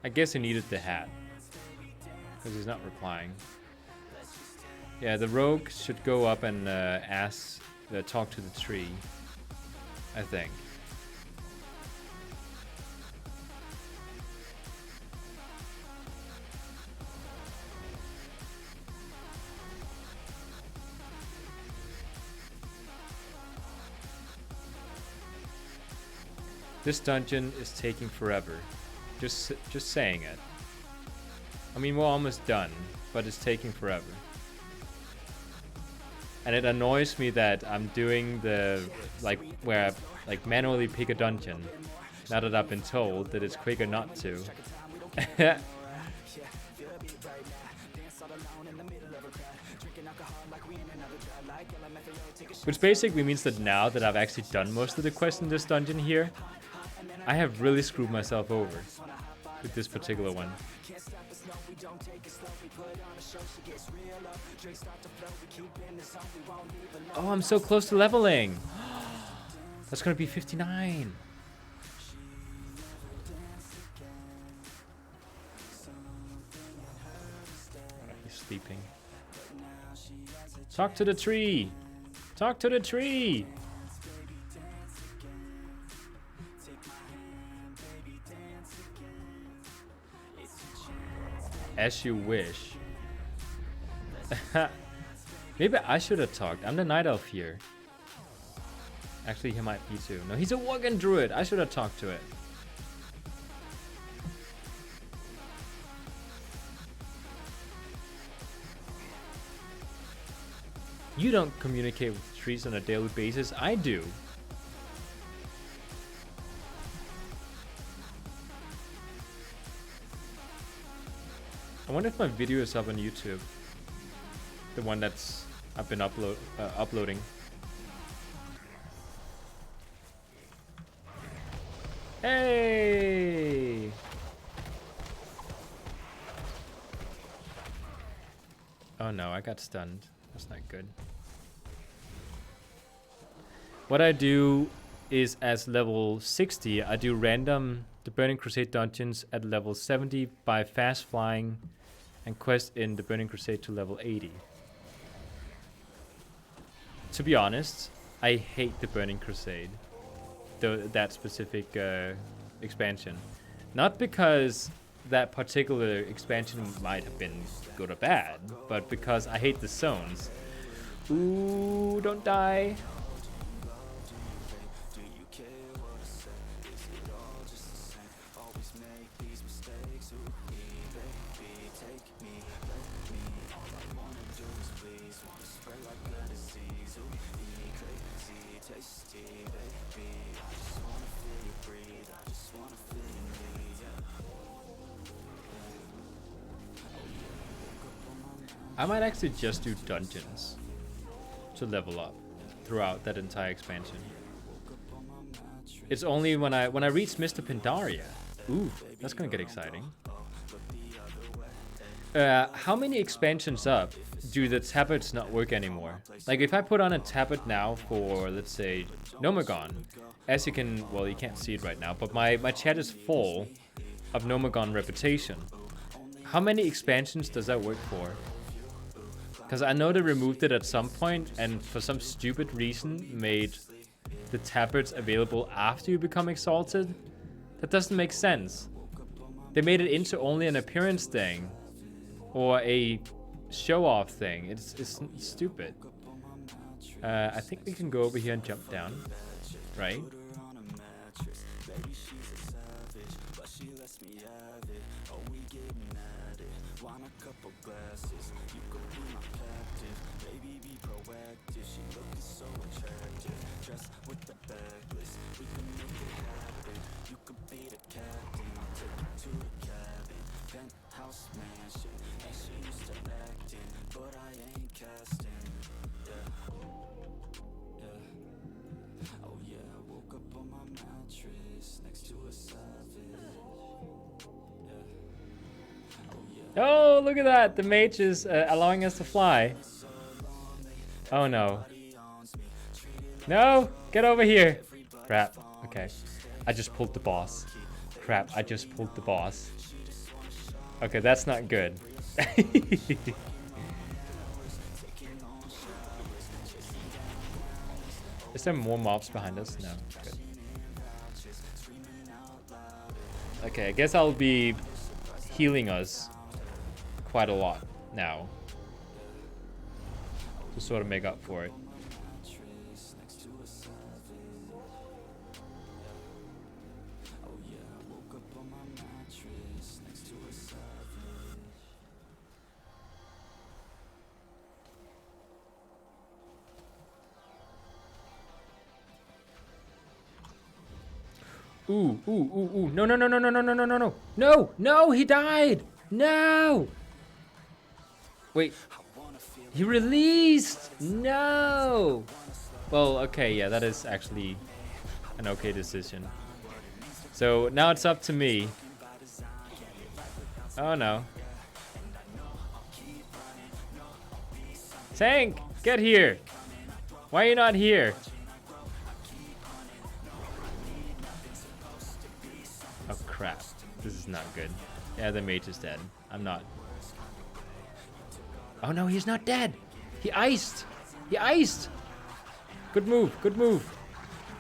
I guess he needed the hat. Because he's not replying. Yeah, the rogue should go up and talk to the tree. I think. This dungeon is taking forever. Just saying it. I mean, we're almost done, but it's taking forever. And it annoys me that I'm doing the, where I, manually pick a dungeon. Now that I've been told that it's quicker not to. Which basically means that now that I've actually done most of the quests in this dungeon here, I have really screwed myself over with this particular one. Oh, I'm so close to leveling. That's gonna be 59. He's sleeping. Talk to the tree. Talk to the tree. As you wish. Maybe I should have talked. I'm the night elf here. Actually, he might be too. No, he's a Worgen druid. I should have talked to it. You don't communicate with trees on a daily basis. I do. I wonder if my video is up on YouTube. The one that's I've been uploading. Hey! Oh no, I got stunned. That's not good. What I do is as level 60, I do random the Burning Crusade dungeons at level 70 by fast flying and quest in the Burning Crusade to level 80. To be honest, I hate the Burning Crusade, that specific expansion. Not because that particular expansion might have been good or bad, but because I hate the zones. Ooh, don't die. I might actually just do dungeons to level up throughout that entire expansion. It's only when I reach Mr. Pandaria. Ooh, that's gonna get exciting. How many expansions up do the tablets not work anymore? Like if I put on a tablet now for, let's say, Nomagon, as you can, well, you can't see it right now, but my chat is full of Nomagon reputation. How many expansions does that work for? Because I know they removed it at some point and for some stupid reason made the tablets available after you become exalted. That doesn't make sense. They made it into only an appearance thing or a show-off thing. It's stupid. I think we can go over here and jump down, right? Oh, look at that! The mage is allowing us to fly. Oh no. No! Get over here! Crap. Okay. I just pulled the boss. Crap, I just pulled the boss. Okay, that's not good. Is there more mobs behind us? No. Good. Okay, I guess I'll be healing us quite a lot now to sort of make up for it. Ooh, ooh, ooh, ooh. No, no, no, no, no, no, no, no, no, no. No, no, he died. No. Wait. He released. No. Well, okay, yeah, that is actually an okay decision. So now it's up to me. Oh, no. Tank, get here. Why are you not here? Oh, crap. This is not good. Yeah, the mage is dead. I'm not. Oh, no, he's not dead. He iced. He iced. Good move. Good move.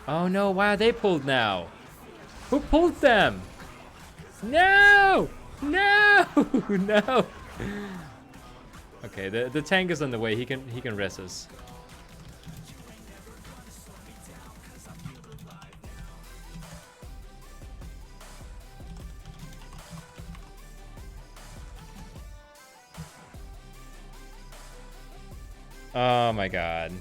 Oh, no. Why are they pulled now? Who pulled them? No. No. No. Okay, the tank is on the way. He can rest us. Oh my god.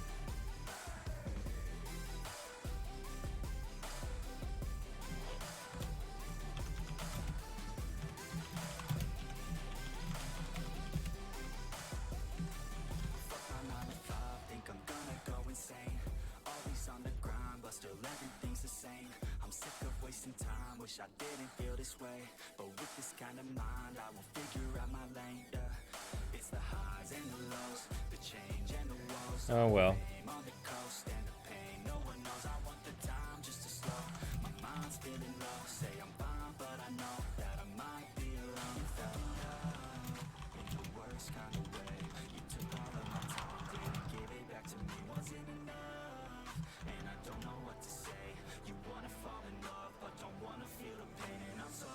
Wish I didn't feel this way, but with this kind of mind I will figure out my lane. It's the highs and the lows, the change and the woes. Oh well. On the coast and the pain, no one knows. I want the time just to slow. My mind's feeling low, say I'm fine, but I know that I might be alone. In the worst kind of way, you took all of my time, didn't give it back to me, wasn't enough. And I don't know what to say. You wanna fall in love, but don't wanna feel the pain. And I'm so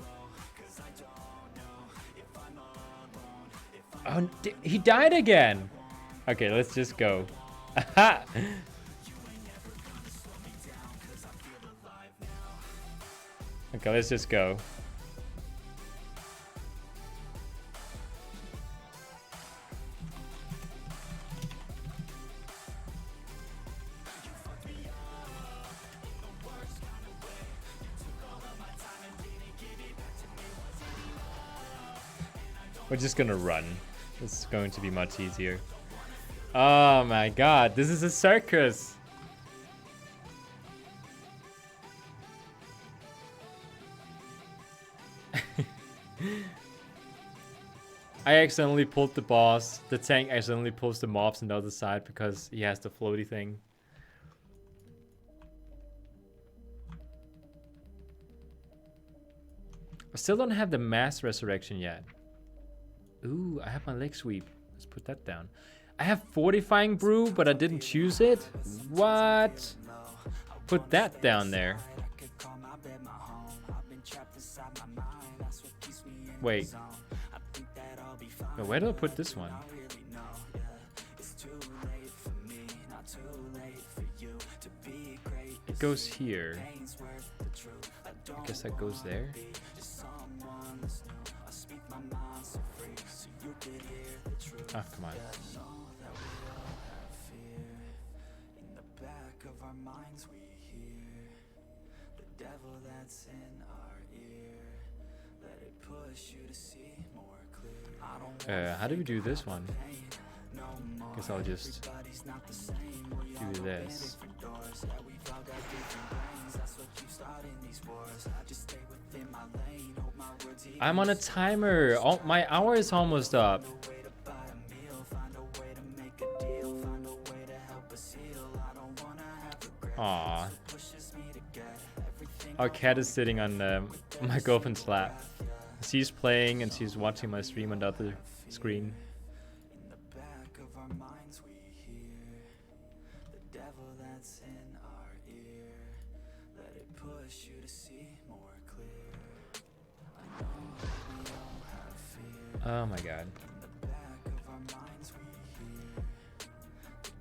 low, cause I don't know if I'm alone, if I'm Oh, he died again. Okay, let's just go. Aha! Okay, let's just go. We're just gonna run. This is going to be much easier. Oh my god, this is a circus! I accidentally pulled the boss. The tank accidentally pulls the mobs on the other side because he has the floaty thing. I still don't have the mass resurrection yet. Ooh, I have my leg sweep. Let's put that down. I have fortifying brew, but I didn't choose it. What? Put that down there. Wait. No, where do I put this one? It goes here. I guess that goes there. Oh, come on. In the back of our minds we hear the devil that's in our ear. Let it push you to see more clear. How do we do this one? Guess I'll just do this. I'm on a timer. Oh, my hour is almost up. Aww. Our cat is sitting on my girlfriend's lap. She's playing and she's watching my stream on the other screen. In the back of our minds we hear the devil that's in our ear. Let it push you to see more clear. I know that we all have fear. Oh my god. In the back of our minds we hear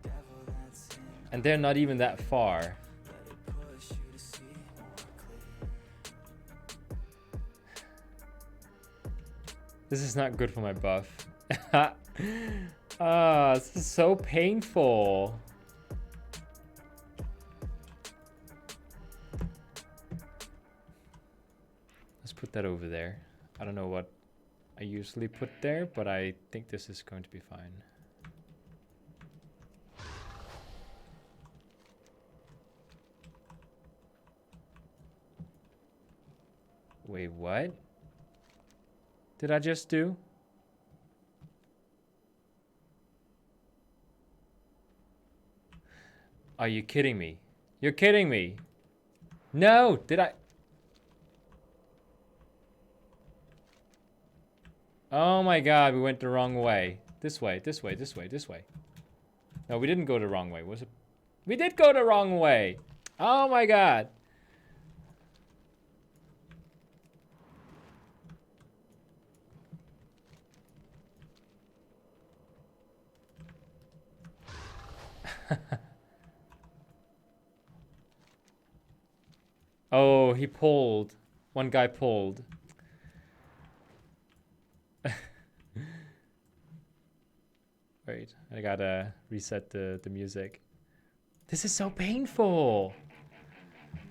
the devil that's in. And they're not even that far. Let it push you to see more clear. This is not good for my buff. Ah, this is so painful. Let's put that over there. I don't know what I usually put there, but I think this is going to be fine. Wait, what did I just do? Are you kidding me? You're kidding me. No, did I? Oh my god, we went the wrong way. This way, this way, this way, this way. No, we didn't go the wrong way. Was it? We did go the wrong way. Oh my god. Oh, he pulled. One guy pulled. Wait, I gotta reset the music. This is so painful.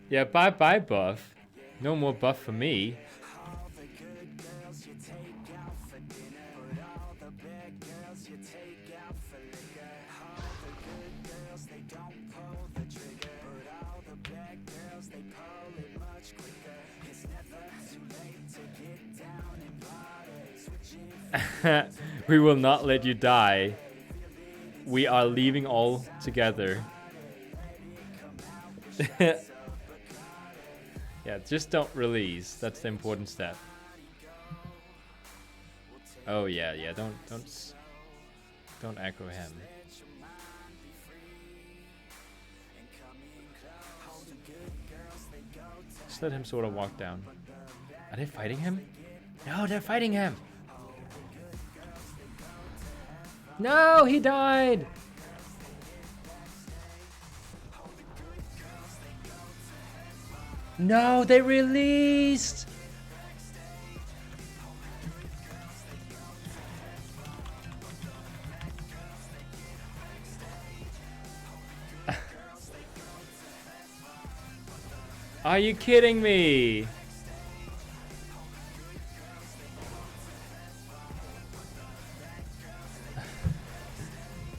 Yeah, bye-bye buff. No more buff for me. All the good girls you take out for dinner, but all the bad girls you take out for liquor. All the good girls they don't pull the trigger, but all the bad girls they pull it much quicker. It's never too late to get down and party. Switching We will not let you die. We are leaving all together. Yeah, just don't release. That's the important step. Oh yeah, yeah. Don't aggro him. Just let him sort of walk down. Are they fighting him? No, they're fighting him. No, he died. No, they released. Are you kidding me?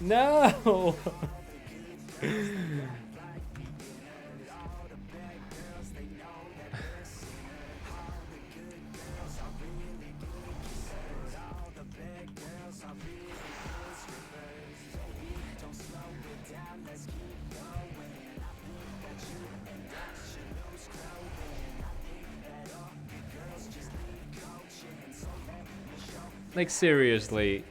No. Like seriously.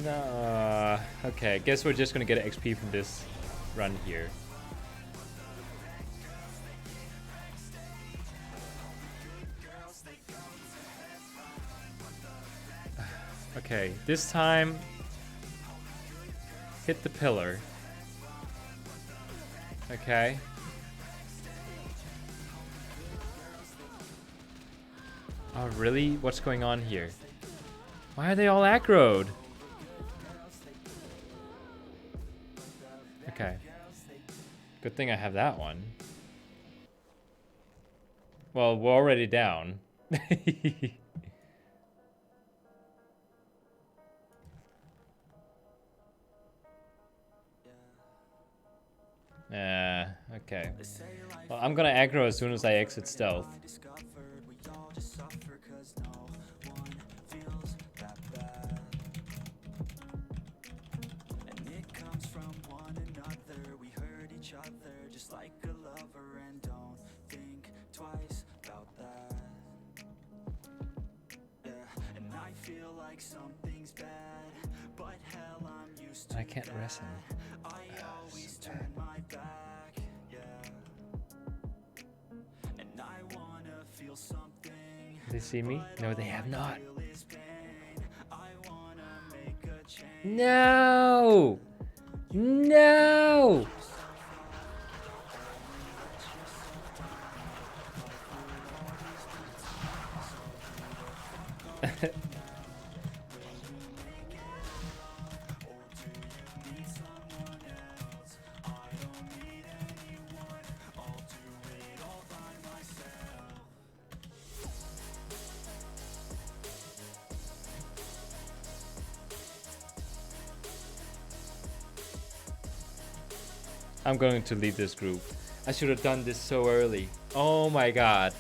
No. Okay, guess we're just gonna get XP from this run here. Okay, this time hit the pillar. Okay. Oh, really? What's going on here? Why are they all aggroed? Okay. Good thing I have that one. Well, we're already down. Okay. Well, I'm gonna aggro as soon as I exit stealth. I can't rest him. They see me? No, they have not. No! No! I'm going to lead this group. I should have done this so early. Oh my god.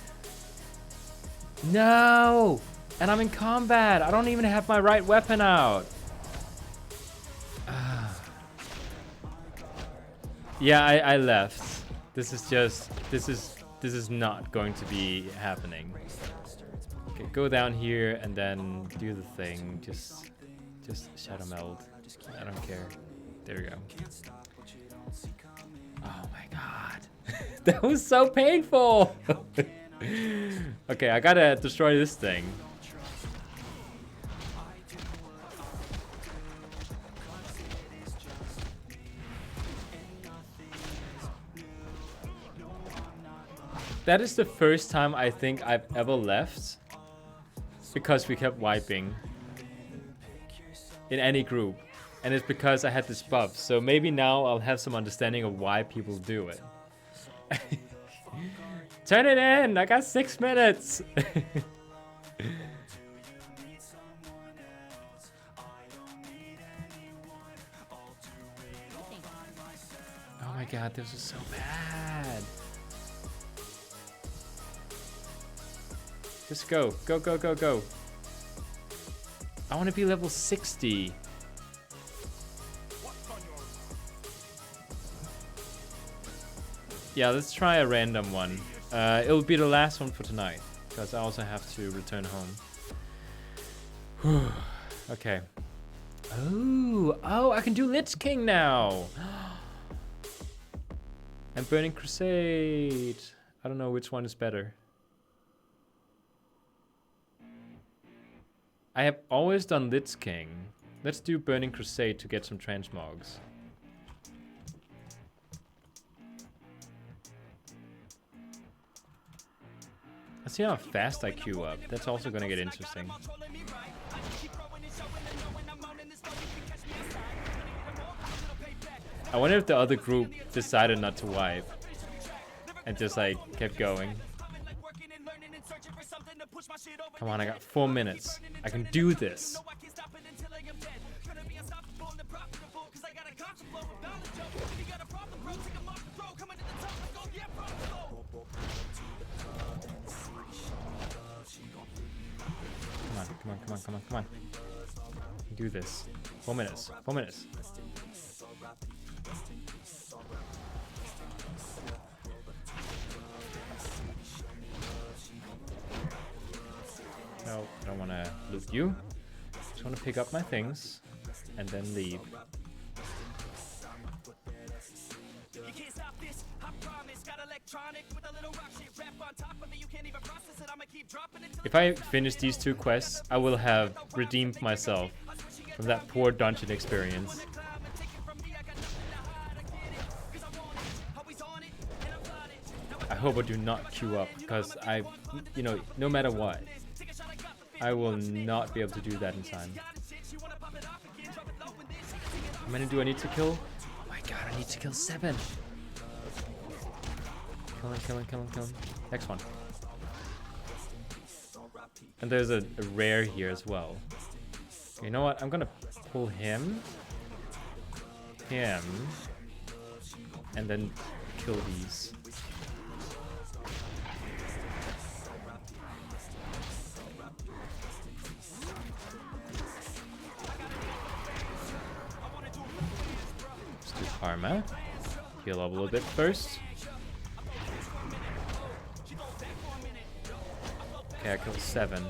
No! And I'm in combat. I don't even have my right weapon out. Yeah, I left. This is not going to be happening. Okay, go down here and then do the thing. Just shadow meld. I don't care. There we go. Oh my god. That was so painful. Okay, I gotta destroy this thing. That is the first time I think I've ever left because we kept wiping in any group. And it's because I had this buff. So maybe now I'll have some understanding of why people do it. Turn it in! I got 6 minutes! Oh my god, this is so bad. Just go. Go, go, go, go. I want to be level 60. Yeah, let's try a random one. It'll be the last one for tonight, because I also have to return home. Okay. Oh, I can do Lich King now. And Burning Crusade. I don't know which one is better. I have always done Lich King. Let's do Burning Crusade to get some transmogs. Let's see how fast I queue up. That's also gonna get interesting. I wonder if the other group decided not to wipe and just like kept going. Come on, I got 4 minutes. I can do this. Come on. Do this. 4 minutes. 4 minutes. No, I don't want to loot you. Just want to pick up my things and then leave. If I finish these 2 quests, I will have redeemed myself from that poor dungeon experience. I hope I do not queue up, because no matter what, I will not be able to do that in time. How many do I need to kill? Oh my god, I need to kill 7. Kill him. Next one. And there's a rare here as well. You know what? I'm gonna pull him, and then kill these. Let's do karma. Heal up a little bit first. Okay, I killed 7.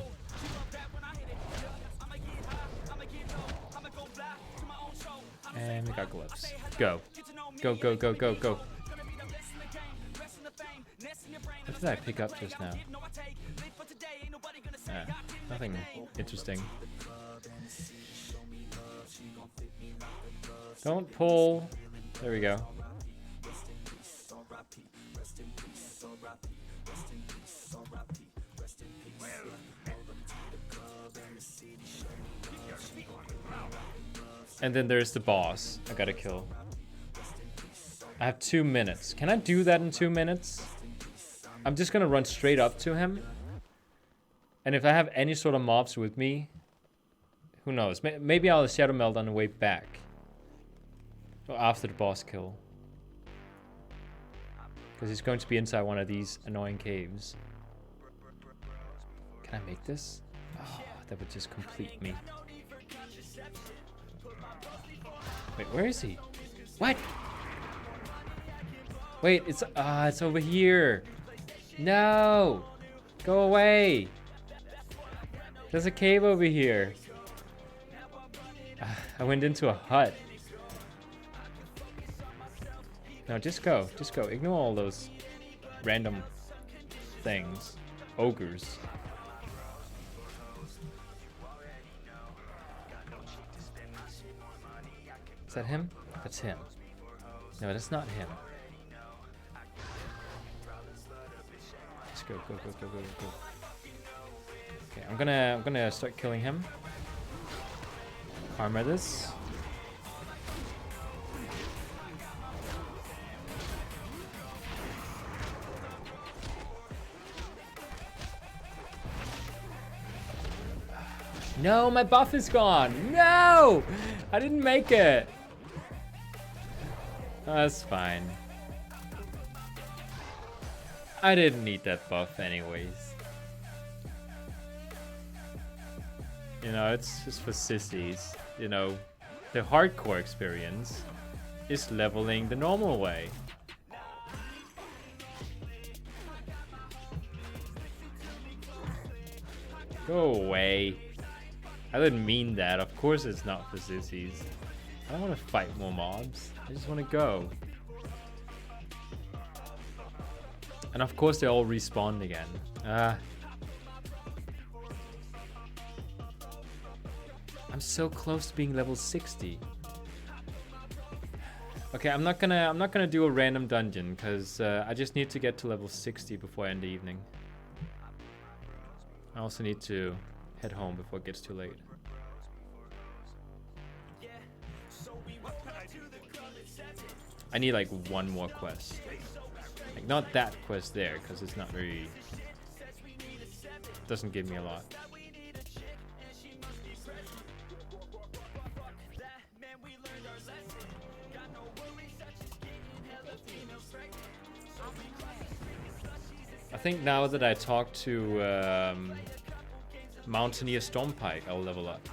And we got gloves. Go. Go, go, go, go, go. What did I pick up just now? Nothing interesting. Don't pull. There we go. And then there's the boss I gotta kill. I have 2 minutes. Can I do that in 2 minutes? I'm just gonna run straight up to him. And if I have any sort of mobs with me, who knows? Maybe I'll Shadow Meld on the way back. Or after the boss kill. Because he's going to be inside one of these annoying caves. Can I make this? Oh, that would just complete me. Wait, where is he? What? Wait, it's over here. No! Go away! There's a cave over here. I went into a hut. No, just go. Just go. Ignore all those random things. Ogres. Is that him? That's him. No, that's not him. Let's go, go, go, go, go, go. Okay, I'm gonna start killing him. Armor this. No, my buff is gone. No! I didn't make it. That's fine. I didn't need that buff anyways. You know, it's just for sissies. You know, the hardcore experience is leveling the normal way. Go away. I didn't mean that. Of course it's not for sissies. I don't want to fight more mobs. I just want to go. And of course they all respawn again. I'm so close to being level 60. Okay, I'm not gonna do a random dungeon because I just need to get to level 60 before I end the evening. I also need to head home before it gets too late. I need like one more quest. Like not that quest there, because it's not very... doesn't give me a lot. I think now that I talked to Mountaineer Stormpike, I'll level up.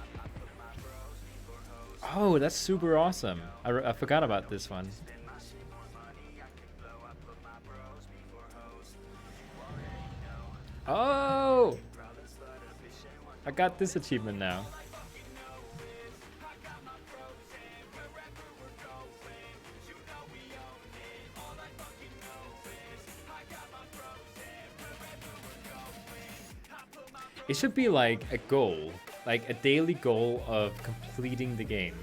Oh, that's super awesome. I forgot about this one. Oh! I got this achievement now. It should be like a goal, like a daily goal of completing the game,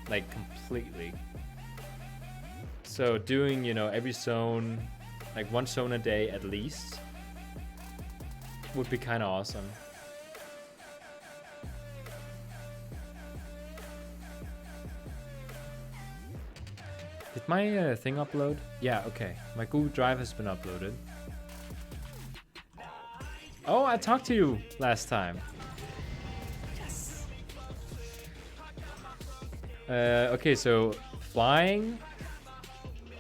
like completely. So doing, you know, every zone, like one zone a day at least, would be kind of awesome. Did my thing upload? Yeah, okay. My Google Drive has been uploaded. Oh, I talked to you last time. Yes. Okay, so flying,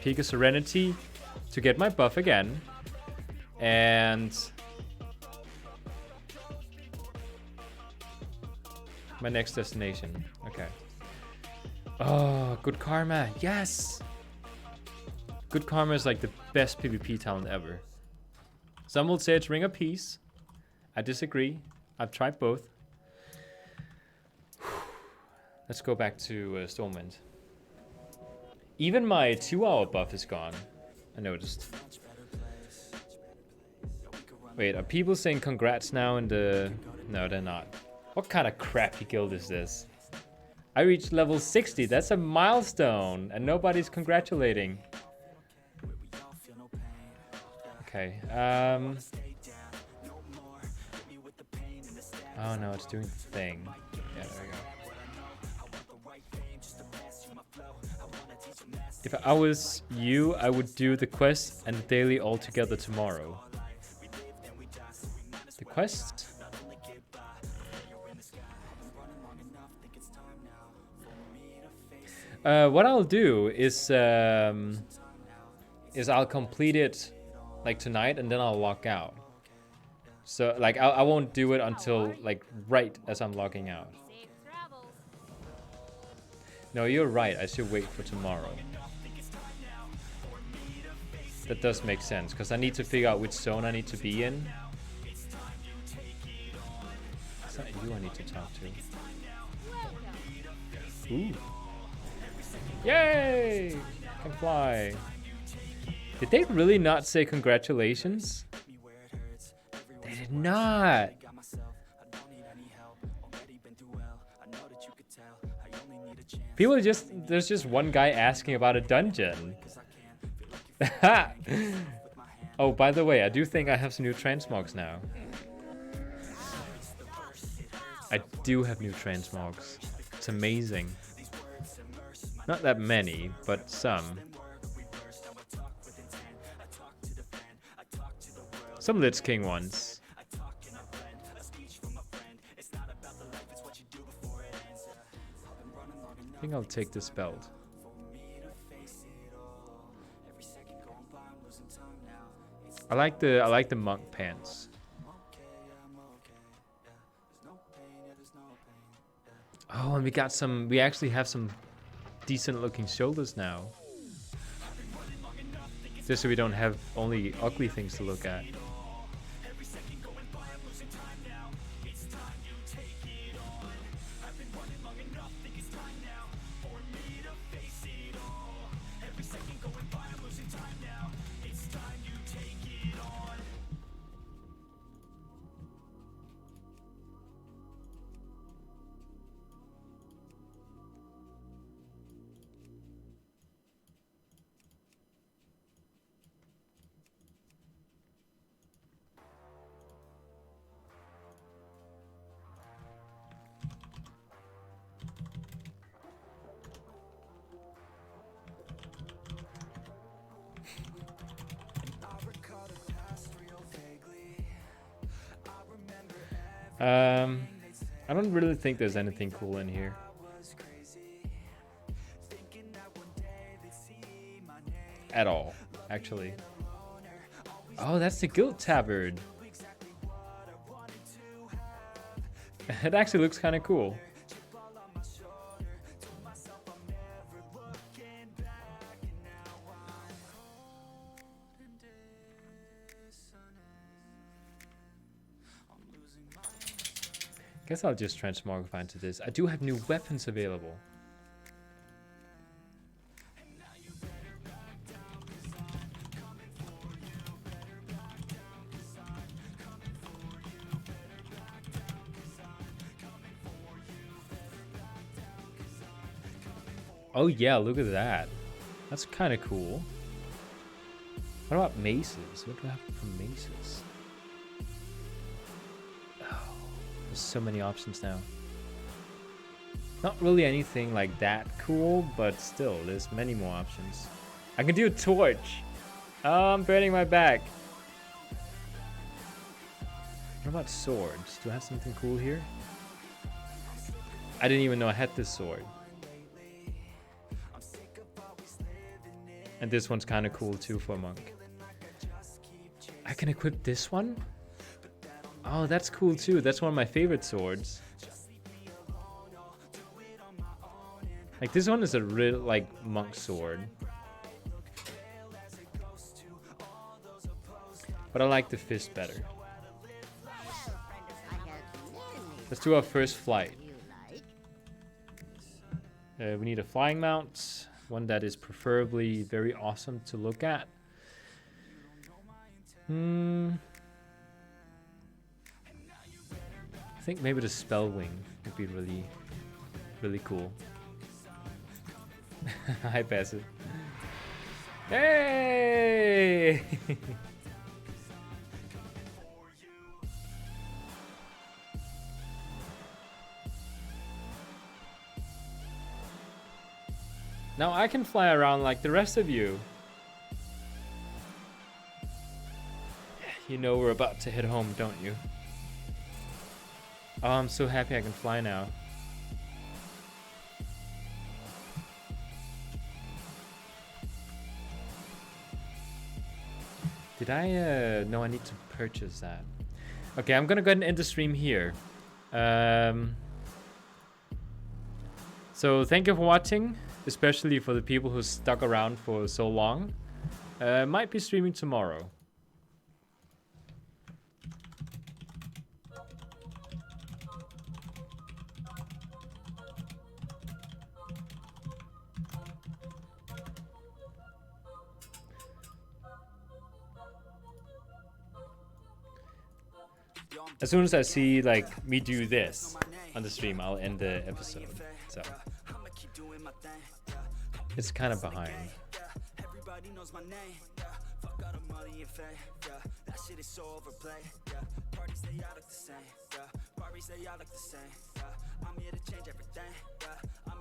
Peak of Serenity to get my buff again, and my next destination. Okay. Oh, good karma. Yes. Good karma is like the best PvP talent ever. Some will say it's Ring of Peace. I disagree. I've tried both. Let's go back to Stormwind. Even my 2-hour buff is gone. I noticed. Wait, are people saying congrats now in the... No, they're not. What kind of crappy guild is this? I reached level 60. That's a milestone. And nobody's congratulating. Okay. Oh no, it's doing the thing. Yeah, there we go. If I was you, I would do the quest and the daily all together tomorrow. The quest? What I'll do is I'll complete it like tonight and then I'll log out. So like I won't do it until like right as I'm logging out. No, you're right. I should wait for tomorrow. That does make sense because I need to figure out which zone I need to be in. It's not you I need to talk to. Ooh. Yay! Can fly. Did they really not say congratulations? They did not. People are just, there's just one guy asking about a dungeon. Oh, by the way, I do think I have some new transmogs now. I do have new transmogs. It's amazing. Not that many, but some. Some Lich King ones. I think I'll take this belt. I like the monk pants. Oh, and we actually have some decent looking shoulders now. Just so we don't have only ugly things to look at. I don't really think there's anything cool in here. At all, actually. Oh, that's the Guild Tabard. It actually looks kind of cool. Guess I'll just transmogrify into this. I do have new weapons available. Oh yeah, look at that. That's kind of cool. What about maces? What do I have for maces? There's so many options now. Not really anything like that cool, but still, there's many more options. I can do a torch. Oh, I'm burning my back. What about swords? Do I have something cool here? I didn't even know I had this sword. And this one's kind of cool too for a monk. I can equip this one? Oh, that's cool too. That's one of my favorite swords. Like this one is a real like monk sword. But I like the fist better. Let's do our first flight. We need a flying mount. One that is preferably very awesome to look at. I think maybe the spell wing would be really, really cool. Hi, Passive. Hey! Now I can fly around like the rest of you. You know we're about to head home, don't you? Oh, I'm so happy I can fly now. Did I, no, I need to purchase that. Okay, I'm gonna go ahead and end the stream here. So thank you for watching, especially for the people who stuck around for so long. Might be streaming tomorrow. As soon as I see like me do this on the stream, I'll end the episode. So it's kind of behind. Everybody knows my name. Fuck all the money and fame. That shit is so overplayed. Parties they all look the same. Parties they all look the same. I'm here to change everything.